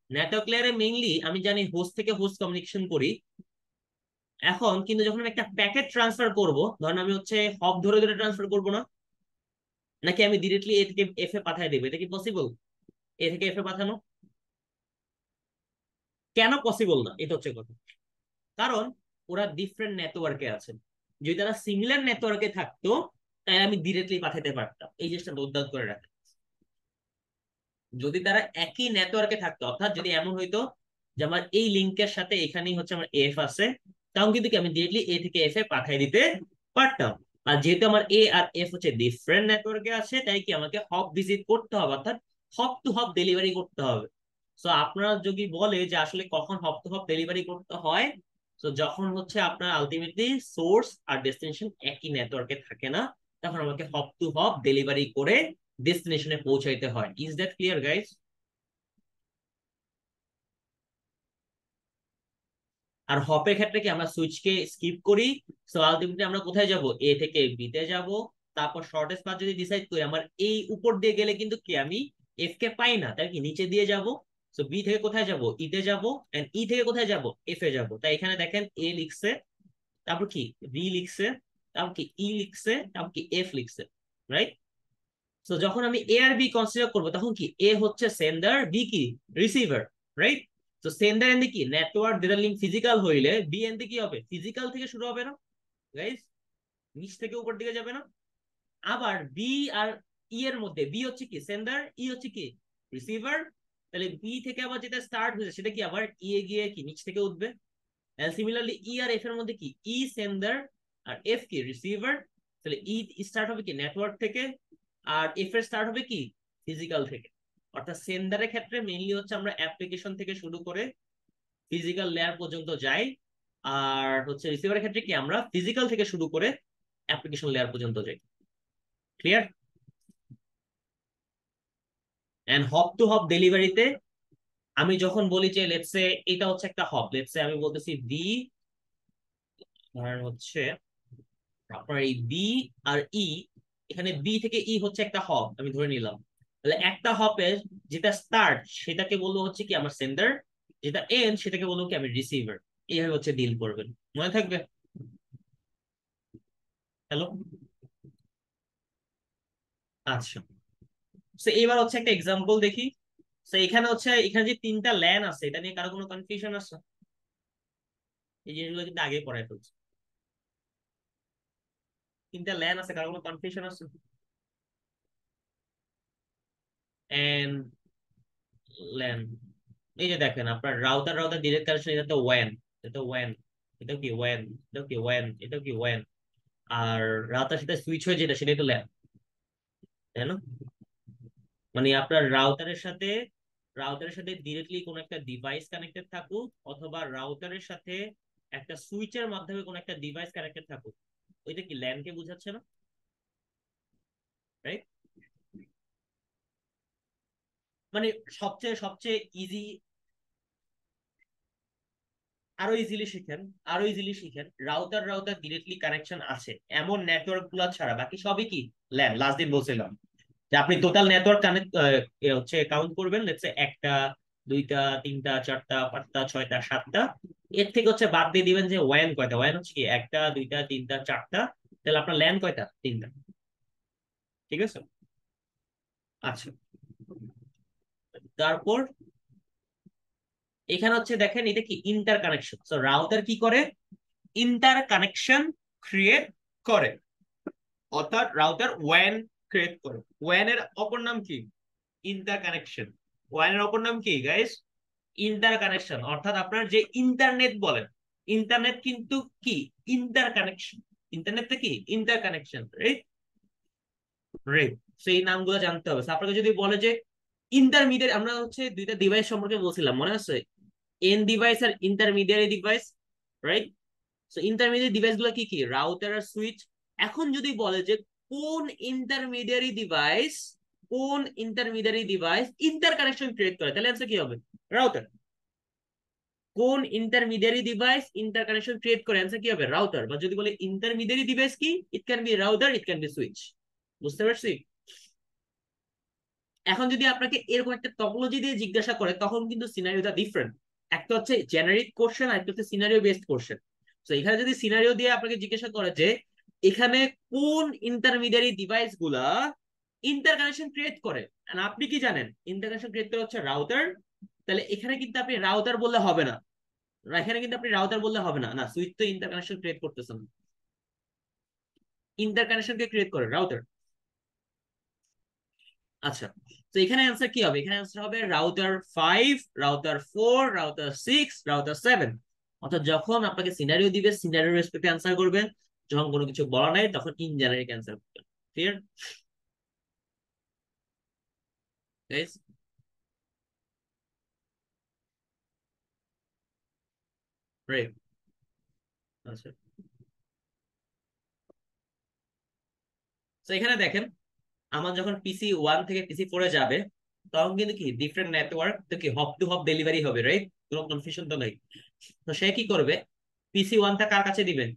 নেটওয়ার্ক লেয়ারে মেইনলি আমি জানি হোস্ট থেকে হোস্ট কমিউনিকেশন করি। এখন কিন্তু যখন আমি একটা প্যাকেট ট্রান্সফার করব, ধরেন আমি হচ্ছে হপ ধরে ধরে ট্রান্সফার করব না, নাকি আমি ডিরেক্টলি এ থেকে এফ এ পাঠিয়ে দেবো? এটা কি পসিবল, এ থেকে এফ এ পাঠানো? কেন পসিবল না, এটা হচ্ছে কথা। কারণ ওরা ডিফারেন্ট নেটওয়ার্কে আছে। যদি তারা সিমিলার নেটওয়ার্কে থাকতো তাই আমি ডিরেক্টলি পাঠাতে পারতাম। এই জিনিসটা নোট ডাউন করে রাখেন। যদি তারা একই নেটওয়ার্কে থাকতো, অর্থাৎ যদি এমন হইতো যে আমার এই লিংকের সাথে এখানেই হচ্ছে আমার এফ আছে, তখন কিন্তু কি আমি ডিরেক্টলি এ থেকে এফ এ পাঠিয়ে দিতে পারতাম। আর যেহেতু আমার এ আর এফ হচ্ছে ডিফারেন্ট নেটওয়ার্কে আছে, তাই কি আমাকে হপ ভিজিট করতে হবে, অর্থাৎ হপ টু হপ ডেলিভারি করতে হবে। সো আপনারা যদি বলে যে আসলে কখন হপ টু হপ ডেলিভারি করতে হয়, তো যখন হচ্ছে আপনার আলটিমেটলি সোর্স আর ডেস্টিনেশন একই নেটওয়ার্কে থাকে না, তখন আমাকে হপ টু হপ ডেলিভারি করে ডেস্টিনেশনে পৌঁছাইতে হয়। Is that clear guys? আর হপের ক্ষেত্রে কি আমরা সুইচকে স্কিপ করি, সো আলটিমেটলি আমরা কোথায় যাব, এ থেকে বি তে যাব। তারপর শর্টেস্ট পাথ যদি ডিসাইড করি, আমার এই উপর দিয়ে গেলে কিন্তু কি আমি এফ কে পাই না, তাই কি নিচে দিয়ে যাব। সো বি থেকে কোথায় যাব, ই তে যাব, এন্ড ই থেকে কোথায় যাব, এফ এ যাব। তাই এখানে দেখেন এ লিখছে, তারপর কি বি লিখছে, তারপর কি ই লিখছে, তারপর কি এফ লিখছে, রাইট? তো যখন আমি এ আর বি কনসিডার করবো, তখন কি এ হচ্ছে সেন্ডার, বি কি রিসিভার, রাইট? তো সেন্ডার এন্ড কি নেটওয়ার্ক ডেটা লিঙ্ক ফিজিক্যাল হইলে বি এন্ড কি হবে, ফিজিক্যাল থেকে শুরু হবে না গাইস, নিচ থেকে উপর দিকে যাবে না? আবার বি আর ই এর মধ্যে বি হচ্ছে কি সেন্ডার, ই হচ্ছে কি রিসিভার, তাহলে বি থেকে আবার যেটা স্টার্ট হয়েছে সেটা কি আবার ই এ গিয়ে কি নিচ থেকে উঠবে। সিমিলারলি ই আর এফ এর মধ্যে কি ই সেন্ডার আর এফ কি রিসিভার, তাহলে ই স্টার্ট হবে কি নেটওয়ার্ক থেকে, আর এফ এর স্টার্ট হবে কি ফিজিক্যাল থেকে। অর্থাৎ সেন্ডারের ক্ষেত্রে মেইনলি হচ্ছে আমরা অ্যাপ্লিকেশন থেকে শুরু করে ফিজিক্যাল লেয়ার পর্যন্ত যাই, আর হচ্ছে রিসিভারের ক্ষেত্রে কি আমরা ফিজিক্যাল থেকে শুরু করে অ্যাপ্লিকেশন লেয়ার পর্যন্ত যাই। Clear? And hop to hop ডেলিভারিতে আমি যখন বলি যে লেটস সে এটা হচ্ছে একটা হপ, লেটস সে আমি বলতেছি বি, ধরেন হচ্ছে আপনার এই বি আর ই, এখানে বি থেকে ই হচ্ছে একটা হপ আমি ধরে নিলাম, তাহলে একটা হপে যেটা স্টার্ট সেটাকে বলবো হচ্ছে কি আমার সেন্ডার, যেটা এন্ড সেটাকে বলবো কি আমি রিসিভার। এইভাবে হচ্ছে ডিল করবেন, মনে থাকবে? হ্যালো? আচ্ছা, তো এবার হচ্ছে একটা এক্সাম্পল দেখি। তো এখানে হচ্ছে এখানে যে তিনটা ল্যান আছে, এটা নিয়ে কারো কোনো কনফিউশন আছে? এই জিনিসগুলো কিন্তু আগে পড়ায় ফেলছে। তিনটা ল্যান আছে, কারো কোনো কনফিউশন আছে? এন্ড ল্যান, এই যে দেখেন আপনার রাউটার রাউটার ডিরেক্ট কানেকশন, এটা তো ওয়ান, এটা ওয়ান, এটা কি ওয়ান, এটা কি ওয়ান, এটা কি ওয়ান। আর রাউটার সাথে সুইচ হয়ে যেটা সেটাই তো ল্যান, তাই না? মানে আপনার রাউটারের সাথে ডিরেক্টলি কোনো একটা ডিভাইস কানেক্টেড থাকুক, অথবা রাউটারের সাথে একটা সুইচের মাধ্যমে কোনো একটা ডিভাইস কানেক্টেড থাকুক, ওইটা কি ল্যান কে বোঝাচ্ছে না, রাইট? মানে সবচেয়ে সবচেয়ে ইজি, আরো ইজিলি শিখেন, আরো ইজিলি শিখেন, রাউটার রাউটার ডিরেক্টলি কানেকশন আছে এমন নেটওয়ার্ক গুলা ছাড়া বাকি সবই কি ল্যান। লাস্ট দিন বলছিলাম যে আপনি টোটাল নেটওয়ার্ক কানেক্ট হচ্ছে কাউন্ট করবেন, লেটস সে একটা, দুইটা, তিনটা, চারটা, পাঁচটা, ছয়টা, সাতটা, এর থেকে হচ্ছে বাদ দিয়ে দিবেন যে ওয়ান কয়টা। ওয়ান হচ্ছে কি একটা, দুইটা, তিনটা, চারটা, তাহলে আপনার ল্যান কয়টা, তিনটা। ঠিক আছে? আচ্ছা, তারপর এখানে হচ্ছে দেখেন এটা কি ইন্টার কানেকশন। তো রাউটার কি করে, ইন্টার কানেকশন ক্রিয়েট করে, অর্থাৎ রাউটার ওয়ান ক্রিয়েট করে। ওয়ান এর অপর নাম কি, ইন্টার কানেকশন। ওয়ান এর অপর নাম কি গাইস? Inter connection. অর্থাৎ আপনার যে ইন্টারনেট বলেন, ইন্টারনেট কিন্তু কি ইন্টার কানেকশন। ইন্টারনেটটা কি ইন্টার কানেকশন, রাইট? রাইট। সেই নামগুলো জানতে হবে। So, আপনাকে যদি বলে যে ইন্টারমিডিয়েট, আমরা হচ্ছে দুইটা ডিভাইস সম্পর্কে বলছিলাম মনে আছে, এন ডিভাইস আর intermediary device, right? So intermediate device গুলো কি কি? রাউটার আর সুইচ। এখন যদি বলে যে কোন ইন্টারমিডিয়ারি ডিভাইস, কোন intermediary device interconnection create করে, তাহলে অ্যান্সার কি হবে? রাউটার। কোন intermediary device interconnection create করে, অ্যান্সার কি হবে? রাউটার। বা যদি বলে ইন্টারমিডিয়ারি ডিভাইস কি, it can be router, it can be switch. বুঝতে পারছি? এখন যদি আপনাকে এরকম একটা টপোলজি দিয়ে জিজ্ঞাসা করে, তখন কিন্তু সিনারিওটা ডিফারেন্ট। একটা হচ্ছে জেনারিক কোশ্চেন আর একটা হচ্ছে সিনারিও বেসড কোশ্চেন। তো এখানে যদি সিনারিও দিয়ে আপনাকে জিজ্ঞাসা করে যে এখানে কোন ইন্টারমিডিয়ারি ডিভাইস গুলা ইন্টার কানেকশন ক্রিয়েট করে, আর আপনি কি জানেন ইন্টার কানেকশন ক্রিয়েট করে হচ্ছে রাউটার, তাহলে এখানে কিন্তু আপনি রাউটার বললে হবে না। এখানে কিন্তু আপনি রাউটার বললে হবে না, না সুইচ তো ইন্টার কানেকশন ক্রিয়েট করতেছেন, ইন্টার কানেকশন কে ক্রিয়েট করে রাউটার। আচ্ছা, তো এখানে অ্যান্সার কি হবে? এখানে অ্যান্সার হবে রাউটার 5, রাউটার 4, রাউটার 6, রাউটার 7। অর্থাৎ যখন আপনাকে সিনারিও দিবে, সিনারিও রেসপেক্টে অ্যান্সার করবেন। যখন কোনো কিছু বলা নাই, তখন ইন জেনারিক অ্যান্সার করবেন। Clear guys? রাইট। আচ্ছা, তো এখানে দেখেন, আমার যখন PC 1 থেকে PC 4-এ যাবে, তখন কিন্তু কি ডিফারেন্ট নেটওয়ার্ক, তো কি হপ টু হপ ডেলিভারি হবে, রাইট? কোনো কনফিউশন তো নাই। তো সে কি করবে, PC 1টা কার কাছে দিবেন?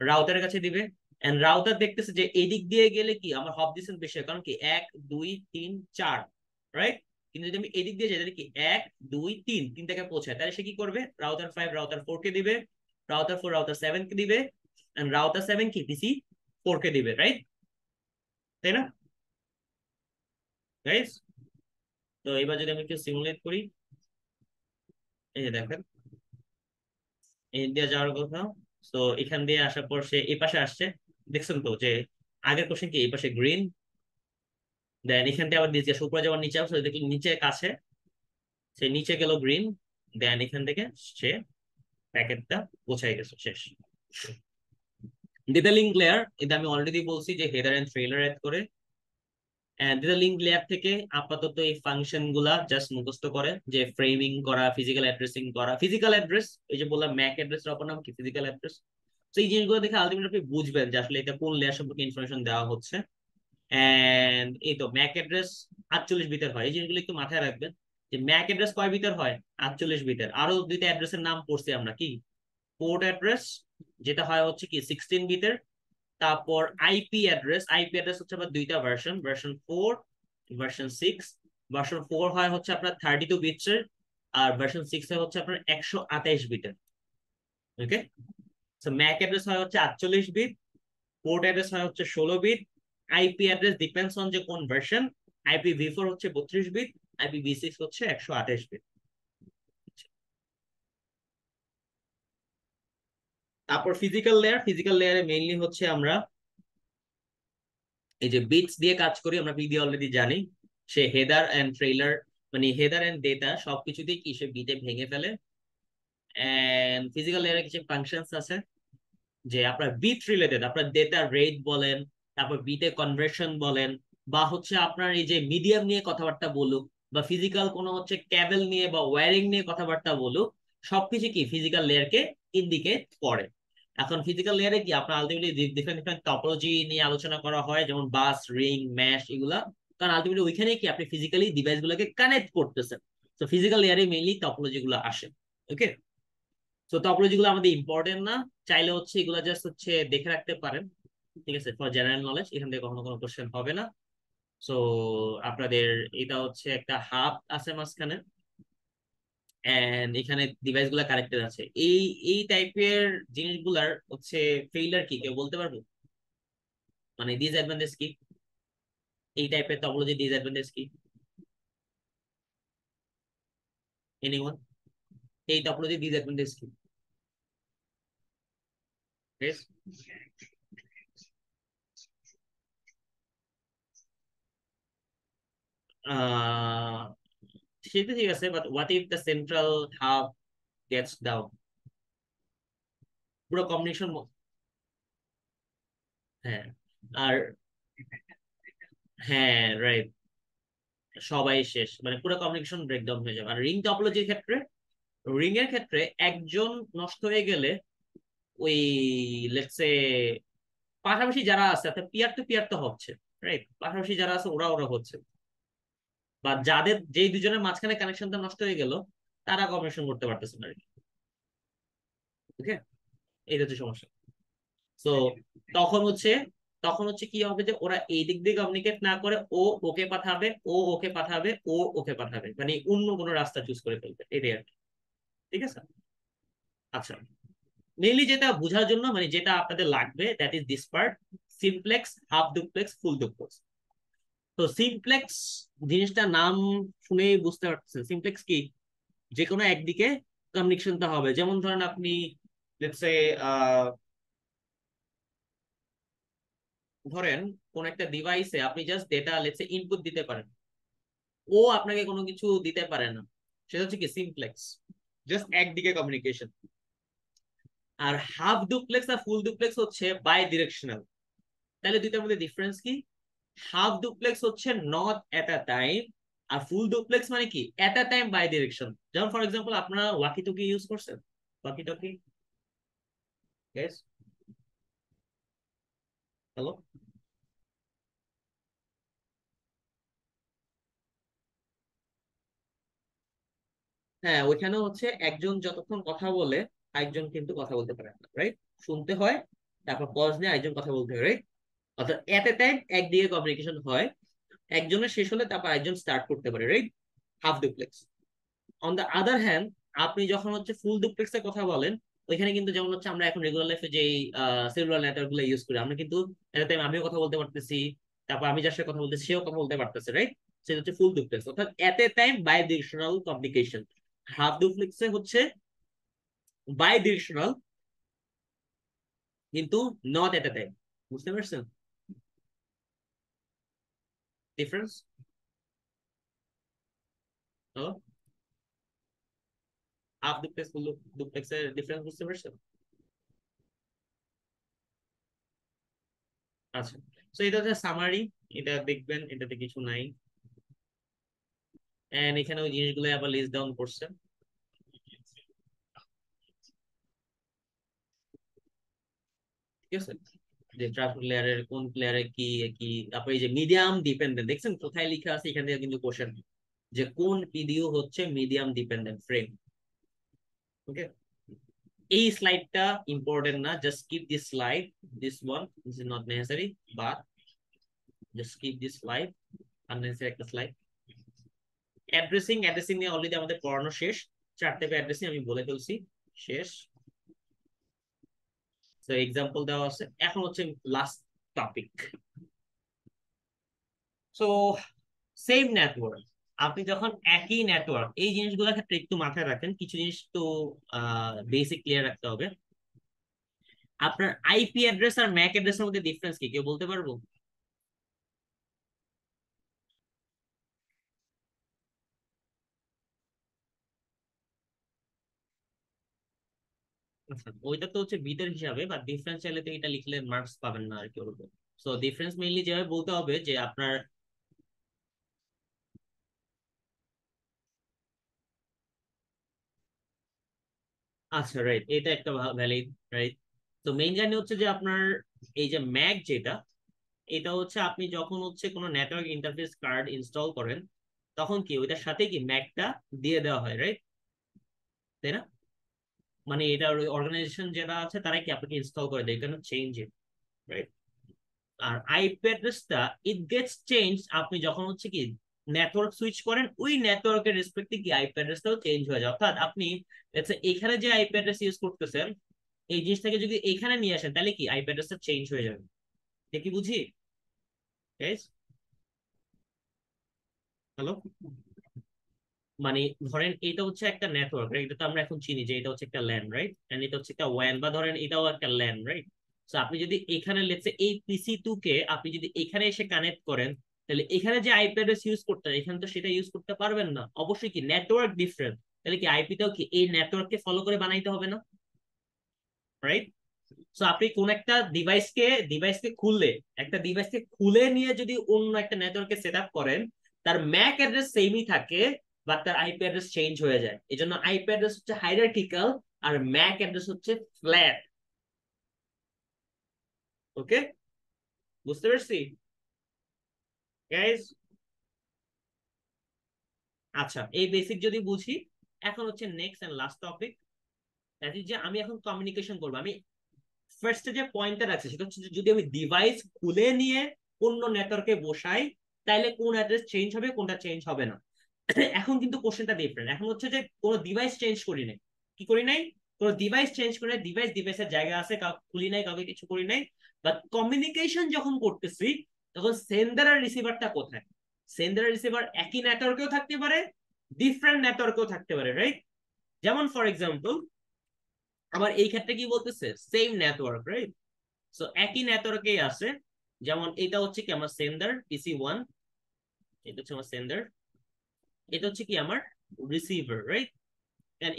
রাউটারের কাছে দিবে। এন্ড রাউটার দেখতেছে যে এদিক দিয়ে গেলে কি আমার হপ ডিসটেন্স বেশি হয়, কারণ কি 1 2 3 4, রাইট? কিন্তু যদি আমি এদিক দিয়ে যাই, তাহলে কি 1 2 3 তিনটাকে পৌঁছায়, তাহলে সে কি করবে? রাউটার 5 রাউটার 4 কে দিবে, রাউটার 4 রাউটার 7 কে দিবে, এন্ড রাউটার 7 কি PC 4 কে দিবে, রাইট? তাই না গাইস? তো এবার যদি আমি একটু সিমুলেট করি, এই যে দেখেন, এই দিয়ে যাওয়ার কথা। তো এখান দিয়ে আসার পর সে এই পাশে আসছে, দেখছেন তো যে আগের কোশ্চেন কি এই পাশে গ্রিন, দেন এখান থেকে আবার নিচে উপরে যাওয়ার নিচে আসলে দেখি নিচে কাছে, সে নিচে গেল গ্রিন, দেন এখান থেকে সে প্যাকেটটা গোছাই গেছে, শেষ। ডেটা লিঙ্ক লেয়ার, এটা আমি অলরেডি বলছি যে হেডার এন্ড ট্রেইলার এড করে। ডেটা লিঙ্ক লেয়ার থেকে আপাতত এই ফাংশন গুলা জাস্ট মুখস্থ করে, যে ফ্রেমিং করা, ফিজিক্যাল অ্যাড্রেসিং করা। ফিজিক্যাল অ্যাড্রেস, এই যে বললাম ম্যাক অ্যাড্রেস এর অপর নাম কি ফিজিক্যাল অ্যাড্রেস। তো এই জিনিসগুলো দেখে আলটিমেটলি আপনি বুঝবেন যে আসলে এটা কোন লেয়ার সম্পর্কে ইনফরমেশন দেওয়া হচ্ছে। এন্ড এই তো ম্যাক অ্যাড্রেস 48 বিটের হয়, এই জিনিসগুলো একটু মাথায় রাখবেন। যে ম্যাক অ্যাড্রেস কয় বিটের হয়? 48 বিটের। আরো দুইটা অ্যাড্রেসের নাম পড়ছি আমরা, কি পোর্ট অ্যাড্রেস, যেটা হয় হচ্ছে কি 16 বিটের। তারপর আইপি অ্যাড্রেস হচ্ছে আবার দুইটা ভার্সন, ভার্সন 4, ভার্সন 6। ভার্সন 4 হয় হচ্ছে আপনার 32 বিটসের, আর ভার্সন 6 হয় হচ্ছে আপনার 128 বিটের। ওকে, সো ম্যাক অ্যাড্রেস হয় হচ্ছে 48 বিট, পোর্ট অ্যাড্রেস হয় হচ্ছে 16 bit, IP address depends on যে কোন ভার্সন। IPv4 হচ্ছে 32 বিট, IPv6 হচ্ছে 128 বিট। তারপর ফিজিক্যাল লেয়ারে মেইনলি হচ্ছে আমরা এই যে বিটস দিয়ে কাজ করি, আমরা পি দিয়ে অলরেডি জানি। সে হেডার এন্ড ট্রেইলার, মানে হেডার এন্ড ডেটা সবকিছুতেই কি সে বিটে ভেঙে ফেলে। এন্ড ফিজিক্যাল লেয়ারে কিছু ফাংশনস আছে, যে আপনার বিট রিলেটেড, আপনার ডেটা রেট বলেন, তারপর বিটে কনভার্সন বলেন, বা হচ্ছে আপনার এই যে মিডিয়াম নিয়ে কথাবার্তা বলুক, বা ফিজিক্যাল কোনো হচ্ছে ক্যাবেল নিয়ে বা ওয়্যারিং নিয়ে কথাবার্তা বলুক, সবকিছু কি ফিজিক্যাল লেয়ারকে ইন্ডিকেট করে। এখন ফিজিক্যাল লেয়ারে কি আপনার আলটিমেটলি ডিফারেন্ট ডিফারেন্ট টপোলজি নিয়ে আলোচনা করা হয়, যেমন বাস, রিং, ম্যাশ, এগুলা। কারণ আলটিমেটলি ওইখানে কি আপনি ফিজিক্যালি ডিভাইস গুলোকে কানেক্ট করতেছেন। তো ফিজিক্যাল লেয়ারে মেইনলি টপোলজি গুলো আসে। ওকে, তো টপোলজি গুলো আমাদের ইম্পর্টেন্ট না, চাইলে হচ্ছে এগুলো জাস্ট হচ্ছে দেখে রাখতে পারেন। ঠিক আছে, ফর জেনারেল নলেজ, এখান থেকে কখনো কোনো কোশ্চেন হবে না। সো আপনাদের এটা হচ্ছে একটা হাব আছে মাঝখানে, এন্ড এখানে ডিভাইস গুলা কানেক্টেড আছে। এই টাইপের জিনিসগুলার হচ্ছে ফেইলার কি কেউ বলতে পারবে? মানে ডিসঅ্যাডভান্টেজ কি, এই টাইপের টপোলজি ডিসঅ্যাডভান্টেজ কি? এনিওয়ান? এই টপোলজি ডিসঅ্যাডভান্টেজ কি? Yes? সেটা ঠিক আছে, but what if the central hub gets down? পুরো কম্বিনেশন। হ্যাঁ। আর হ্যাঁ, রাইট, সবাই শেষ, মানে পুরো কমিউনিকেশন ব্রেকডাউন হয়ে যাবে। আর রিং টপোলজির ক্ষেত্রে, রিং এর ক্ষেত্রে একজন নষ্ট হয়ে গেলে ওই লেটস সে পাশাপাশি যারা আছে, অর্থাৎ পিয়ার টু পিয়ার তো হচ্ছে, রাইট, পাশাপাশি যারা আছে ওরা ওরা হচ্ছে, বা যাদের যেই দুজনের মাঝখানে কানেকশনটা নষ্ট হয়ে গেল তারা কমিউনিকেশন করতে পারতেছে না আর কি। ওকে, এইটা হচ্ছে সমস্যা। তো তখন হচ্ছে তখন হচ্ছে কি হবে, যে ওরা এই দিক দিয়ে কমিউনিকেট না করে ও ওকে পাঠাবে, ও ওকে পাঠাবে, ও ওকে পাঠাবে, মানে অন্য কোনো রাস্তা চুজ করে ফেলবে, এটাই আর কি। ঠিক আছে। আচ্ছা, মেইনলি যেটা বোঝার জন্য, মানে যেটা আপনাদের লাগবে, that is this part: simplex, half duplex, full duplex. তো সিমপ্লেক্স জিনিসটার নাম শুনেই বুঝতে পারছেন সিমপ্লেক্স কি। যে কোনো একদিকে কমিউনিকেশনটা হবে, যেমন ধরেন আপনি লেটস সে ধরেন কোন একটা ডিভাইসে আপনি just data let's say input দিতে পারেন, ও আপনাকে কোনো কিছু দিতে পারে না, সেটা হচ্ছে কি সিমপ্লেক্স, জাস্ট একদিকে কমিউনিকেশন। আর হাফ ডুপ্লেক্স আর ফুল ডুপ্লেক্স হচ্ছে বাই ডিরেকশনাল। তাহলে দুইটার মধ্যে ডিফারেন্স কি? হাফ ডুপ্লেক্স হচ্ছে নট এট আ টাইম, আর ফুল ডুপ্লেক্স মানে কি at a time bidirection. যেমন ফর এক্সাম্পল আপনারা ওয়াকি টকি ইউজ করছেন, ওয়াকি টকি, ইয়েস, হ্যালো। হ্যাঁ, ওইখানে হচ্ছে একজন যতক্ষণ কথা বলে একজন কিন্তু কথা বলতে পারে না, রাইট, শুনতে হয়, তারপর পজ নিয়ে একজন কথা বলতে হয়, রাইট। অর্থাৎ এট এ টাইম একদিকে কমিউনিকেশন হয়, একজনের শেষ হলে তারপর একজন স্টার্ট করতে পারে, right, half duplex. On the other hand, আপনি যখন হচ্ছে ফুল ডুপ্লেক্স এর কথা বলেন, ওইখানে কিন্তু যেমন হচ্ছে আমরা এখন রেগুলার লাইফে যে সেলুলার নেটওয়ার্ক গুলো ইউজ করি, আমরা কিন্তু এট টাইম আমিও কথা বলতে পারতেছি, তারপর আমি যার সাথে কথা বলতেছি সেও কথা বলতে পারতেছে, রাইট। সেটা হচ্ছে ফুল ডুপ্লেক্স, অর্থাৎ at a time bidirectional communication. Half ডুপ্লেক্সে হচ্ছে বাই ডিরেকশনাল, কিন্তু নট এট এ টাইম। বুঝতে পারছেন difference? Hello, half duplex full ডুপ্লেক্সের ডিফারেন্স বুঝতে পারছেন? আচ্ছা, তো এটা হচ্ছে সামারি, এটা দেখবেন, এটাতে কিছু নাই। এন্ড এখানে ওই জিনিসগুলো আবার লিস্ট ডাউন করছে, ঠিক আছে, যে ট্রাফিক লেয়ারের কোন লেয়ারে কি কি। তারপরে এই যে মিডিয়াম ডিপেন্ডেন্ট, দেখছেন কোথায় লেখা আছে, এখান থেকে কিন্তু কোশ্চেন, যে কোন পিডিও হচ্ছে মিডিয়াম ডিপেন্ডেন্ট ফ্রেম। ওকে, এই স্লাইডটা ইম্পর্টেন্ট না, just skip this slide, this one this is not necessary, but just skip this slide, unnecessary একটা স্লাইড। অ্যাড্রেসিং, অ্যাড্রেসিং নিয়ে অলরেডি আমাদের পড়ানো শেষ, 4 টাইপের অ্যাড্রেসিং আমি বলে ফেলছি, শেষ। তো এক্সাম্পল দেওয়া আছে, এখন হচ্ছে last topic. So same network, আপনি যখন একই নেটওয়ার্ক, এই জিনিসগুলোর ক্ষেত্রে একটু মাথায় রাখেন, কিছু জিনিস তো বেসিক ক্লিয়ার রাখতে হবে। আপনার আইপি অ্যাড্রেস আর ম্যাক অ্যাড্রেসের মধ্যে ডিফারেন্স কি কেউ বলতে পারবো? আচ্ছা, ওইটা তো হচ্ছে বিটের হিসাবে, বা ডিফারেন্স চাইলে তো এটা লিখলে মার্কস পাবেন না আর কি ওরকম। সো ডিফারেন্স মেইনলি যেভাবে বলতে হবে যে আপনার, আচ্ছা রাইট, এটা একটা ভ্যালিড, রাইট। তো মেইন জার্নি হচ্ছে যে আপনার এই যে ম্যাক যেটা, এটা হচ্ছে আপনি যখন হচ্ছে কোনো নেটওয়ার্ক ইন্টারফেস কার্ড ইনস্টল করেন, তখন কি ওইটার সাথে কি ম্যাকটা দিয়ে দেওয়া হয়, রাইট, তাই না? মানে এটা অর্গানাইজেশন যারা আছে তারা কি আপনাকে ইনস্টল করে দেয়, কেন চেঞ্জ ইট, রাইট। আর আইপি অ্যাড্রেসটা ইট গেটস চেঞ্জ আপনি যখন হচ্ছে কি নেটওয়ার্ক সুইচ করেন, ওই নেটওয়ার্কের রেসপেক্টে কি আইপি অ্যাড্রেসটাও চেঞ্জ হয়ে যায়। অর্থাৎ আপনি এখানে যে আইপি অ্যাড্রেস ইউজ করতেছেন, এই জিনিসটাকে যদি এখানে নিয়ে আসেন, তাহলে কি আইপি অ্যাড্রেসটা চেঞ্জ হয়ে যাবে। এটা কি বুঝি? হ্যালো, মানে ধরেন এটা হচ্ছে একটা নেটওয়ার্ক, এটা তো আমরা এখন চিনি যে এটা হচ্ছে একটা ল্যান, রাইট, এন্ড এটা হচ্ছে একটা ওয়ান, বা ধরেন এটাও একটা ল্যান, রাইট। তো আপনি যদি এখানে লেটস সে এই পিসি টু কে আপনি যদি এখানে এসে কানেক্ট করেন, তাহলে এখানে যে আইপি অ্যাড্রেস ইউজ করতে হয় এখানে তো সেটা ইউজ করতে পারবেন না, অবশ্যই কি নেটওয়ার্ক ডিফারেন্ট, তাহলে কি আইপিটাও কি এই নেটওয়ার্ককে ফলো করে বানাইতে হবে না, রাইট? সো আপনি কোন একটা ডিভাইসকে খুললে, একটা ডিভাইসকে খুলে নিয়ে যদি অন্য একটা নেটওয়ার্কে সেট আপ করেন, তার ম্যাক অ্যাড্রেস সেমই থাকে, বাট তার আইপি অ্যাড্রেস চেঞ্জ হয়ে যায়। এই জন্য আইপি অ্যাড্রেস হচ্ছে হাইরার্কিক্যাল আর ম্যাক অ্যাড্রেস হচ্ছে ফ্ল্যাট। ওকে, বুঝতে পারছি গাইজ? আচ্ছা, এই বেসিক যদি বুঝি, এখন হচ্ছে next and last topic, that is যে আমি এখন কমিউনিকেশন করবো। আমি ফার্স্টে যে পয়েন্টটা আছে সেটা হচ্ছে যে যদি আমি ডিভাইস খুলে নিয়ে অন্য নেটওয়ার্কে বসাই, তাইলে কোন অ্যাড্রেস চেঞ্জ হবে, কোনটা চেঞ্জ হবে না। এখন কিন্তু কোশ্চেনটা ডিফারেন্ট, এখন হচ্ছে যে কোনো ডিভাইস চেঞ্জ করি নাই, কি করি নাই, কোনো ডিভাইস চেঞ্জ করে ডিভাইসের জায়গা আছে, কাউকে খুলি নাই, কাউকে কিছু করি নাই, বাট কমিউনিকেশন যখন করতেছি তখন সেন্ডার আর রিসিভারটা কোথায়? সেন্ডার আর রিসিভার একই নেটওয়ার্কেও থাকতে পারে, ডিফারেন্ট নেটওয়ার্কেও থাকতে পারে, রাইট? যেমন ফর এক্সাম্পল আবার এই ক্ষেত্রে কি বলতেছে, সেম নেটওয়ার্ক, রাইট? সো একই নেটওয়ার্কেই আছে। যেমন এটা হচ্ছে কি আমার সেন্ডার PC1, এটা হচ্ছে আমার সেন্ডার, এটা হচ্ছে কি আমার রিসিভার, রাইট?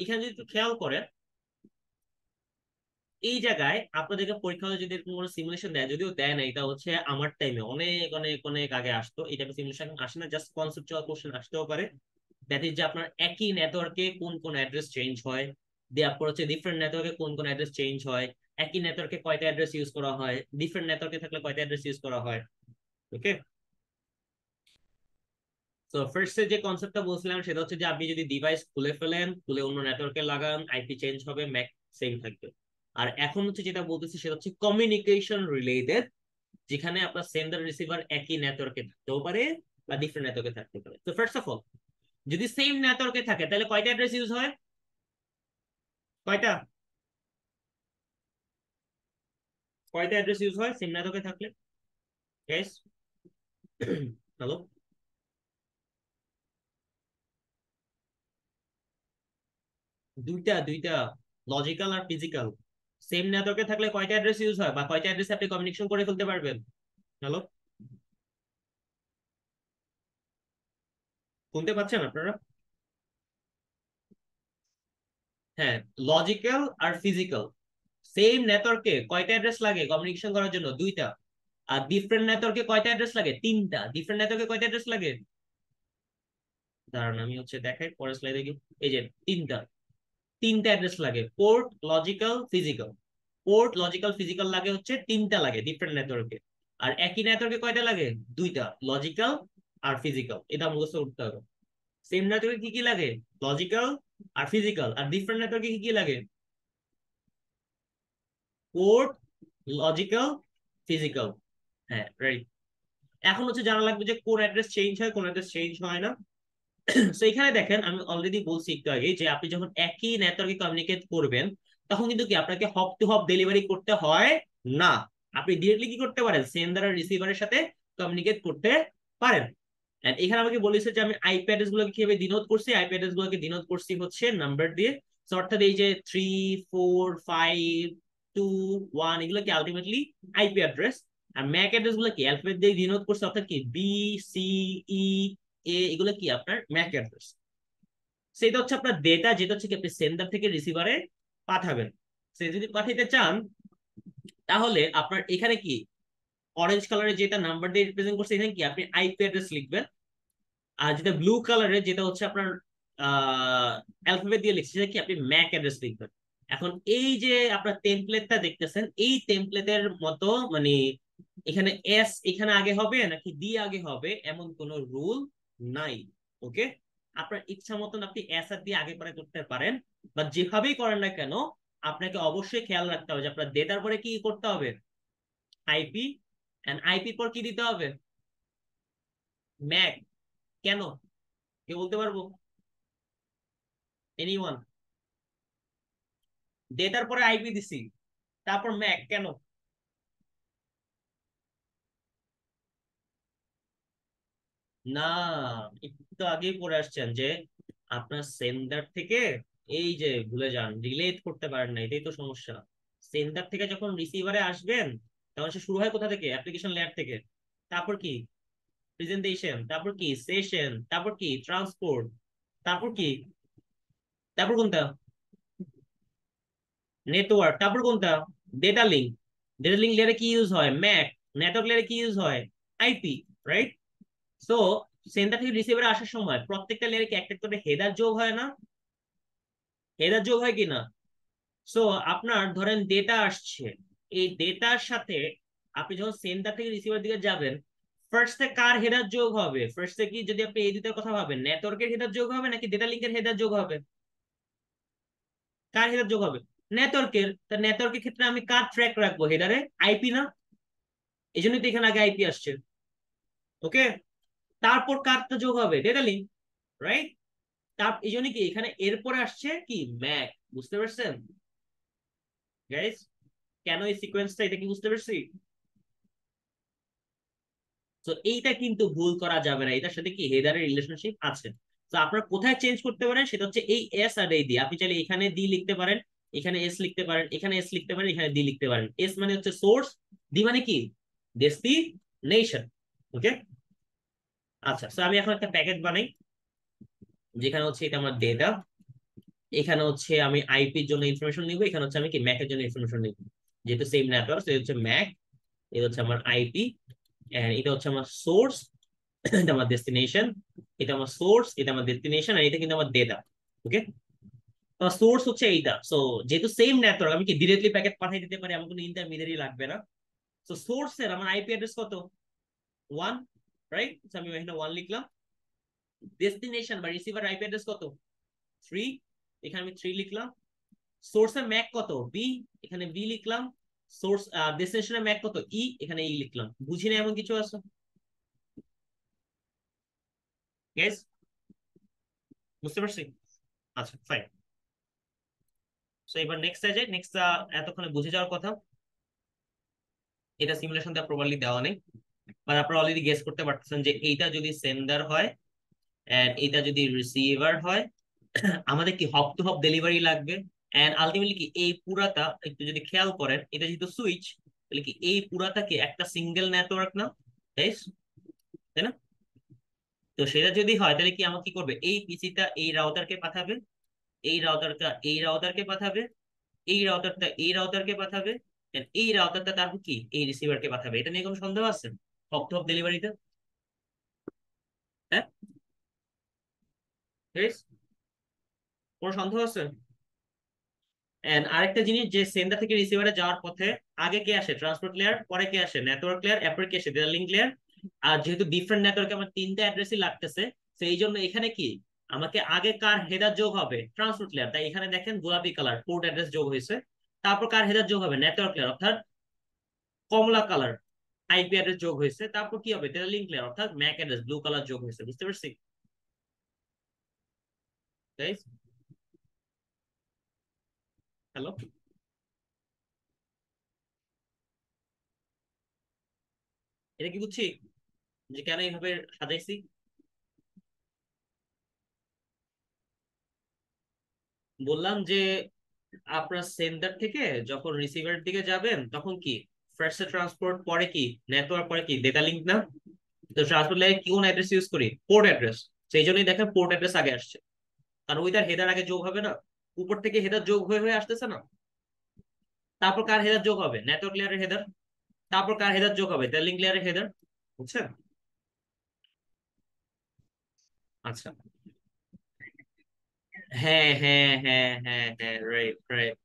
এখানে যদি একটু খেয়াল করেন, এই জায়গায় আপনাদেরকে পরীক্ষা হলে যদি এরকম কোনো সিমুলেশন দেয়, যদিও দেয় না, এটা হচ্ছে আমার টাইমে অনেক অনেক অনেক আগে আসতো, এটা সিমুলেশন আসে না, জাস্ট কনসেপচুয়াল কোশ্চেন আসতেও পারে। দ্যাট ইজ যে আপনার একই নেটওয়ার্কে কোন কোন অ্যাড্রেস চেঞ্জ হয়, তারপর হচ্ছে ডিফারেন্ট নেটওয়ার্কে কোন কোন অ্যাড্রেস চেঞ্জ হয়, একই নেটওয়ার্কে কয়টা অ্যাড্রেস ইউজ করা হয়, ডিফারেন্ট নেটওয়ার্কে থাকলে কয়টা অ্যাড্রেস ইউজ করা হয়। ওকে, তো ফার্স্টে যে কনসেপ্টটা বলছিলাম সেটা হচ্ছে যে আপনি যদি ডিভাইস খুলে ফেলেন, খুলে অন্য নেটওয়ার্কে লাগান, আইপি চেঞ্জ হবে, ম্যাক সেম থাকবে। আর এখন হচ্ছে যেটা বলতেছি সেটা হচ্ছে কমিউনিকেশন রিলেটেড, যেখানে আপনার সেন্ডার রিসিভার একই নেটওয়ার্কে থাকতেও পারে বা ডিফারেন্ট নেটওয়ার্কে থাকতে পারে। তো ফার্স্ট অফ অল, যদি সেম নেটওয়ার্কে থাকে তাহলে কয়টা অ্যাড্রেস ইউজ হয়? কয়টা? কয়টা অ্যাড্রেস ইউজ হয় সেম নেটওয়ার্কে থাকলে? Guys, hello? দুইটা, দুইটা, লজিক্যাল আর ফিজিক্যাল। সেম নেটওয়ার্কে থাকলে কয়টা অ্যাড্রেস ইউজ হয় বা কয়টা অ্যাড্রেস আপনি কমিউনিকেশন করে ফেলতে পারবেন? হ্যালো, শুনতে পাচ্ছেন আপনারা? হ্যাঁ, লজিক্যাল আর ফিজিক্যাল, সেম নেটওয়ার্কে কয়টা অ্যাড্রেস লাগে কমিউনিকেশন করার জন্য? দুইটা। আর ডিফারেন্ট নেটওয়ার্কে কয়টা অ্যাড্রেস লাগে? তিনটা। ডিফারেন্ট নেটওয়ার্কে কয়টা অ্যাড্রেস লাগে? দাঁড়ান আমি হচ্ছে দেখাই পরের স্লাইডে গিয়ে। এই যে তিনটা, তিনটা অ্যাড্রেস লাগে, port, logical, physical. Port, logical, physical লাগে হচ্ছে তিনটা লাগে ডিফারেন্ট নেটওয়ার্কে। আর একই নেটওয়ার্কে কয়টা লাগে? দুইটা, লজিক্যাল আর ফিজিক্যাল। এটা মুখস্থ করতে হবে। সেম নেটওয়ার্কে কি কি লাগে? লজিক্যাল আর ফিজিক্যাল। আর ডিফারেন্ট নেটওয়ার্কে কি কি লাগে? Port, logical, physical. হ্যাঁ, রাইট। এখন হচ্ছে জানা লাগবে যে কোন অ্যাড্রেস চেঞ্জ হয়, কোন অ্যাড্রেস চেঞ্জ হয় না। তো এখানে দেখেন, আমি অলরেডি বলছি একটু আগে যে আপনি যখন একই নেটওয়ার্কে কমিউনিকেট করবেন, তখন কিন্তু কি আপনাকে হপ টু হপ ডেলিভারি করতে হয় না। আপনি ডিরেক্টলি কি করতে পারেন, সেন্ডার আর রিসিভারের সাথে কমিউনিকেট করতে পারেন। And এখানে আমাকে বলেছে যে আমি আইপি অ্যাড্রেস গুলোকে কিভাবে ডিনোট করছি, আইপি অ্যাড্রেস গুলোকে ডিনোট করছি হচ্ছে নাম্বার দিয়ে। So, অর্থাৎ এই যে 3 4 5 2 1 এগুলো কি আলটিমেটলি আইপি অ্যাড্রেস। আর ম্যাক অ্যাড্রেস গুলো কি অ্যালফাবেট দিয়ে ডিনোট করছে, অর্থাৎ কি B C E A, এগুলো কি আপনার ম্যাক অ্যাড্রেস। সেটা হচ্ছে আপনার ডেটা, যেটা হচ্ছে কি আপনি সেন্ডার থেকে রিসিভারে পাঠাবেন। সে যদি পাঠাইতে চান, তাহলে আপনার এখানে কি অরেঞ্জ কালারে যেটা নাম্বার দিয়ে রিপ্রেজেন্ট করছে, এখানে কি আপনি আইপি অ্যাড্রেস লিখবেন। আর যেটা ব্লু কালারের, যেটা হচ্ছে আপনার অ্যালফাবেট দিয়ে লিখছে, সেটা কি আপনি ম্যাক অ্যাড্রেস লিখবেন। এখন এই যে আপনার টেমপ্লেটটা দেখতেছেন, এই টেমপ্লেটের মতো মানে এখানে এস এখানে আগে হবে নাকি ডি আগে হবে এমন কোনো রুল নাই। ওকে, আপনার ইচ্ছা মতন আপনি এস আর ডি আগে পরে করতে পারেন, বা যেভাবেই করেন না কেন, আপনাকে অবশ্যই খেয়াল রাখতে হবে যে আপনার ডেটার পরে কি করতে হবে, আইপি, এন্ড আইপির পর কি দিতে হবে, ম্যাক। কেন, কে বলতে পারবো? এনিওয়ান? ডেটার পরে আইপি দিছি, তারপর ম্যাক, কেন? না, একটু আগেই পড়ে আসছেন যে আপনার সেন্ডার থেকে, এই যে ভুলে যান, রিলেট করতে পারেন না, এটাই তো সমস্যা। সেন্ডার থেকে যখন রিসিভারে আসবেন, তখন সে শুরু হয় কোথা থেকে? অ্যাপ্লিকেশন লেয়ার থেকে। তারপর কি? প্রেজেন্টেশন, তারপর কি সেশন, তারপর কি ট্রান্সপোর্ট, তারপর কি, তারপর কোনটা নেটওয়ার্ক, তারপর কোনটা ডেটা লিঙ্ক। ডেটা লিঙ্ক লেয়ারে কি ইউজ হয় ম্যাক, নেটওয়ার্ক লেয়ারে কি ইউজ হয় আইপি, রাইট? সো সেন্টার থেকে রিসিভারে আসার সময় প্রত্যেকটা লেয়ারে কি একটা করে হেডার যোগ হয় না? হেডার যোগ হয় কি না? সো আপনার ধরেন ডেটা আসছে, এই ডেটার সাথে আপনি যখন সেন্টার থেকে রিসিভার দিকে যাবেন, ফার্স্টে কার হেডার যোগ হবে? ফার্স্টে কি, যদি আপনি এই দুটার কথা ভাবেন, নেটওয়ার্কের হেডার যোগ হবে নাকি ডেটা লিঙ্কের হেডার যোগ হবে? কার হেডার যোগ হবে? নেটওয়ার্কের। তা নেটওয়ার্কের ক্ষেত্রে আমি কার ট্র্যাক রাখবো হেডারে? আইপি না? এই জন্যই তো এখানে আগে আইপি আসছে। ওকে, তারপর কারটা যোগ হবে ডেটা লিঙ্ক, রাইট? তার এই জন্য কি এখানে এরপরে আসছে কি ম্যাক। বুঝতে পারছেন গাইস কেন এই সিকোয়েন্সটা? এটা কি বুঝতে পারছি? তো এইটা কিন্তু ভুল করা যাবে না, এটার সাথে কি হেডারের রিলেশনশিপ আছে। তো আপনারা কোথায় চেঞ্জ করতে পারেন সেটা হচ্ছে এই এস আর এই ডি। আপনি চাইলে এখানে ডি লিখতে পারেন, এখানে এস লিখতে পারেন, এখানে এস লিখতে পারেন, এখানে ডি লিখতে পারেন। এস মানে হচ্ছে সোর্স, ডি মানে কি ডেস্টিনেশন। ওকে, আচ্ছা। তো আমি এখন একটা প্যাকেট বানাই, যেখানে হচ্ছে এটা আমার ডেটা, এখানে হচ্ছে আমি আইপির জন্য ইনফরমেশন নিব, এখানে হচ্ছে আমি কি ম্যাকের জন্য ইনফরমেশন নিব। যেহেতু সেম নেটওয়ার্ক, এটা হচ্ছে ম্যাক, এটা হচ্ছে আমার আইপি, এন্ড এটা হচ্ছে আমার সোর্স, এটা আমার ডেস্টিনেশন, এটা আমার সোর্স, এটা আমার ডেস্টিনেশন, আর এটা কিন্তু আমার ডেটা। ওকে, তো সোর্স হচ্ছে এইটা। সো যেহেতু সেম নেটওয়ার্ক, আমি কি ডিরেক্টলি প্যাকেট পাঠিয়ে দিতে পারি, আমার কোনো ইন্টারমিডিয়ারি লাগবে না। তো সোর্সের আমার আইপি অ্যাড্রেস কত? 1, রাইট? আমি এখানে 1 লিখলাম। ডেস্টিনেশন বা রিসিভার আইপি অ্যাড্রেস কত? 3, এখানে আমি 3 লিখলাম। সোর্সের ম্যাক কত? বি, এখানে বি লিখলাম। সোর্স ডেস্টিনেশনের ম্যাক কত? ই, এখানে ই লিখলাম। বুঝি না এমন কিছু আছে গেস? বুঝতে পারছি? আচ্ছা ফাইন। সো এবার নেক্সট যাই। নেক্সট এতক্ষণে বুঝে যাওয়ার কথা, এটা সিমুলেশন দেওয়া প্রপারলি দেওয়া নেই, বাট আপনারা অলরেডি গেস করতে পারতেছেন যে এইটা যদি সেন্ডার হয় এন্ড এটা যদি রিসিভার হয়, আমাদের কি হপ টু হপ ডেলিভারি লাগবে। এন্ড আলটিমেটলি কি এই পুরাটা একটু যদি খেয়াল করেন, এটা যেহেতু সুইচ, তাহলে কি এই পুরাটা কি একটা সিঙ্গেল নেটওয়ার্ক না? তাই তাই না? তো সেটা যদি হয় তাহলে কি আমাকে কি করবে, এই পিসিটা এই রাউটারকে পাঠাবে, এই রাউটারটা এই রাউটারকে পাঠাবে, এই রাউটারটা এই রাউটারকে পাঠাবে, and এই রাউটারটা তারপর কি এই রিসিভারকে পাঠাবে। এটা নিয়ে কোনো সন্দেহ আছে হপ টু হপ ডেলিভারিতে? হ্যাঁ guys? কোনো সন্দেহ আছে? এন্ড আরেকটা জিনিস, যে সেন্ডার থেকে রিসিভারে যাওয়ার পথে আগে কে আসে? ট্রান্সপোর্ট লেয়ার, পরে কে আসে? নেটওয়ার্ক লেয়ার, এরপরে কে আসে? Data link layer. আর যেহেতু ডিফারেন্ট নেটওয়ার্কে আমার তিনটা অ্যাড্রেসই লাগতেছে, সেই জন্য এখানে কি আমাকে আগে কার হেডার যোগ হবে? Transport layer. তাই এখানে দেখেন গোলাপি কালার পোর্ট অ্যাড্রেস যোগ হয়েছে। তারপর কার হেডার যোগ হবে? নেটওয়ার্ক লেয়ার, অর্থাৎ কমলা কালার আইপি অ্যাড্রেস যোগ হয়েছে। তারপর কি হবে? ডেটা লিঙ্ক লেয়ার, অর্থাৎ ম্যাক অ্যাড্রেস ব্লু কালার যোগ হয়েছে। বুঝতে পারছি গাইস? হ্যালো? এটা কি বুঝছি যে কেন এইভাবে সাজাইছি? বললাম যে আপনার সেন্টার থেকে যখন রিসিভারের দিকে যাবেন তখন কি ফার্স্টে ট্রান্সপোর্ট, পরে কি নেটওয়ার্ক, পরে কি ডেটা লিঙ্ক না? তো ট্রান্সপোর্ট লাইনে কোন অ্যাড্রেস ইউজ করি? Port address. সেই জন্যই দেখেন পোর্ট অ্যাড্রেস আগে আসছে, কারণ ওইটার হেডার আগে যোগ হবে না? উপর থেকে হেডার যোগ হয়ে হয়ে আসতেছে না? তারপর কার হেডার যোগ হবে? নেটওয়ার্ক লেয়ারের হেডার। তারপর কার হেডার যোগ হবে? ডেটা লিঙ্ক লেয়ারের হেডার। বুঝছেন? আচ্ছা, হ্যাঁ হ্যাঁ হ্যাঁ হ্যাঁ হ্যাঁ, right right.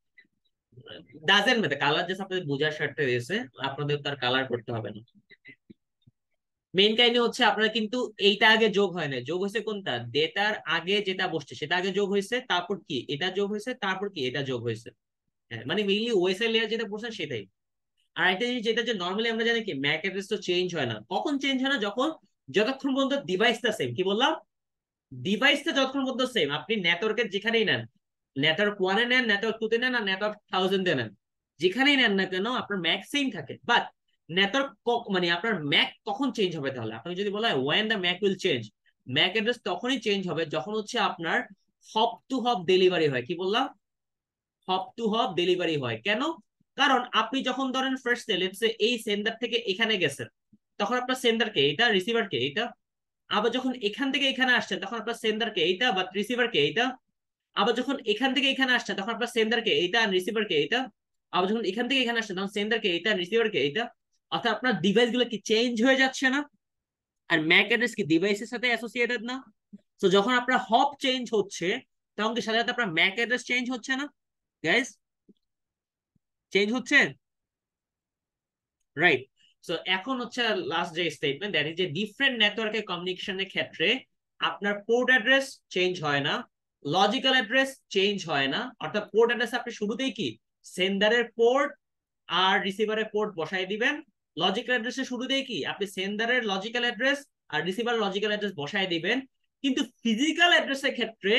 Doesn't matter, colour just আপনাদের বোঝার স্বার্থে দিয়েছে, আপনাদের তার কালার করতে হবে না। মেইন কাহিনী হচ্ছে আপনার কিন্তু এইটা আগে যোগ হয় না, যোগ হয়েছে কোনটা? ডেটার আগে যেটা বসছে সেটা আগে যোগ হয়েছে, তারপর কি এটা যোগ হয়েছে, তারপর কি এটা যোগ হয়েছে। হ্যাঁ, মানে মেইনলি ওএসএল লেয়ার যেটা বসছে সেটাই। আর একটা জিনিস যেটা, যে নর্মালি আমরা জানি কি ম্যাক অ্যাড্রেস তো চেঞ্জ হয় না। কখন চেঞ্জ হয় না? যখন, যতক্ষণ পর্যন্ত ডিভাইসটা সেম। কি বললাম? ডিভাইসটা যতক্ষণ পর্যন্ত সেম, আপনি নেটওয়ার্কের যেখানেই নেন, নেটওয়ার্ক 1-এ নেন, নেটওয়ার্ক 2-তে নেন, আর নেটওয়ার্ক 1000-এ নেন, যেখানেই নেন না কেন আপনার ম্যাক সেম থাকে। বাট নেটওয়ার্ক মানে আপনার ম্যাক কখন চেঞ্জ হবে? তাহলে আপনাকে যদি বলা হয় when the MAC will change, MAC address তখনই চেঞ্জ হবে যখন হচ্ছে আপনার হপ টু হপ ডেলিভারি হয়। কি বললাম? হপ টু হপ ডেলিভারি হয়। কেন? কারণ আপনি যখন ধরেন ফার্স্ট লেটস সে এই সেন্টার থেকে এখানে গেছেন, তখন আপনার সেন্ডারকে এইটা, রিসিভারকে এইটা। আবার যখন এখান থেকে এখানে আসছে তখন আপনার সেন্ডারকে এইটা বা রিসিভারকে এইটা। আবার যখন এখান থেকে এখানে আসছে তখন আপনার সেন্ডারকে এইটা আর রিসিভারকে এইটা। আবার যখন এখান থেকে এখানে আসছে তখন সেন্ডারকে এইটা আর রিসিভারকে এইটা। অর্থাৎ আপনার ডিভাইস গুলো কি চেঞ্জ হয়ে যাচ্ছে না? আর ম্যাক অ্যাড্রেস কি ডিভাইসের সাথে অ্যাসোসিয়েটেড না? তো যখন আপনার হপ চেঞ্জ হচ্ছে তখন কি সাথে সাথে আপনার ম্যাক অ্যাড্রেস চেঞ্জ হচ্ছে না গাইস? চেঞ্জ হচ্ছে, রাইট? সো এখন হচ্ছে লাস্ট যে স্টেটমেন্ট, দ্যাট ইজ যে ডিফারেন্ট নেটওয়ার্কে কমিউনিকেশনের ক্ষেত্রে আপনার পোর্ট অ্যাড্রেস চেঞ্জ হয় না, লজিক্যাল অ্যাড্রেস চেঞ্জ হয় না। অর্থাৎ পোর্ট অ্যাড্রেস আপনি শুরুতেই কি সেন্ডারের পোর্ট আর রিসিভারের পোর্ট বসাই দিবেন। লজিক্যাল অ্যাড্রেসের শুরুতেই কি আপনি সেন্ডারের লজিক্যাল অ্যাড্রেস আর রিসিভার লজিক্যাল অ্যাড্রেস বসাই দিবেন। কিন্তু ফিজিক্যাল অ্যাড্রেসের ক্ষেত্রে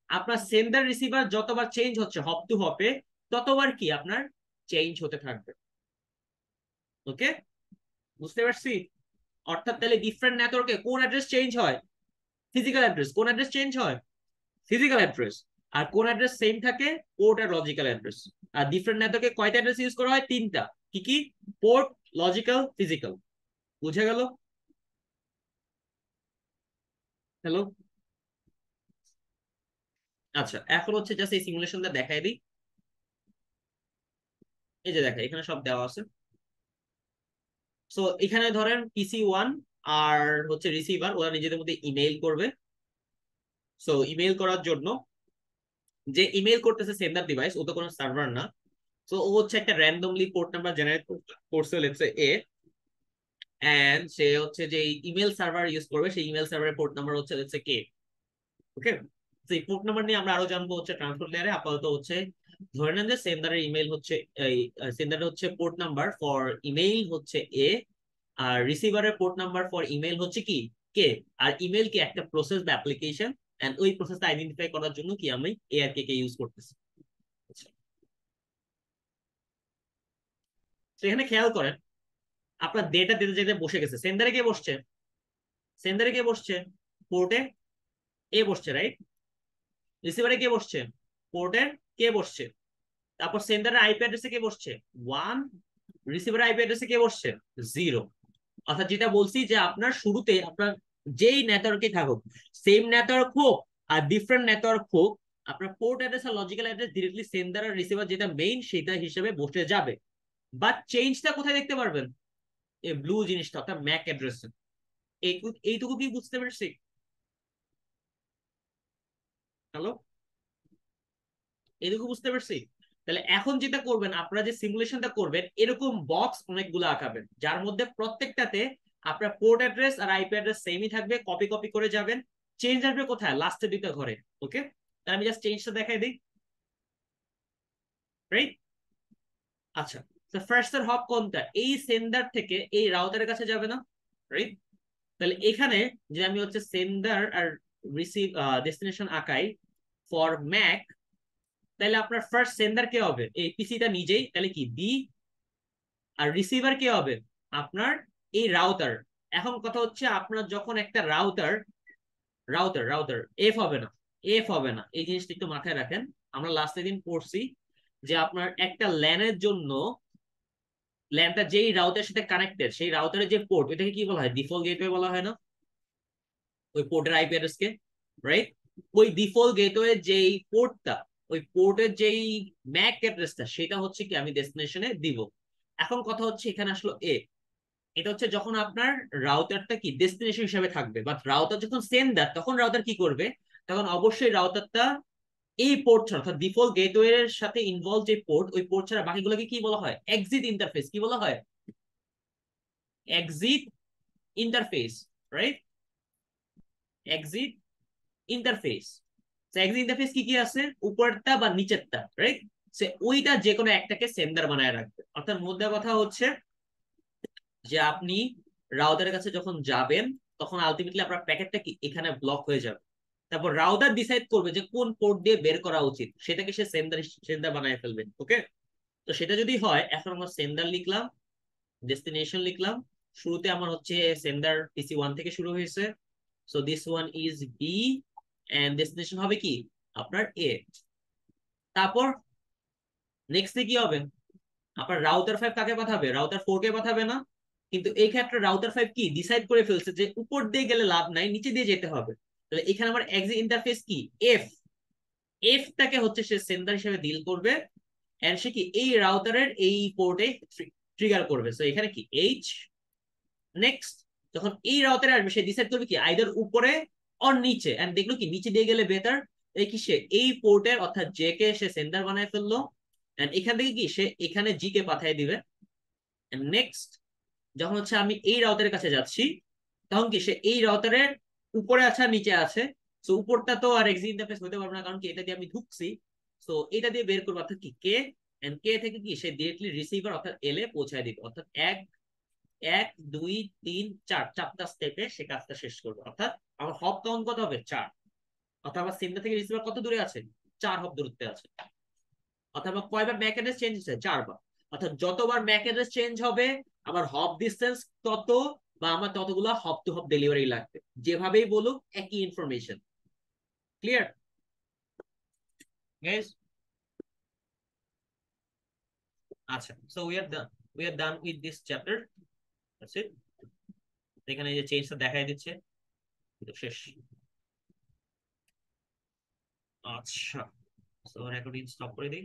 আপনার সেন্ডার রিসিভার যতবার চেঞ্জ হচ্ছে হপ টু হপে, ততবার কি আপনার চেঞ্জ হতে থাকবে। ওকে, বুঝতে পারছি? অর্থাৎ তাহলে ডিফারেন্ট নেটওয়ার্কে কোন অ্যাড্রেস চেঞ্জ হয়? Physical address. কোন অ্যাড্রেস চেঞ্জ হয়? Physical address. আর কোন অ্যাড্রেস সেম থাকে? পোর্ট আর লজিক্যাল অ্যাড্রেস। আর ডিফারেন্ট নেটওয়ার্কে কয়টা অ্যাড্রেস ইউজ করা হয়? তিনটা। কি কি? Port, logical, physical. বুঝে গেল? হ্যালো? আচ্ছা, এখন হচ্ছে জাস্ট এই সিমুলেশনটা দেখাই দিই। এই যে দেখা, এখানে সব দেওয়া আছে। সো এখানে ধরেন পিসি ওয়ান আর হচ্ছে রিসিভার, ওরা নিজেদের মধ্যে ইমেইল করবে। সো ইমেইল করার জন্য যে ইমেইল করতেছে সেন্ডার ডিভাইস, ও তো কোনো সার্ভার না। তো ও হচ্ছে একটা র্যান্ডমলি পোর্ট নাম্বার জেনারেট করছে, লেটস সে এ। এন্ড সে হচ্ছে যে ইমেল সার্ভার ইউজ করবে, সেই ইমেল সার্ভারের পোর্ট নাম্বার হচ্ছে লেটস সে কে। ওকে, সেই পোর্ট নাম্বার নিয়ে আমরা আরো জানবো হচ্ছে ট্রান্সপোর্ট লেয়ারে। আপাতত হচ্ছে ধরে নেন যে সেন্ডারের ইমেল হচ্ছে এই সেন্ডারের হচ্ছে পোর্ট নাম্বার ফর ইমেইল হচ্ছে এ, আর রিসিভারের পোর্ট নাম্বার ফর ইমেল হচ্ছে কি কে। আর ইমেল কি একটা প্রসেস বা অ্যাপ্লিকেশন, এন্ড ওই প্রসেসটা আইডেন্টিফাই করার জন্য কি আমি এ আর কে কে ইউজ করতেছি। সেখানে খেয়াল করেন আপনার ডেটা দিতে যেতে বসে গেছে, সেন্ডারে কে বসছে? সেন্ডারে কে বসছে? পোর্টে এ বসছে, রাইট? রিসিভারে কে বসছে? পোর্টের কে বসছে? তারপর সেন্ডারের আইপি অ্যাড্রেসে কে বসছে? 1। রিসিভারের আইপি অ্যাড্রেসে কে বসছে? 0। অর্থাৎ যেটা বলছি যে আপনার শুরুতে আপনার যেই নেটওয়ার্কে থাকুক, সেম নেটওয়ার্ক হোক আর ডিফারেন্ট নেটওয়ার্ক হোক, আপনার পোর্ট অ্যাড্রেস আর লজিক্যাল অ্যাড্রেস ডিরেক্টলি সেন্ডার আর রিসিভার যেটা মেইন সেটা হিসেবে বসে যাবে। বাট চেঞ্জটা কোথায় দেখতে পারবেন? এই ব্লু জিনিসটা, অর্থাৎ ম্যাক অ্যাড্রেস। এইটুকু কি বুঝতে পারছি? হ্যালো? এইটুকু বুঝতে পারছি? তাহলে এখন যেটা করবেন, আপনারা যে সিমুলেশনটা করবেন, এরকম বক্স অনেকগুলো আঁকাবেন যার মধ্যে প্রত্যেকটাতে আপনার পোর্ট অ্যাড্রেস আর আইপি অ্যাড্রেস সেমই থাকবে, কপি কপি করে যাবেন। চেঞ্জ আসবে কোথায়? লাস্টের দুইটা ঘরে। ওকে, তাহলে আমি জাস্ট চেঞ্জটা দেখাই দিই, রাইট? আচ্ছা, তো ফার্স্ট এর হপ কোনটা? এই সেন্ডার থেকে এই রাউটারের কাছে যাবে না, রাইট? তাহলে এখানে যে আমি হচ্ছে সেন্ডার আর রিসিভ ডেস্টিনেশন আঁকাই ফর ম্যাক, তাহলে আপনার ফার্স্ট সেন্ডার কে হবে? এই পিসিটা নিজেই, তাহলে কি বি। আর রিসিভার কে হবে? আপনার এই রাউটার। এখন কথা হচ্ছে আপনার যখন একটা রাউটার রাউটার রাউটার এফ হবে না, এফ হবে না, এই জিনিসটা একটু মাথায় রাখেন। আমরা লাস্ট দিন পড়ছি যে আপনার একটা ল্যানের জন্য ল্যানটা যেই রাউটারের সাথে কানেক্টেড, সেই রাউটারের যে পোর্ট, এটাকে কি বলা হয়? ডিফল্ট গেটওয়ে বলা হয় না ওই পোর্টের আইপি অ্যাড্রেস কে, রাইট? ওই ডিফল্ট গেটওয়ে যেই পোর্টটা, ওই পোর্টের যেই ম্যাক অ্যাড্রেসটা, সেটা হচ্ছে কি আমি ডেস্টিনেশনে দিব। এখন কথা হচ্ছে এখানে আসলো এ, এটা হচ্ছে যখন আপনার রাউটারটা কি ডেস্টিনেশন হিসেবে থাকবে, বাট রাউটার যখন সেন্ডার, তখন রাউটার কি করবে? তখন অবশ্যই রাউটারটা এই পোর্ট ছাড়া, অর্থাৎ ডিফল্ট গেটওয়ে এর সাথে ইনভলভ যে পোর্ট, ওই পোর্ট ছাড়া বাকিগুলোকে কি বলা হয়? Exit interface. কি বলা হয়? Exit interface, right? Exit interface. Exit interface কি কি আছে? উপরটা বা নিচেরটা, রাইট? সে ওইটা যে কোনো একটাকে সেন্ডার বানায় রাখবে। অর্থাৎ মধ্যে কথা হচ্ছে যে আপনি রাউটারের কাছে যখন যাবেন, তখন আলটিমেটলি আপনার প্যাকেটটা কি এখানে ব্লক হয়ে যাবে। তারপর রাউটার ডিসাইড করবে যে কোন পোর্ট দিয়ে বের করা উচিত, সেটাকে সে সেন্ডার সেন্ডার বানায় ফেলবে। ওকে, তো সেটা যদি হয়, এখন আমরা সেন্ডার লিখলাম, ডেস্টিনেশন লিখলাম। শুরুতে আমার হচ্ছে সেন্ডার পিসি ওয়ান থেকে শুরু হয়েছে, so this one is B, and destination হবে কি আপনার এ। তারপর নেক্সটে কি হবে? আপনার রাউটার 5 কাকে পাঠাবে? রাউটার 4 কে পাঠাবে না? কিন্তু এই ক্ষেত্রে রাউটার 5 কি ডিসাইড করে ফেলছে যে উপর দিয়ে গেলে লাভ নাই, নিচে দিয়ে যেতে হবে। তাহলে এখানে আমার এক্সিট ইন্টারফেস কি এফ, এফটাকে হচ্ছে সে সেন্ডার হিসেবে ডিল করবে, এন্ড সে কি এই রাউটারের এই পোর্টে ট্রিগার করবে। সো এখানে কি এইচ, নেক্সট যখন এই রাউটারে আসবে সে ডিসাইড করবে কি আইদার উপরে অর নিচে, এন্ড দেখলো কি নিচে দিয়ে গেলে বেটার, এই কি সে এই পোর্টের অর্থাৎ জে কে সে সেন্ডার বানায় ফেললো, এন্ড এখান থেকে কি সে এখানে জি কে পাঠিয়ে দিবে। নেক্সট যখন হচ্ছে আমি এই রাউটারের কাছে যাচ্ছি, তখন কি সে এই রাউটারের উপরে আছে আর নিচে আছে। সো উপরটা তো আর এক্সিট ইন্টারফেস হতে পারবে না, কারণ কি এটা দিয়ে আমি ঢুকছি। সো এটা দিয়ে বের করবো, অর্থাৎ কি কে, এন্ড কে থেকে কি সে ডিরেক্টলি রিসিভার অর্থাৎ এল এ পৌঁছায় দিবে, অর্থাৎ এক এক দুই তিন চার, চারটা স্টেপে সে কাজটা শেষ করবে। অর্থাৎ আমার হপ কাউন্ট কত হবে 4, অর্থাৎ আমার সেন্টার থেকে রিসিভার কত দূরে আছে 4 হপ দূরত্বে আছে। অথবা কয়বার ম্যাক অ্যাড্রেস চেঞ্জ হচ্ছে 4 বার, অর্থাৎ যতবার ম্যাক অ্যাড্রেস চেঞ্জ হবে আমার হপ ডিসটেন্স তত, বা আমার ততগুলো হপ টু হপ ডেলিভারি লাগবে, যেভাবেই বলুক একই ইনফরমেশন। Clear guys? আচ্ছা, so we are done with this chapter. That's it. এখানে যে চেঞ্জটা দেখাই দিচ্ছে, শেষ। আচ্ছা, সো রেকর্ডিং স্টপ করে দিই।